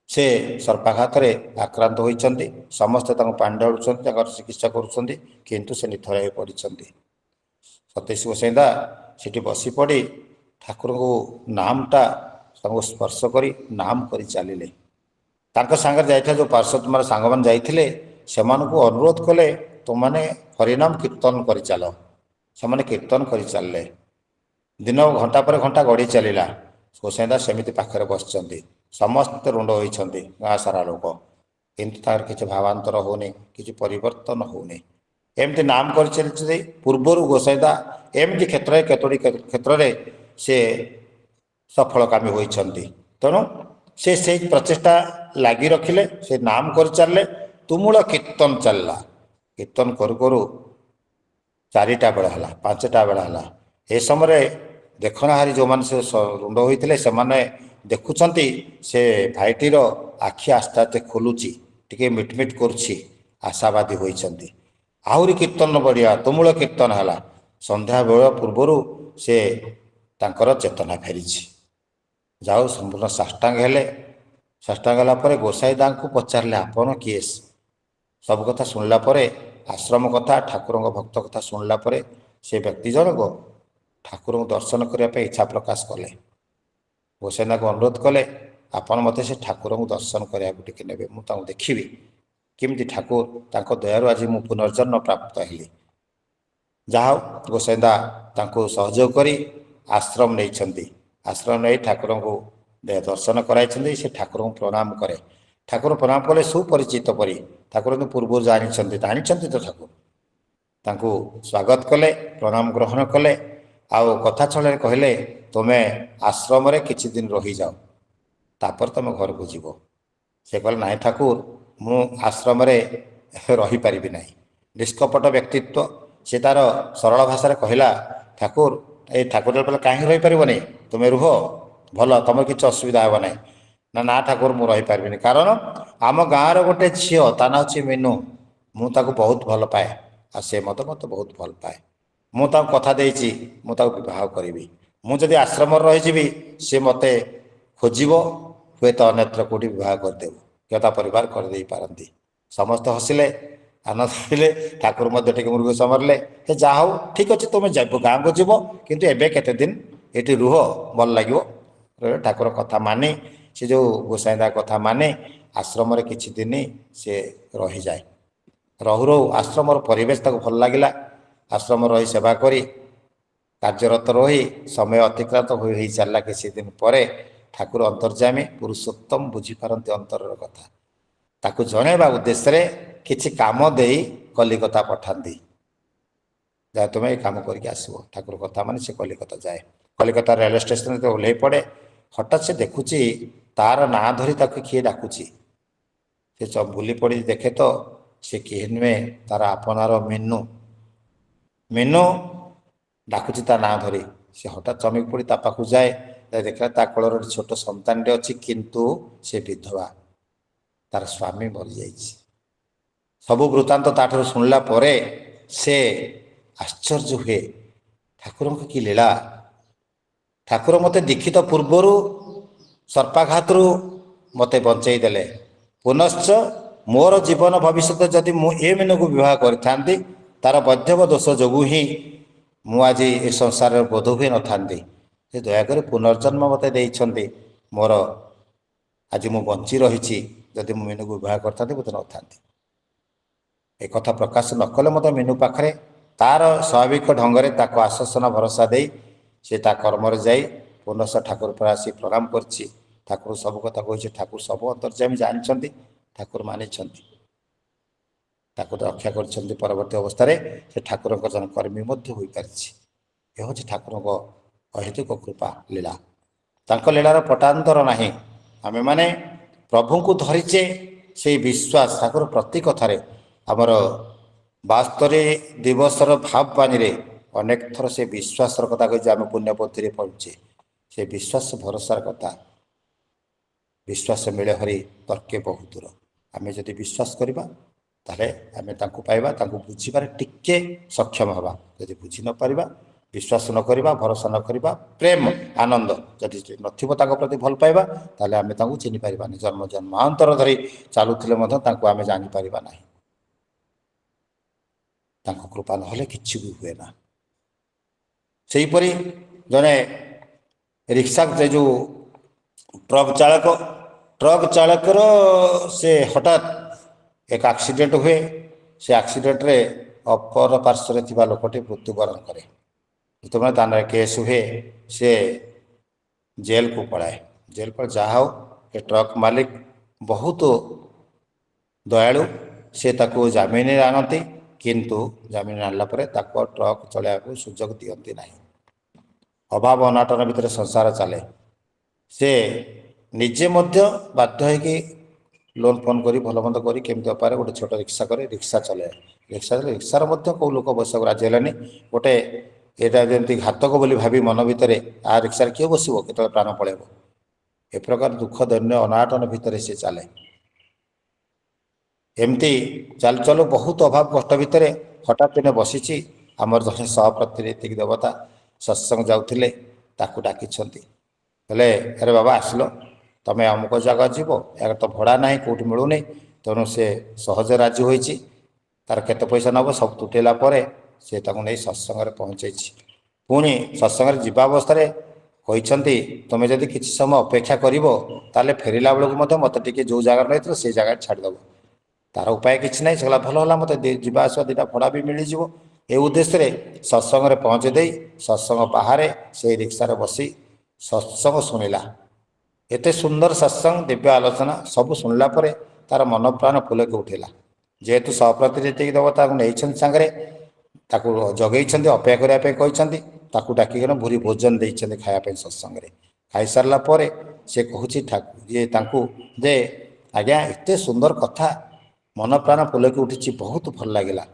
ସେ ସର୍ପାଘାତରେ ଆକ୍ରାନ୍ତ ହୋଇଛନ୍ତି। ସମସ୍ତେ ତାଙ୍କୁ ପାଣି ଢାଳୁଛନ୍ତି, ତାଙ୍କର ଚିକିତ୍ସା କରୁଛନ୍ତି, କିନ୍ତୁ ସେ ନିଥର ହୋଇ ପଡ଼ିଛନ୍ତି। ସତୀଶ ଗୋସାଇଁ ସେଠି ବସି ପଡ଼ି ଠାକୁରଙ୍କୁ ନାମଟା ତାଙ୍କୁ ସ୍ପର୍ଶ କରି ନାମ କରି ଚାଲିଲେ। ତାଙ୍କ ସାଙ୍ଗରେ ଯାଇଥିବା ଯେଉଁ ପାର୍ଶ୍ୱ ସାଙ୍ଗମାନେ ଯାଇଥିଲେ ସେମାନଙ୍କୁ ଅନୁରୋଧ କଲେ, ତୁମମାନେ ହରିନାମ କୀର୍ତ୍ତନ କରି ଚାଲ। ସେମାନେ କୀର୍ତ୍ତନ କରି ଚାଲିଲେ। ଦିନ ଘଣ୍ଟା ପରେ ଘଣ୍ଟା ଗଡ଼ି ଚାଲିଲା। ଗୋସାଇଁ ସେମିତି ପାଖରେ ବସିଛନ୍ତି। ସମସ୍ତେ ରୁଣ୍ଡ ହୋଇଛନ୍ତି, ଗାଁ ସାରା ଲୋକ, କିନ୍ତୁ ତାଙ୍କର କିଛି ଭାବାନ୍ତର ହେଉନି, କିଛି ପରିବର୍ତ୍ତନ ହେଉନି। ଏମିତି ନାମ କରି ଚାଲିଛନ୍ତି। ପୂର୍ବରୁ ଗୋସାଇଁ ଏମିତି କେତୋଟି କ୍ଷେତ୍ରରେ ସେ ସଫଳକାମୀ ହୋଇଛନ୍ତି। ତେଣୁ ସେ ସେଇ ପ୍ରଚେଷ୍ଟା ଲାଗି ରଖିଲେ, ସେ ନାମ କରି ଚାଲିଲେ, ତୁମୁଳ କୀର୍ତ୍ତନ ଚାଲିଲା। କୀର୍ତ୍ତନ କରୁ କରୁ 4ଟା ବେଳ ହେଲା, 5ଟା ବେଳ ହେଲା। ଏ ସମୟରେ ଦେଖଣାହାରୀ ଯେଉଁମାନେ ସେ ରୁଣ୍ଡ ହୋଇଥିଲେ ସେମାନେ ଦେଖୁଛନ୍ତି ସେ ଭାଇଟିର ଆଖି ଆସ୍ତେ ଆସ୍ତେ ଖୋଲୁଛି, ଟିକେ ମିଟମିଟ କରୁଛି, ଆଶାବାଦୀ ହୋଇଛନ୍ତି। ଆହୁରି କୀର୍ତ୍ତନ ବଢ଼ିଆ, ତୁମୁଳ କୀର୍ତ୍ତନ ହେଲା। ସନ୍ଧ୍ୟାବେଳ ପୂର୍ବରୁ ସେ ତାଙ୍କର ଚେତନା ଫେରିଛି। ଯାଉ ସମ୍ପୂର୍ଣ୍ଣ ସାଷ୍ଟାଙ୍ଗ ହେଲେ। ସାଷ୍ଟାଙ୍ଗ ହେଲା ପରେ ଗୋସାଇଁ ତାଙ୍କୁ ପଚାରିଲେ, ଆପଣ କିଏ? ସବୁ କଥା ଶୁଣିଲା ପରେ, ଆଶ୍ରମ କଥା, ଠାକୁରଙ୍କ ଭକ୍ତ କଥା ଶୁଣିଲା ପରେ ସେ ବ୍ୟକ୍ତି ଜଣକ ଠାକୁରଙ୍କୁ ଦର୍ଶନ କରିବା ପାଇଁ ଇଚ୍ଛା ପ୍ରକାଶ କଲେ। ଗୋସାଇଁ ତାଙ୍କୁ ଅନୁରୋଧ କଲେ, ଆପଣ ମୋତେ ସେ ଠାକୁରଙ୍କୁ ଦର୍ଶନ କରିବାକୁ ଟିକେ ନେବେ, ମୁଁ ତାଙ୍କୁ ଦେଖିବି କେମିତି ଠାକୁର, ତାଙ୍କ ଦୟାରୁ ଆଜି ମୁଁ ପୁନର୍ଜନ୍ମ ପ୍ରାପ୍ତ ହେଲି। ଯାହା ହେଉ ଗୋସାଇଁ ତାଙ୍କୁ ସହଯୋଗ କରି ଆଶ୍ରମ ନେଇଛନ୍ତି। ଆଶ୍ରମ ନେଇ ଠାକୁରଙ୍କୁ ଦର୍ଶନ କରାଇଛନ୍ତି। ସେ ଠାକୁରଙ୍କୁ ପ୍ରଣାମ କରେ। ଠାକୁର ପ୍ରଣାମ କଲେ ସୁପରିଚିତ ପରି। ଠାକୁର କିନ୍ତୁ ପୂର୍ବରୁ ଜାଣିଛନ୍ତି ତ ଠାକୁର। ତାଙ୍କୁ ସ୍ୱାଗତ କଲେ, ପ୍ରଣାମ ଗ୍ରହଣ କଲେ, ଆଉ କଥା ଛଳରେ କହିଲେ, ତୁମେ ଆଶ୍ରମରେ କିଛି ଦିନ ରହିଯାଅ, ତାପରେ ତୁମେ ଘରକୁ ଯିବ। ସେ କହିଲେ, ନାହିଁ ଠାକୁର, ମୁଁ ଆଶ୍ରମରେ ରହିପାରିବି ନାହିଁ। ନିଷ୍କପଟ ବ୍ୟକ୍ତିତ୍ୱ। ସେ ତାର ସରଳ ଭାଷାରେ କହିଲା, ଠାକୁର, ଏଇ ଠାକୁର କହିଲେ, କାହିଁକି ରହିପାରିବନି, ତୁମେ ରୁହ, ଭଲ, ତୁମର କିଛି ଅସୁବିଧା ହେବ ନାହିଁ। ନା ଠାକୁର, ମୁଁ ରହିପାରିବିନି, କାରଣ ଆମ ଗାଁର ଗୋଟେ ଝିଅ, ତା ନାଁ ହେଉଛି ମିନୁ, ମୁଁ ତାକୁ ବହୁତ ଭଲ ପାଏ, ଆଉ ସେ ମୋତେ ବହୁତ ଭଲ ପାଏ। ମୁଁ ତାକୁ କଥା ଦେଇଛି, ମୁଁ ତାକୁ ବିବାହ କରିବି। ମୁଁ ଯଦି ଆଶ୍ରମରେ ରହିଯିବି, ସେ ମୋତେ ଖୋଜିବ, ହୁଏତ ଅନ୍ୟତ୍ର କେଉଁଠି ବିବାହ କରିଦେବ, କିଏ ତା ପରିବାର କରିଦେଇପାରନ୍ତି। ସମସ୍ତେ ହସିଲେ, ଆନନ୍ଦ ହେଲେ। ଠାକୁର ମଧ୍ୟ ଟିକେ ମୃଗ ସମରିଲେ। ଯାହା ହଉ, ଠିକ୍ ଅଛି, ତୁମେ ଗାଁକୁ ଯିବ, କିନ୍ତୁ ଏବେ କେତେ ଦିନ ଏଠି ରୁହ, ଭଲ ଲାଗିବ। ଠାକୁର କଥା ମାନି, ସେ ଯେଉଁ ଗୋସାଇଁ କଥା ମାନି ଆଶ୍ରମରେ କିଛି ଦିନ ସେ ରହିଯାଏ। ରହୁ ରହୁ ଆଶ୍ରମର ପରିବେଶ ତାକୁ ଭଲ ଲାଗିଲା। ଆଶ୍ରମରେ ରହି ସେବା କରି କାର୍ଯ୍ୟରତ ରହି ସମୟ ଅତିକ୍ରାନ୍ତ ହୋଇ ଚାଲିଲା। କିଛି ଦିନ ପରେ ଠାକୁର ଅନ୍ତର୍ଯାମୀ ପୁରୁଷୋତ୍ତମ ବୁଝିପାରନ୍ତି ଅନ୍ତରର କଥା। ତାକୁ ଜଣାଇବା ଉଦ୍ଦେଶ୍ୟରେ କିଛି କାମ ଦେଇ କଲିକତା ପଠାନ୍ତି। ଯାହା ତୁମେ ଏ କାମ କରିକି ଆସିବ। ଠାକୁର କଥା ମାନେ ସେ କଲିକତା ଯାଏ। କଲିକତା ରେଲୱେ ଷ୍ଟେସନରେ ଓହ୍ଲାଇ ପଡ଼େ। ହଠାତ୍ ସେ ଦେଖୁଛି ତାର ନାଁ ଧରି ତାକୁ କିଏ ଡାକୁଛି। ସେ ବୁଲି ପଡ଼ି ଦେଖେ ତ ସେ କିଏ ନୁହେଁ, ତାର ଆପଣାର ମିନୁ। ମିନୁ ଡାକୁଛି ତା ନାଁ ଧରି। ସେ ହଠାତ୍ ଚମକି ପଡ଼ି ତା ପାଖକୁ ଯାଏ। ଦେଖିଲା ତା କୋଳରେ ଗୋଟେ ଛୋଟ ସନ୍ତାନଟେ ଅଛି, କିନ୍ତୁ ସେ ବିଧବା, ତାର ସ୍ୱାମୀ ମରିଯାଇଛି। ସବୁ ବୃତ୍ତାନ୍ତ ତାଠାରୁ ଶୁଣିଲା ପରେ ସେ ଆଶ୍ଚର୍ଯ୍ୟ ହୁଏ, ଠାକୁରଙ୍କ କି ଲୀଳା। ଠାକୁର ମୋତେ ଦୀକ୍ଷିତ ପୂର୍ବରୁ ସର୍ପାଘାତରୁ ମୋତେ ବଞ୍ଚେଇ ଦେଲେ। ପୁନଶ୍ଚ ମୋର ଜୀବନ ଭବିଷ୍ୟତ ଯଦି ମୁଁ ଏ ମିନୁକୁ ବିବାହ କରିଥାନ୍ତି, ତାର ବୈଧବ ଦୋଷ ଯୋଗୁଁ ହିଁ ମୁଁ ଆଜି ଏ ସଂସାରରେ ବୋଧ ହୁଏ ନଥାନ୍ତି। ସେ ଦୟାକରି ପୁନର୍ଜନ୍ମ ମୋତେ ଦେଇଛନ୍ତି। ମୋର ଆଜି ମୁଁ ବଞ୍ଚି ରହିଛି। ଯଦି ମୁଁ ମିନୁକୁ ବିବାହ କରିଥାନ୍ତି, ବୋଧେ ନଥାନ୍ତି। ଏ କଥା ପ୍ରକାଶ ନ କଲେ ମଧ୍ୟ ମିନୁ ପାଖରେ ତାର ସ୍ୱାଭାବିକ ଢଙ୍ଗରେ ତାକୁ ଆଶ୍ୱାସନା ଭରସା ଦେଇ ସେ ତା କର୍ମରେ ଯାଇ ପୁନଃ ଠାକୁର ପରେ ଆସି ପ୍ରଣାମ କରିଛି। ଠାକୁର ସବୁ କଥା କହିଛି, ଠାକୁର ସବୁ ଅନ୍ତର୍ଯ୍ୟାମୀ ଜାଣିଛନ୍ତି, ଠାକୁର ମାନିଛନ୍ତି, ତାକୁ ରକ୍ଷା କରିଛନ୍ତି। ପରବର୍ତ୍ତୀ ଅବସ୍ଥାରେ ସେ ଠାକୁରଙ୍କ ଜଣେ କର୍ମୀ ମଧ୍ୟ ହୋଇପାରିଛି। ଏ ହେଉଛି ଠାକୁରଙ୍କ ଅହେତୁକ କୃପା ଲୀଳା। ତାଙ୍କ ଲୀଳାର ପଟାନ୍ତର ନାହିଁ। ଆମେମାନେ ପ୍ରଭୁଙ୍କୁ ଧରିଛେ ସେଇ ବିଶ୍ୱାସ ଠାକୁର ପ୍ରତି କଥାରେ ଆମର 72 ଦିବସର ଭାବବାଣୀରେ ଅନେକ ଥର ସେ ବିଶ୍ୱାସର କଥା କହିଛି। ଆମେ ପୁଣ୍ୟପୋଥିରେ ପଢ଼ୁଛେ ସେ ବିଶ୍ୱାସ ଭରସାର କଥା। ବିଶ୍ୱାସ ମିଳେ ହରି ତର୍କେ ବହୁ ଦୂର। ଆମେ ଯଦି ବିଶ୍ୱାସ କରିବା ତାହେଲେ ଆମେ ତାଙ୍କୁ ପାଇବା, ତାଙ୍କୁ ବୁଝିବାରେ ଟିକେ ସକ୍ଷମ ହେବା। ଯଦି ବୁଝି ନ ପାରିବା, ବିଶ୍ୱାସ ନ କରିବା, ଭରସା ନ କରିବା, ପ୍ରେମ ଆନନ୍ଦ ଯଦି ନଥିବ ତାଙ୍କ ପ୍ରତି ଭଲ ପାଇବା, ତାହେଲେ ଆମେ ତାଙ୍କୁ ଚିହ୍ନି ପାରିବାନି। ଜନ୍ମ ଜନ୍ମାନ୍ତର ଧରି ଚାଲୁଥିଲେ ମଧ୍ୟ ତାଙ୍କୁ ଆମେ ଜାଣିପାରିବା ନାହିଁ। ତାଙ୍କ କୃପା ନହେଲେ କିଛି ବି ହୁଏ ନା। ସେହିପରି ଜଣେ ରିକ୍ସା ଯେଉଁ ଟ୍ରକ୍ ଚାଳକର ସେ ହଠାତ୍ ଏକ ଆକ୍ସିଡେଣ୍ଟ ହୁଏ। ସେ ଆକ୍ସିଡେଣ୍ଟରେ ଅପର ପାର୍ଶ୍ୱରେ ଥିବା ଲୋକଟି ମୃତ୍ୟୁବରଣ କରେ। ଯେତେବେଳେ ତାର କେସ୍ ହୁଏ ସେ ଜେଲକୁ ପଳାଏ। ଜେଲ ପରେ ଯାହା ହେଉ ଏ ଟ୍ରକ୍ ମାଲିକ ବହୁତ ଦୟାଳୁ, ସେ ତାକୁ ଜାମିନରେ ଆଣନ୍ତି। କିନ୍ତୁ ଜାମିନ ଆଣିଲା ପରେ ତାକୁ ଟ୍ରକ୍ ଚଳାଇବାକୁ ସୁଯୋଗ ଦିଅନ୍ତି ନାହିଁ। ଅଭାବ ଅନାଟନ ଭିତରେ ସଂସାର ଚାଲେ। ସେ ନିଜେ ମଧ୍ୟ ବାଧ୍ୟ ହୋଇକି ଲୋନ୍ ଫୋନ୍ କରି ଭଲ ମନ୍ଦ କରି କେମିତି ଅପାରେ ଗୋଟେ ଛୋଟ ରିକ୍ସା କରି ରିକ୍ସା ଚଳାଏ। ରିକ୍ସାର ମଧ୍ୟ କେଉଁ ଲୋକ ବସିବାକୁ ରାଜି ହେଲେନି। ଗୋଟେ ଏଇଟା ଯେମିତି ଘାତକ ବୋଲି ଭାବି ମନ ଭିତରେ ଆ ରିକ୍ସାରେ କିଏ ବସିବ, କେତେବେଳେ ପ୍ରାଣ ପଳାଇବ, ଏ ପ୍ରକାର ଦୁଃଖ ଦୈନ୍ୟ ଅନାଟନ ଭିତରେ ସେ ଚାଲେ। ଏମିତି ଚାଲୁ ଚାଲୁ ବହୁତ ଅଭାବ କଷ୍ଟ ଭିତରେ ହଠାତ୍ ଦିନେ ବସିଛି। ଆମର ଜଣେ ସହପ୍ରତି ଏତିକି ଦେବତା ସତ୍ସଙ୍ଗ ଯାଉଥିଲେ, ତାକୁ ଡାକିଛନ୍ତି। ହେଲେ ଆରେ ବାବା ଆସିଲ, ତମେ ଅମୁକ ଜାଗା ଯିବ, ୟାର ତ ଭଡ଼ା ନାହିଁ, କେଉଁଠି ମିଳୁନି। ତେଣୁ ସେ ସହଜ ରାଜି ହୋଇଛି। ତାର କେତେ ପଇସା ନେବ ସବୁ ତୁଟେଇଲା ପରେ ସେ ତାକୁ ନେଇ ସତ୍ସଙ୍ଗରେ ପହଞ୍ଚେଇଛି। ପୁଣି ସତ୍ସଙ୍ଗରେ ଯିବା ଅବସ୍ଥାରେ କହିଛନ୍ତି ତୁମେ ଯଦି କିଛି ସମୟ ଅପେକ୍ଷା କରିବ ତାହେଲେ ଫେରିଲା ବେଳକୁ ମଧ୍ୟ ମୋତେ ଟିକେ ଯେଉଁ ଜାଗାରେ ରହିଥିଲ ସେଇ ଜାଗାରେ ଛାଡ଼ିଦେବ। ତାର ଉପାୟ କିଛି ନାହିଁ। ସେ କହିଲା ଭଲ ହେଲା, ମୋତେ ଯିବା ଆସିବା ଦୁଇଟା ଭଡ଼ା ବି ମିଳିଯିବ। ଏ ଉଦ୍ଦେଶ୍ୟରେ ସତ୍ସଙ୍ଗରେ ପହଞ୍ଚି ଦେଇ ସତ୍ସଙ୍ଗ ବାହାରେ ସେଇ ରିକ୍ସାରେ ବସି ସତ୍ସଙ୍ଗ ଶୁଣିଲା। ଏତେ ସୁନ୍ଦର ସତ୍ସଙ୍ଗ, ଦିବ୍ୟ ଆଲୋଚନା ସବୁ ଶୁଣିଲା ପରେ ତାର ମନ ପ୍ରାଣ ପୁଲକି ଉଠିଲା। ଯେହେତୁ ସହପ୍ରତି ଯେତିକି ଦେବତାକୁ ନେଇଛନ୍ତି ସାଙ୍ଗରେ, ତାକୁ ଜଗେଇଛନ୍ତି, ଅପେକ୍ଷା କରିବା ପାଇଁ କହିଛନ୍ତି, ତାକୁ ଡାକିକିନା ଭୁରି ଭୋଜନ ଦେଇଛନ୍ତି ଖାଇବା ପାଇଁ ସତ୍ସଙ୍ଗରେ। ଖାଇସାରିଲା ପରେ ସେ କହୁଛି ତାଙ୍କୁ ଯେ ଆଜ୍ଞା ଏତେ ସୁନ୍ଦର କଥା, ମନ ପ୍ରାଣ ପୁଲକି ଉଠିଛି, ବହୁତ ଭଲ ଲାଗିଲା।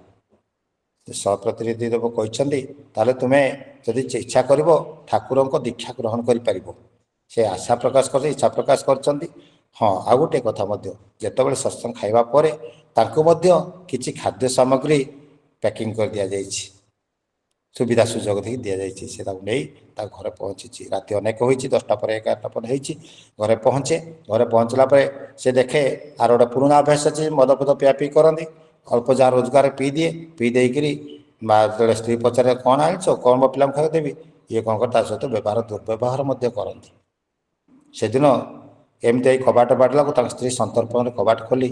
ସହପ୍ରତିନିଧି ଦେବ କହିଛନ୍ତି ତାହେଲେ ତୁମେ ଯଦି ଇଚ୍ଛା କରିବ ଠାକୁରଙ୍କ ଦୀକ୍ଷା ଗ୍ରହଣ କରିପାରିବ। ସେ ଆଶା ପ୍ରକାଶ କରି ଇଚ୍ଛା ପ୍ରକାଶ କରିଛନ୍ତି। ହଁ, ଆଉ ଗୋଟିଏ କଥା ମଧ୍ୟ, ଯେତେବେଳେ ସତ୍ସଙ୍ଗ ଖାଇବା ପରେ ତାଙ୍କୁ ମଧ୍ୟ କିଛି ଖାଦ୍ୟ ସାମଗ୍ରୀ ପ୍ୟାକିଂ କରି ଦିଆଯାଇଛି, ସୁବିଧା ସୁଯୋଗ ଦେଇକି ଦିଆଯାଇଛି। ସେ ତାକୁ ନେଇ ତାକୁ ଘରେ ପହଞ୍ଚିଛି। ରାତି ଅନେକ ହୋଇଛି, 10ଟା ପରେ 11ଟା ପରେ ହେଇଛି। ଘରେ ପହଞ୍ଚେ, ଘରେ ପହଞ୍ଚିଲା ପରେ ସେ ଦେଖେ ଆର ଗୋଟେ ପୁରୁଣା ଅଭ୍ୟାସ ଅଛି, ମଦ ଫଦ ପିଆ ପିଇ କରନ୍ତି। ଅଳ୍ପ ଯାହା ରୋଜଗାର ପିଇଦିଏ, ପିଇ ଦେଇକରି ମା ଯେତେବେଳେ ସ୍ତ୍ରୀ ପଚାରେ କ'ଣ ଆଣିଛ, କ'ଣ ମୋ ପିଲାଙ୍କୁ ଖାଇବାକୁ ଦେବି, ଇଏ କ'ଣ କରେ ତା ସହିତ ଦୁର୍ବ୍ୟବହାର ମଧ୍ୟ କରନ୍ତି। ସେଦିନ ଏମିତି ଏଇ କବାଟ ବାଡ଼ିଲାକୁ ତାଙ୍କ ସ୍ତ୍ରୀ ସନ୍ତର୍ପଣରେ କବାଟ ଖୋଲି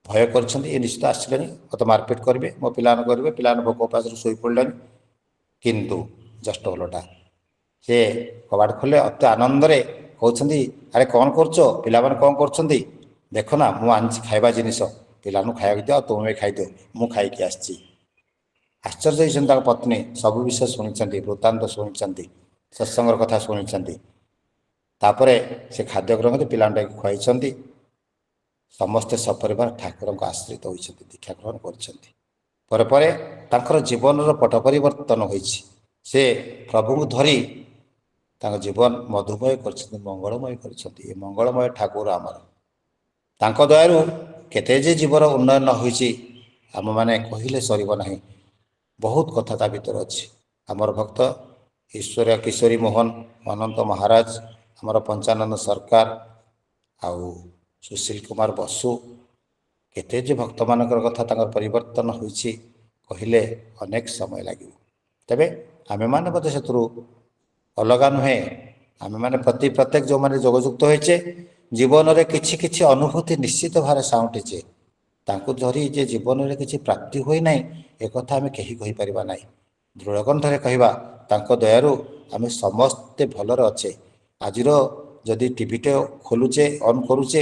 ଭୟ କରିଛନ୍ତି, ଏ ନିଶ୍ଚିତ ଆସିଲେଣି, ମୋତେ ମାରପିଟ କରିବେ, ମୋ ପିଲାମାନେ କରିବେ, ପିଲାମାନେ ଭୋକ ଉପାସରେ ଶୋଇପଡ଼ିଲେଣି। କିନ୍ତୁ ଜଷ୍ଟ ଓଲଟା, ସେ କବାଟ ଖୋଲିଲେ ଅତି ଆନନ୍ଦରେ କହୁଛନ୍ତି ଆରେ କ'ଣ କରୁଛ, ପିଲାମାନେ କ'ଣ କରୁଛନ୍ତି, ଦେଖ ନା ମୁଁ ଆଣିଛି ଖାଇବା ଜିନିଷ, ପିଲାମାନଙ୍କୁ ଖାଇବାକୁ ଦିଅ, ଆଉ ତୁମେ ଖାଇଦିଅ, ମୁଁ ଖାଇକି ଆସିଛି। ଆଶ୍ଚର୍ଯ୍ୟ ହେଇଛନ୍ତି ତାଙ୍କ ପତ୍ନୀ। ସବୁ ବିଷୟ ଶୁଣିଛନ୍ତି, ବୃତ୍ତାନ୍ତ ଶୁଣିଛନ୍ତି, ସତ୍ସଙ୍ଗର କଥା ଶୁଣିଛନ୍ତି। ତାପରେ ସେ ଖାଦ୍ୟ ଗ୍ରହଣ କରି ପିଲାମାନଙ୍କୁ ଖୁଆଇଛନ୍ତି। ସମସ୍ତେ ସପରିବାର ଠାକୁରଙ୍କ ଆଶ୍ରିତ ହୋଇଛନ୍ତି, ଦୀକ୍ଷା ଗ୍ରହଣ କରିଛନ୍ତି। ପରେ ପରେ ତାଙ୍କର ଜୀବନର ପଟ ପରିବର୍ତ୍ତନ ହୋଇଛି। ସେ ପ୍ରଭୁଙ୍କୁ ଧରି ତାଙ୍କ ଜୀବନ ମଧୁମୟ କରିଛନ୍ତି, ମଙ୍ଗଳମୟ କରିଛନ୍ତି। ଏ ମଙ୍ଗଳମୟ ଠାକୁର ଆମର, ତାଙ୍କ ଦୟାରୁ କେତେ ଯେ ଜୀବନ ଉନ୍ନୟନ ହୋଇଛି ଆମମାନେ କହିଲେ ସରିବ ନାହିଁ। ବହୁତ କଥା ତା ଭିତରେ ଅଛି। ଆମର ଭକ୍ତ ଈଶ୍ୱର କିଶୋରୀ ମୋହନ ଅନନ୍ତ ମହାରାଜ, ଆମର ପଞ୍ଚାନନ୍ଦ ସରକାର, ଆଉ ସୁଶୀଲ କୁମାର ବସୁ, କେତେ ଯେ ଭକ୍ତମାନଙ୍କର କଥା ତାଙ୍କର ପରିବର୍ତ୍ତନ ହୋଇଛି କହିଲେ ଅନେକ ସମୟ ଲାଗିବ। ତେବେ ଆମେମାନେ ମଧ୍ୟ ସେଥିରୁ ଅଲଗା ନୁହେଁ। ଆମେମାନେ ପ୍ରତ୍ୟେକ ଯେଉଁମାନେ ଯୋଗଯୁକ୍ତ ହୋଇଛେ, ଜୀବନରେ କିଛି କିଛି ଅନୁଭୂତି ନିଶ୍ଚିତ ଭାବରେ ସାଉଁଟିଛେ। ତାଙ୍କୁ ଧରି ଯେ ଜୀବନରେ କିଛି ପ୍ରାପ୍ତି ହୋଇନାହିଁ, ଏକଥା ଆମେ କେହି କହିପାରିବା ନାହିଁ। ଦୃଢ଼କଣ୍ଠରେ କହିବା ତାଙ୍କ ଦୟାରୁ ଆମେ ସମସ୍ତେ ଭଲରେ ଅଛେ। ଆଜିର ଯଦି ଟିଭିଟେ ଖୋଲୁଛେ ଅନ୍ କରୁଛେ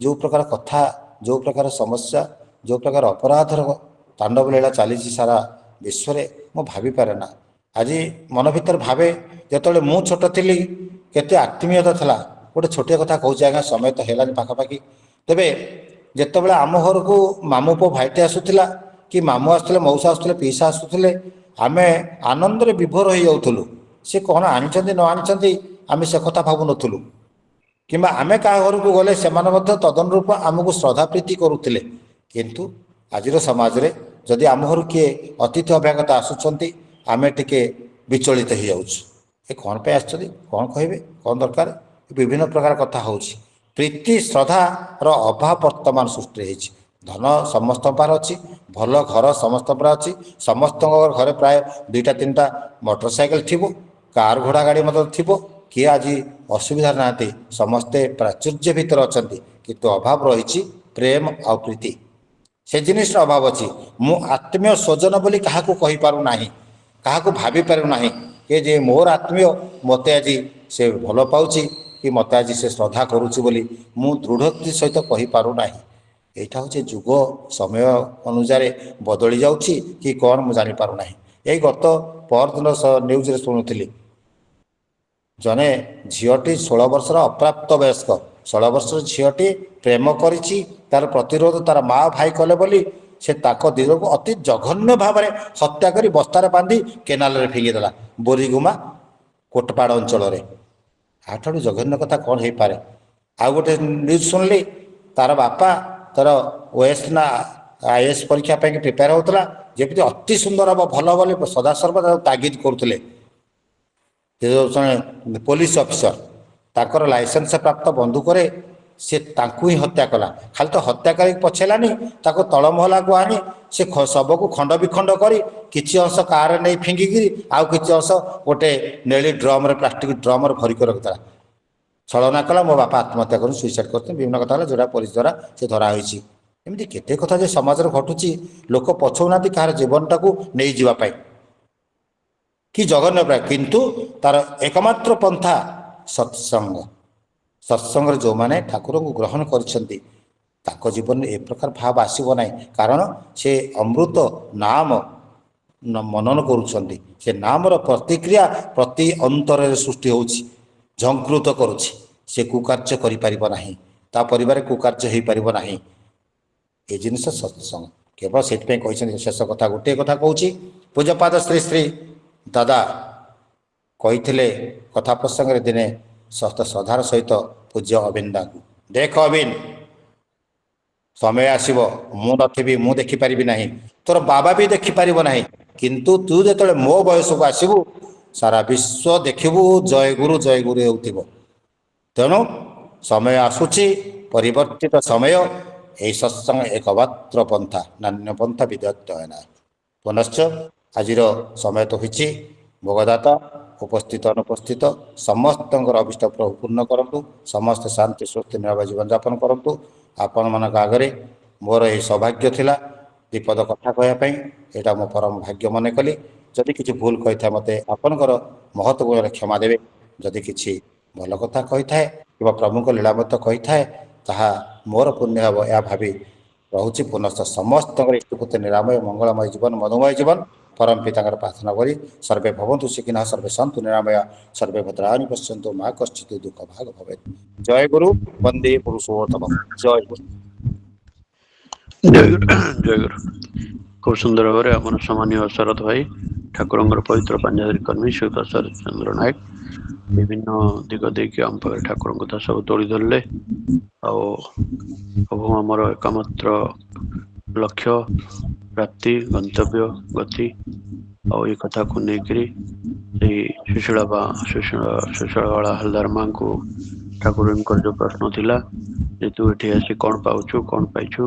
ଯେଉଁ ପ୍ରକାର କଥା, ଯେଉଁ ପ୍ରକାର ସମସ୍ୟା, ଯେଉଁ ପ୍ରକାର ଅପରାଧର ତାଣ୍ଡବ ଲୀଳା ଚାଲିଛି ସାରା ବିଶ୍ୱରେ, ମୁଁ ଭାବିପାରେ ନା। ଆଜି ମନ ଭିତରେ ଭାବେ ଯେତେବେଳେ ମୁଁ ଛୋଟ ଥିଲି କେତେ ଆତ୍ମୀୟତା ଥିଲା। ଗୋଟେ ଛୋଟିଆ କଥା କହୁଛି ଆଜ୍ଞା, ସମୟ ତ ହେଲାନି ପାଖାପାଖି। ତେବେ ଯେତେବେଳେ ଆମ ଘରକୁ ମାମୁଁ ପୁଅ ଭାଇଟେ ଆସୁଥିଲା କି ମାମୁଁ ଆସୁଥିଲେ, ମଉସା ଆସୁଥିଲେ, ପିଇସା ଆସୁଥିଲେ, ଆମେ ଆନନ୍ଦରେ ବିଭୋର ହୋଇଯାଉଥିଲୁ। ସେ କ'ଣ ଆଣିଛନ୍ତି ନ ଆଣିଛନ୍ତି ଆମେ ସେ କଥା ଭାବୁନଥିଲୁ। କିମ୍ବା ଆମେ କାହା ଘରକୁ ଗଲେ ସେମାନେ ମଧ୍ୟ ତଦନୁରୂପ ଆମକୁ ଶ୍ରଦ୍ଧା ପ୍ରୀତି କରୁଥିଲେ। କିନ୍ତୁ ଆଜିର ସମାଜରେ ଯଦି ଆମ ଘରୁ କିଏ ଅତିଥି ଅଭ୍ୟାଗତ ଆସୁଛନ୍ତି ଆମେ ଟିକେ ବିଚଳିତ ହୋଇଯାଉଛୁ। ଏ କ'ଣ ପାଇଁ ଆସିଛନ୍ତି, କ'ଣ କହିବେ, କ'ଣ ଦରକାର, ବିଭିନ୍ନ ପ୍ରକାର କଥା ହେଉଛି। ପ୍ରୀତି ଶ୍ରଦ୍ଧାର ଅଭାବ ବର୍ତ୍ତମାନ ସୃଷ୍ଟି ହୋଇଛି। ଧନ ସମସ୍ତଙ୍କ ପାଖରେ ଅଛି, ଭଲ ଘର ସମସ୍ତଙ୍କ ପାଖରେ ଅଛି, ସମସ୍ତଙ୍କ ଘରେ ପ୍ରାୟ 2ଟା 3ଟା ମୋଟର ସାଇକେଲ ଥିବ, କାର ଘୋଡ଼ା ଗାଡ଼ି ମଧ୍ୟ ଥିବ। କିଏ ଆଜି ଅସୁବିଧାରେ ନାହାନ୍ତି, ସମସ୍ତେ ପ୍ରାଚୁର୍ଯ୍ୟ ଭିତରେ ଅଛନ୍ତି। କିନ୍ତୁ ଅଭାବ ରହିଛି ପ୍ରେମ ଆଉ ପ୍ରୀତି, ସେ ଜିନିଷର ଅଭାବ ଅଛି। ମୁଁ ଆତ୍ମୀୟ ସ୍ୱଜନ ବୋଲି କାହାକୁ କହିପାରୁନାହିଁ, କାହାକୁ ଭାବିପାରୁନାହିଁ କି ଯେ ମୋର ଆତ୍ମୀୟ ମୋତେ ଆଜି ସେ ଭଲ ପାଉଛି କି ମୋତେ ଆଜି ସେ ଶ୍ରଦ୍ଧା କରୁଛି ବୋଲି ମୁଁ ଦୃଢ଼ୋକ୍ତି ସହିତ କହିପାରୁନାହିଁ। ଏଇଟା ହେଉଛି ଯୁଗ ସମୟ ଅନୁସାରେ ବଦଳି ଯାଉଛି କି କ'ଣ ମୁଁ ଜାଣିପାରୁନାହିଁ। ଏଇ ଗତ ପରଦିନ ନ୍ୟୁଜରେ ଶୁଣୁଥିଲି, ଜଣେ ଝିଅଟି 16 ବର୍ଷର ଅପ୍ରାପ୍ତ ବୟସ୍କ 16 ବର୍ଷର ଝିଅଟି ପ୍ରେମ କରିଛି, ତାର ପ୍ରତିରୋଧ ତାର ମା ଭାଇ କଲେ ବୋଲି ସେ ତାଙ୍କ ଦିଗକୁ ଅତି ଜଘନ୍ୟ ଭାବରେ ହତ୍ୟା କରି ବସ୍ତାରେ ବାନ୍ଧି କେନାଲରେ ଫିଙ୍ଗିଦେଲା, ବୋରିଗୁମା କୋଟପାଡ଼ ଅଞ୍ଚଳରେ। ଆଠାରୁ ଜଘନ୍ୟ କଥା କ'ଣ ହେଇପାରେ। ଆଉ ଗୋଟେ ନ୍ୟୁଜ୍ ଶୁଣିଲି, ତାର ବାପା ତାର OS ନା IAS ପରୀକ୍ଷା ପାଇଁ ପ୍ରିପେୟାର ହେଉଥିଲା, ଯେମିତି ଅତି ସୁନ୍ଦର ହେବ ଭଲ ବୋଲି ସଦାସର୍ବଦା ତାଗିଦ କରୁଥିଲେ। ସେ ଜଣେ ପୋଲିସ ଅଫିସର, ତାଙ୍କର ଲାଇସେନ୍ସ ପ୍ରାପ୍ତ ବନ୍ଧୁକରେ ସେ ତାଙ୍କୁ ହିଁ ହତ୍ୟା କଲା। ଖାଲି ତ ହତ୍ୟା କରିକି ପଛେଇଲାନି, ତାକୁ ତଳ ମହଲାକୁ ଆଣି ସେ ଶବକୁ ଖଣ୍ଡ ବିଖଣ୍ଡ କରି କିଛି ଅଂଶ କାରରେ ନେଇ ଫିଙ୍ଗିକିରି ଆଉ କିଛି ଅଂଶ ଗୋଟେ ନେଳି ଡ୍ରମରେ, ପ୍ଲାଷ୍ଟିକ ଡ୍ରମରେ ଭରିକି ରଖିଥିଲା। ଛଳନା କଲା, ମୋ ବାପା ଆତ୍ମହତ୍ୟା କରି ସୁଇସାଇଡ୍ କରୁଛନ୍ତି, ବିଭିନ୍ନ କଥା ହେଲା ଯେଉଁଟା ପୋଲିସ ଦ୍ୱାରା ସେ ଧରା ହୋଇଛି। ଏମିତି କେତେ କଥା ଯେ ସମାଜରେ ଘଟୁଛି, ଲୋକ ପଛଉନାହାନ୍ତି କାହାର ଜୀବନଟାକୁ ନେଇଯିବା ପାଇଁ କି ଜଘନ୍ୟ ପ୍ରାୟ। କିନ୍ତୁ ତାର ଏକମାତ୍ର ପନ୍ଥା ସତ୍ସଙ୍ଗ। ସତ୍ସଙ୍ଗରେ ଯେଉଁମାନେ ଠାକୁରଙ୍କୁ ଗ୍ରହଣ କରିଛନ୍ତି ତାଙ୍କ ଜୀବନରେ ଏ ପ୍ରକାର ଭାବ ଆସିବ ନାହିଁ। କାରଣ ସେ ଅମୃତ ନାମ ମନନ କରୁଛନ୍ତି, ସେ ନାମର ପ୍ରତିକ୍ରିୟା ପ୍ରତି ଅନ୍ତରରେ ସୃଷ୍ଟି ହେଉଛି, ଝଙ୍କୃତ କରୁଛି। ସେ କୁକାର୍ଯ୍ୟ କରିପାରିବ ନାହିଁ, ତା ପରିବାରରେ କୁକାର୍ଯ୍ୟ ହୋଇପାରିବ ନାହିଁ। ଏ ଜିନିଷ ସତ୍ସଙ୍ଗ। କେବଳ ସେଥିପାଇଁ କହିଛନ୍ତି, ଶେଷ କଥା ଗୋଟିଏ କଥା କହୁଛି, ପୂଜ୍ୟପାଦ ଶ୍ରୀ ଶ୍ରୀ ଦାଦା କହିଥିଲେ କଥା ପ୍ରସଙ୍ଗରେ ଦିନେ ଶ୍ରଦ୍ଧାର ସହିତ ପୂଜ୍ୟ ଅବିନ୍ଦାଙ୍କୁ, ଦେଖ ଅବିନ୍ଦ, ସମୟ ଆସିବ ମୁଁ ନଥିବି, ମୁଁ ଦେଖିପାରିବି ନାହିଁ, ତୋର ବାବା ବି ଦେଖିପାରିବ ନାହିଁ, କିନ୍ତୁ ତୁ ଯେତେବେଳେ ମୋ ବୟସକୁ ଆସିବୁ ସାରା ବିଶ୍ୱ ଦେଖିବୁ ଜୟ ଗୁରୁ ହେଉଥିବ। ତେଣୁ ସମୟ ଆସୁଛି, ପରିବର୍ତ୍ତିତ ସମୟ, ଏହି ସତ୍ସଙ୍ଗ ଏକମାତ୍ର ପନ୍ଥା, ନାନ୍ୟ ପନ୍ଥା ବିଦ୍ୟତେନ। ପୁନଶ୍ଚ ଆଜିର ସମୟ ତ ହୋଇଛି, ଭୋଗଦାତା ଉପସ୍ଥିତ ଅନୁପସ୍ଥିତ ସମସ୍ତଙ୍କର ଅଭିଷ୍ଟ ପ୍ରଭୁ ପୂର୍ଣ୍ଣ କରନ୍ତୁ, ସମସ୍ତେ ଶାନ୍ତି ସ୍ୱସ୍ତି ନିରାମୟ ଜୀବନଯାପନ କରନ୍ତୁ। ଆପଣମାନଙ୍କ ଆଗରେ ମୋର ଏହି ସୌଭାଗ୍ୟ ଥିଲା ବିପଦ କଥା କହିବା ପାଇଁ, ଏଇଟା ମୁଁ ପରମ ଭାଗ୍ୟ ମନେ କଲି। ଯଦି କିଛି ଭୁଲ କହିଥାଏ ମୋତେ ଆପଣଙ୍କର ମହତ୍ ଗୁଣରେ କ୍ଷମା ଦେବେ। ଯଦି କିଛି ଭଲ କଥା କହିଥାଏ କିମ୍ବା ପ୍ରଭୁଙ୍କ ଲୀଳାମତ କହିଥାଏ ତାହା ମୋର ପୁଣ୍ୟ ହେବ, ଏହା ଭାବି ରହୁଛି। ପୁନଶ୍ଚ ସମସ୍ତଙ୍କର ଇଷ୍ଟପତି ନିରାମୟ ମଙ୍ଗଳମୟ ଜୀବନ, ମଧୁମୟ ଜୀବନ ପରମ ପିତାଙ୍କର ପ୍ରାର୍ଥନା କରି ସର୍ବେ ଭବନ୍ତୁ ସୁଖିନଃ, ସର୍ବେ ସନ୍ତୁ ନିରାମୟ, ସର୍ବେ ଭଦ୍ରାଣି ପଶ୍ୟନ୍ତୁ, ମା କଶ୍ଚିତ୍ ଦୁଃଖ ଭାଗ ଭବେତ୍। ଜୟ ଗୁରୁ, ବନ୍ଦେ ପୁରୁଷୋତ୍ତମ, ଜୟ ଗୁରୁ। ଜୟ ଗୁରୁ, ଜୟ ଗୁରୁ। ଖୁବ ସୁନ୍ଦର ଭାବରେ ଆମର ସମ୍ମାନୀୟ ଶରତ ଭାଇ, ଠାକୁରଙ୍କର ପବିତ୍ର ପାଞ୍ଜାଧରି କର୍ମୀ ଶ୍ରୀଯୁକ୍ତ ଶରତ ଚନ୍ଦ୍ର ନାୟକ ବିଭିନ୍ନ ଦିଗ ଦେଇକି ଆମ ପାଖରେ ଠାକୁରଙ୍କ କଥା ସବୁ ତୋଳି ଧରିଲେ। ଆଉ ପ୍ରଭୁ ଆମର ଏକମାତ୍ର ଲକ୍ଷ୍ୟ, ପ୍ରାପ୍ତି, ଗନ୍ତବ୍ୟ, ଗତି, ଆଉ ଏ କଥାକୁ ନେଇକରି ସେଇ ସୁଶୀଳବାଳା ହାଲଦାର ମାଙ୍କୁ ଠାକୁରଙ୍କର ଯୋଉ ପ୍ରଶ୍ନ ଥିଲା ଯେ ତୁ ଏଠି ଆସି କ'ଣ ପାଉଛୁ, କ'ଣ ପାଇଛୁ,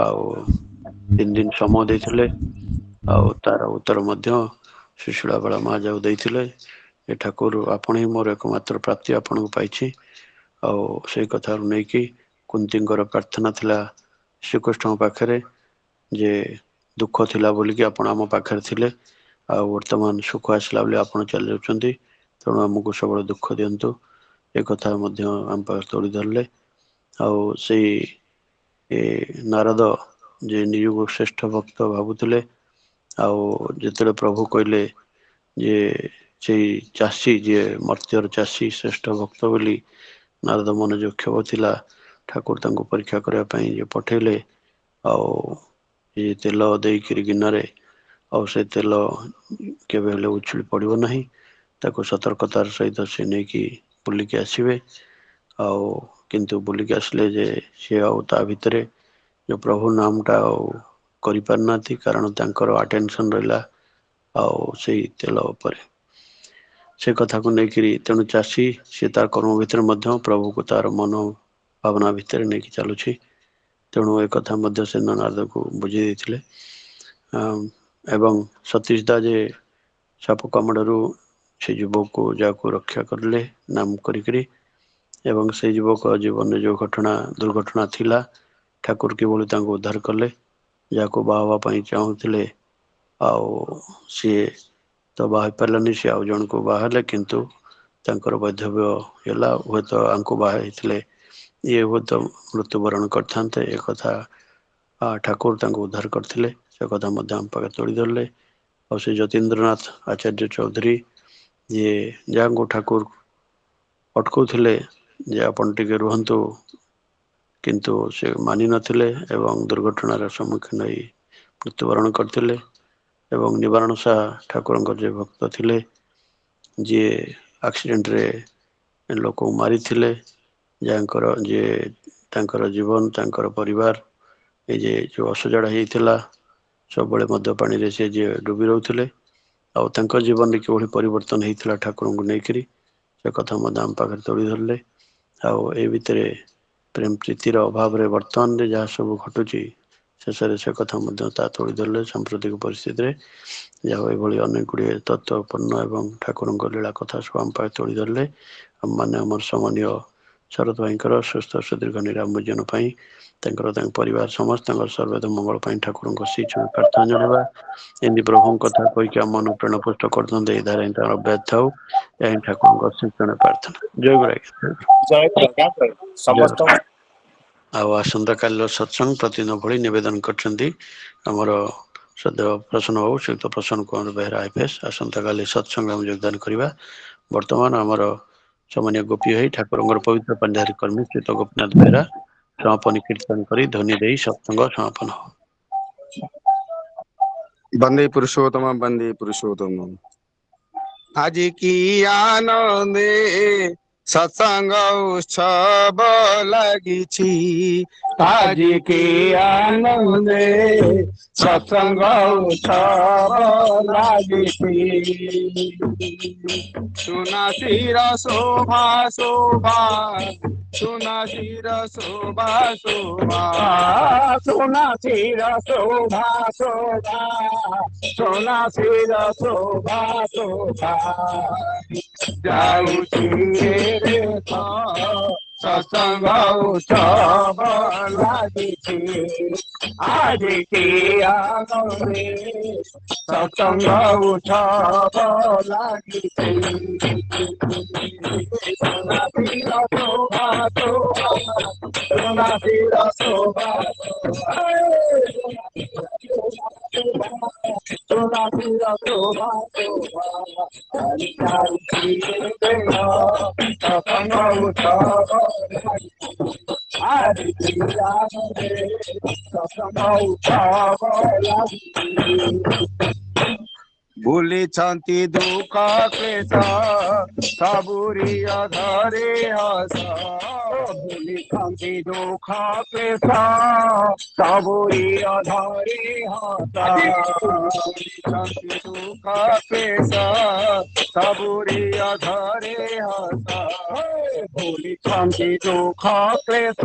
ଆଉ 3 ଦିନ ସମୟ ଦେଇଥିଲେ, ଆଉ ତାର ଉତ୍ତର ମଧ୍ୟ ସୁଶୀଳବାଳା ମା ଯାଉ ଦେଇଥିଲେ, ଏ ଠାକୁର ଆପଣ ହିଁ ମୋର ଏକମାତ୍ର ପ୍ରାପ୍ତି, ଆପଣଙ୍କୁ ପାଇଛି। ଆଉ ସେଇ କଥାକୁ ନେଇକି କୁନ୍ତୀଙ୍କର ପ୍ରାର୍ଥନା ଥିଲା ଶ୍ରୀକୃଷ୍ଣଙ୍କ ପାଖରେ ଯେ ଦୁଃଖ ଥିଲା ବୋଲିକି ଆପଣ ଆମ ପାଖରେ ଥିଲେ, ଆଉ ବର୍ତ୍ତମାନ ସୁଖ ଆସିଲା ବୋଲି ଆପଣ ଚାଲି ଯାଉଛନ୍ତି, ତେଣୁ ଆମକୁ ସବୁବେଳେ ଦୁଃଖ ଦିଅନ୍ତୁ, ଏ କଥା ମଧ୍ୟ ଆମ ପାଖରେ ତୋଳି ଧରିଲେ। ଆଉ ସେଇ ନାରଦ ଯେ ନିଜକୁ ଶ୍ରେଷ୍ଠ ଭକ୍ତ ଭାବୁଥିଲେ, ଆଉ ଯେତେବେଳେ ପ୍ରଭୁ କହିଲେ ଯେ ସେଇ ଚାଷୀ ଯିଏ ମର୍ତ୍ତ୍ୟର ଚାଷୀ ଶ୍ରେଷ୍ଠ ଭକ୍ତ ବୋଲି, ନାରଦ ମନ ଯୋଉ କ୍ଷୋଭ ଥିଲା, ଠାକୁର ତାଙ୍କୁ ପରୀକ୍ଷା କରିବା ପାଇଁ ଯେ ପଠେଇଲେ, ଆଉ ଏ ତେଲ ଦେଇକିରି ଗିନାରେ, ଆଉ ସେ ତେଲ କେବେ ହେଲେ ଉଛୁଳି ପଡ଼ିବ ନାହିଁ, ତାକୁ ସତର୍କତାର ସହିତ ସେ ନେଇକି ବୁଲିକି ଆସିବେ। ଆଉ କିନ୍ତୁ ବୁଲିକି ଆସିଲେ ଯେ ସିଏ ଆଉ ତା ଭିତରେ ଯୋଉ ପ୍ରଭୁ ନାମଟା ଆଉ କରିପାରିନାହାନ୍ତି, କାରଣ ତାଙ୍କର ଆଟେନସନ ରହିଲା ଆଉ ସେଇ ତେଲ ଉପରେ। ସେ କଥାକୁ ନେଇକିରି ତେଣୁ ଚାଷୀ ସେ ତାର କର୍ମ ଭିତରେ ମଧ୍ୟ ପ୍ରଭୁକୁ ତାର ମନ ଭାବନା ଭିତରେ ନେଇକି ଚାଲୁଛି। ତେଣୁ ଏ କଥା ମଧ୍ୟ ସେ ନାରଦକୁ ବୁଝେଇ ଦେଇଥିଲେ। ଏବଂ ସତୀଶ ଦା ଯେ ସାପ କାମୁଡ଼ାରୁ ସେ ଯୁବକକୁ ଯାହାକୁ ରକ୍ଷା କରିଲେ ନାମ କରିକିରି, ଏବଂ ସେଇ ଯୁବକ ଜୀବନରେ ଯୋଉ ଘଟଣା ଦୁର୍ଘଟଣା ଥିଲା, ଠାକୁର କିଭଳି ତାଙ୍କୁ ଉଦ୍ଧାର କଲେ, ଯାହାକୁ ବାହା ହେବା ପାଇଁ ଚାହୁଁଥିଲେ ଆଉ ସିଏ ତ ବାହା ହେଇପାରିଲାନି, ସିଏ ଆଉ ଜଣକୁ ବାହା ହେଲେ, କିନ୍ତୁ ତାଙ୍କର ବୈଧବ୍ୟ ହେଲା, ହୁଏତ ଆଙ୍କୁ ବାହା ହେଇଥିଲେ ଇଏ ହୁଏତ ମୃତ୍ୟୁବରଣ କରିଥାନ୍ତେ। ଏ କଥା ଠାକୁର ତାଙ୍କୁ ଉଦ୍ଧାର କରିଥିଲେ, ସେ କଥା ମଧ୍ୟ ଆମ ପାଖରେ ତୋଳି ଧରିଲେ। ଆଉ ସେ ଯତୀନ୍ଦ୍ରନାଥ ଆଚାର୍ଯ୍ୟ ଚୌଧୁରୀ ଯିଏ ଯାହାଙ୍କୁ ଠାକୁର ଅଟକଉଥିଲେ ଯେ ଆପଣ ଟିକେ ରୁହନ୍ତୁ, କିନ୍ତୁ ସେ ମାନି ନଥିଲେ ଏବଂ ଦୁର୍ଘଟଣାର ସମ୍ମୁଖୀନ ହୋଇ ମୃତ୍ୟୁବରଣ କରିଥିଲେ। ଏବଂ ନିବାରଣ ଶାହ ଠାକୁରଙ୍କର ଯିଏ ଭକ୍ତ ଥିଲେ, ଯିଏ ଆକ୍ସିଡେଣ୍ଟରେ ଲୋକଙ୍କୁ ମାରିଥିଲେ, ଯାହାଙ୍କର ଯିଏ ତାଙ୍କର ଜୀବନ ତାଙ୍କର ପରିବାର ଏ ଯେ ଯୋଉ ଅସଜଡ଼ା ହେଇଥିଲା, ସବୁବେଳେ ମଦ୍ୟ ପାଣିରେ ସେ ଯିଏ ଡୁବି ରହୁଥିଲେ, ଆଉ ତାଙ୍କ ଜୀବନରେ କିଭଳି ପରିବର୍ତ୍ତନ ହେଇଥିଲା ଠାକୁରଙ୍କୁ ନେଇକିରି, ସେ କଥା ମଧ୍ୟ ଆମ ପାଖରେ ତୋଳି ଧରିଲେ। ଆଉ ଏ ଭିତରେ ପ୍ରେମ ପ୍ରୀତିର ଅଭାବରେ ବର୍ତ୍ତମାନରେ ଯାହା ସବୁ ଘଟୁଛି, ଶେଷରେ ସେ କଥା ମଧ୍ୟ ତା ତୋଳି ଧରିଲେ। ସାମ୍ପ୍ରତିକ ପରିସ୍ଥିତିରେ ଯାହା ଏଭଳି ଅନେକ ଗୁଡ଼ିଏ ତତ୍ତ୍ୱପୂର୍ଣ୍ଣ ଏବଂ ଠାକୁରଙ୍କ ଲୀଳା କଥା ସବୁ ଆମ ପାଖରେ ତୋଳି ଧରିଲେ। ଆମମାନେ ଆମର ସମ୍ମାନୀୟ ଶରତ ଭାଇଙ୍କର ସୁସ୍ଥ ସୁଦୀର୍ଘ ନିରାମ ଜୀବନ ପାଇଁ, ତାଙ୍କ ପରିବାର ସମସ୍ତଙ୍କର ସର୍ବଦା ମଙ୍ଗଳ ପାଇଁ ଠାକୁରଙ୍କ ଶ୍ରୀଚରଣ ପ୍ରାର୍ଥନା ଜଣାଇବା। ଏମିତି ପ୍ରଭୁଙ୍କ କଥା କହିକି ଆମ ମନ ପ୍ରେରଣ ପୁଷ୍ଟ କରିଥାନ୍ତେ, ଏଇ ଧାରା ତାଙ୍କର ଅବ୍ୟାହତ ଥାଉ, ଏହା ହିଁ ଠାକୁରଙ୍କ ଶ୍ରୀଚରଣ ପ୍ରାର୍ଥନା। ଜୟ ଗୁରୁ ଆଜ୍ଞା। ସମସ୍ତ ଆଉ ଆସନ୍ତା କାଲିର ସତ୍ସଙ୍ଗ ପ୍ରତିଦିନ ଭଳି ନିବେଦନ କରିଛନ୍ତି ଆମର ସଦୈବ ପ୍ରସନ୍ନ ବାବୁ, ଶ୍ରୀଯୁକ୍ତ ପ୍ରସନ୍ନ କୁମାର ବେହେରା IPS। ଆସନ୍ତା କାଲି ସତ୍ସଙ୍ଗ ଆମେ ଯୋଗଦାନ କରିବା। ବର୍ତ୍ତମାନ ଆମର ସମ୍ମାନୀୟ ଗୋପୀ ଭାଇ ଠାକୁରଙ୍କର ପବିତ୍ର ପାଞ୍ଜାରୀ କର୍ମୀ ଶ୍ରୀଯୁକ୍ତ ଗୋପୀନାଥ ବେହେରା ସମାପନୀ କୀର୍ତ୍ତନ କରି ଧ୍ୱନି ଦେଇ ସତ୍ସଙ୍ଗ ସମାପନ ହବ। बंदे पुरुषोत्तम बंदे पुरुषोत्तम। आज की आनंदे सत्संग उत्सव लागिछि, आज की आनंदे सत्संग उत्सव लागिछि। सुना शिर शोभा शोभा, सुना शिर शोभा शोभा, सुना शिर शोभा शोभा, सुना शिर शोभा शोभा। जाऊछि रे सत्संग उत्सव लागिछि, आज की आनंदे सत्संग उत्सव लागिछि। सुना शिर शोभा शोभा, सुना शिर शोभा सुना शिर शोभा शोभा। सत्संग उत्सव आज की आनंदे सत्संग उत्सव लागिछि। भूलिछन्ति दुःख क्लेश सबुरी अधरे हस, भूलिछन्ति दुःख क्लेश सबुरी अधरे हस, भूलिछन्ति दुःख क्लेश सबुरी अधरे हस, भूलिछन्ति दुःख क्लेश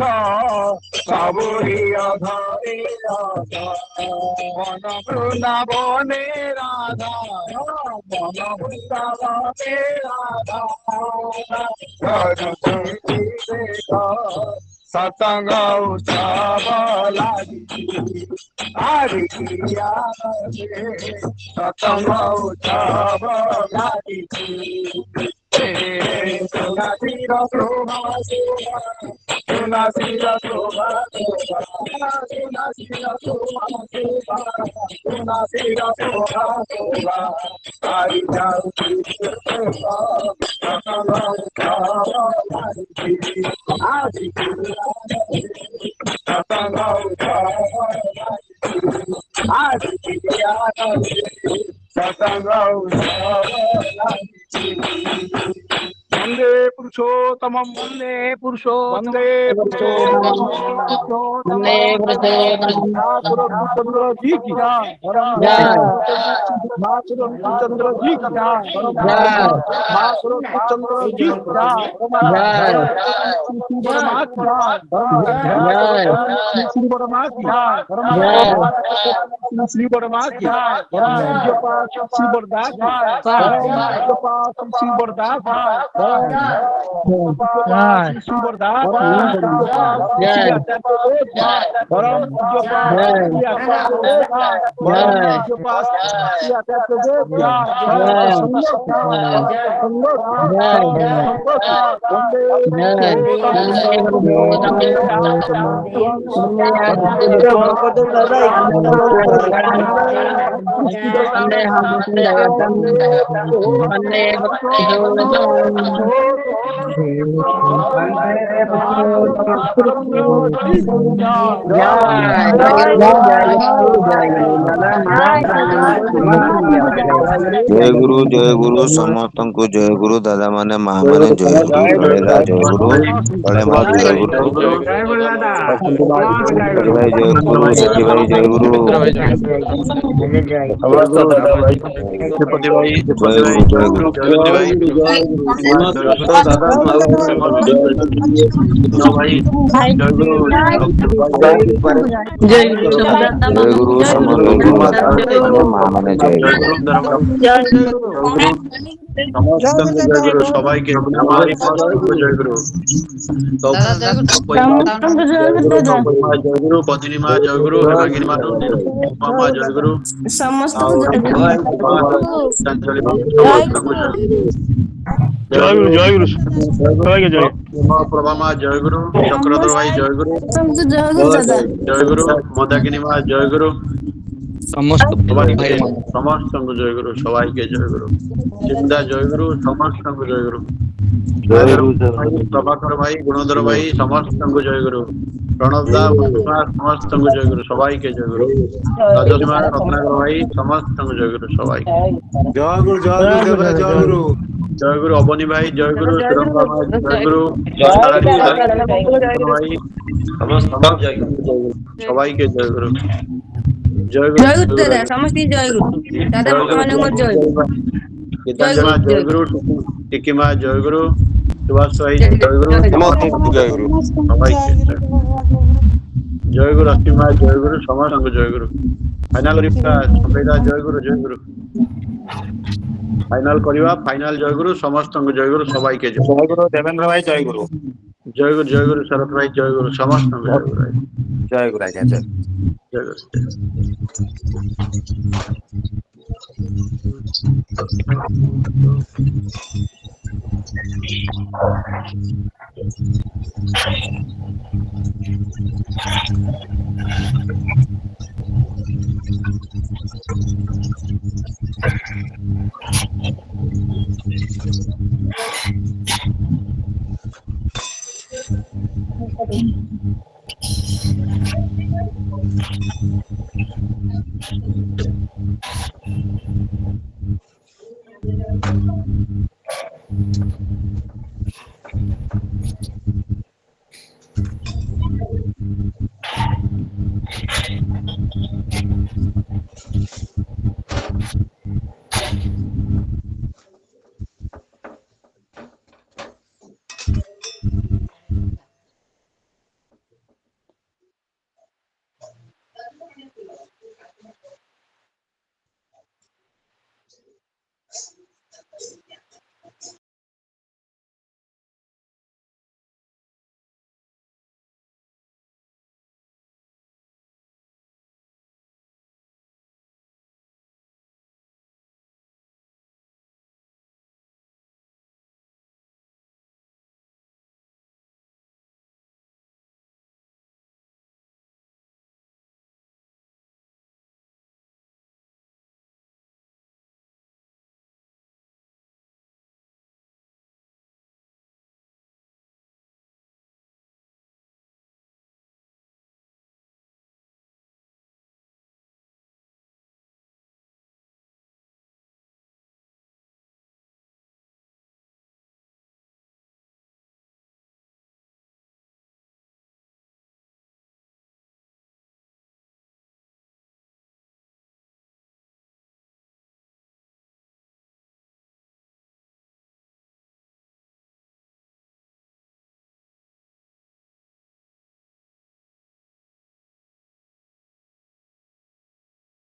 सबुरी अधरे हस। मन बृन्दावने राधा, मन बृन्दावने राधा, सतंग उत्सव लागी आदि किया सतंग उत्सव लागी सुनासीर शोभा सुनासीर शोभा सुनासीर शोभा सुनासीर शोभा शोभा आई जाऊ सतंग उत्सव लागी आदि सतंग उत्सव आदि किया सतंग उत्सव वंदे पुरुषोत्तम वंदे पुरुषोत्तम वंदे चंद्र जी की चंद्र जी की चंद्र जी श्री बर्मा की श्री बरदास श्री बरदास जय गुरु समस्त को जय गुरु दादा माने माँ माने जय गुरु बड़ेदा जय गुरु बड़े माँ जय गुरु भाई जय गुरु सची भाई जय गुरु समस्त दादा भाई श्रीपति भाई जय गुरु भाई दादा भाई जय गुरु समस्त माँ माने जय समस्त जय गुरु सबाई के हमारी जय गुरु जय गुरु पत्नी माँ जय गुरु हेमागिनी माँ जय गुरु समस्त जय गुरु जय गुरु प्रभा माँ जय गुरु चक्रधर भाई जय गुरु जय गुरु मदाकिनी माँ जय गुरु समस्त जय गुरु सबाई के जय गुरु चिंदा जय गुरु समस्त जय गुरु प्रभाकर भाई गुणधर भाई समस्त जय गुरु प्रणव दा समस्त जय गुरु सबाई के जय गुरु राजसीमा रत्नाकर भाई समस्त जय गुरु सबाई जय गुरु जय गुरु अबनी भाई जय गुरु श्रीरंगा भाई जय गुरु भाई समस्त जय गुरु सबाई के जय गुरु जय गुरु दादा समस्त जय गुरु दादा माने जय गीतांजलि जय गुरु टिकी माँ जय गुरु सुभाष भाई जय गुरु जय गुरु जय गुरु अस्तिमा जय गुरु समस्त जय गुरु फाइनल जय गुरु फाइनल करिवा फाइनल जय गुरु समस्त जय गुरु सबाई के जय गुरु देवेंद्र भाई जय गुरु शरद भाई जय गुरु समस्त जय गुरु जय गुरु जय गुरु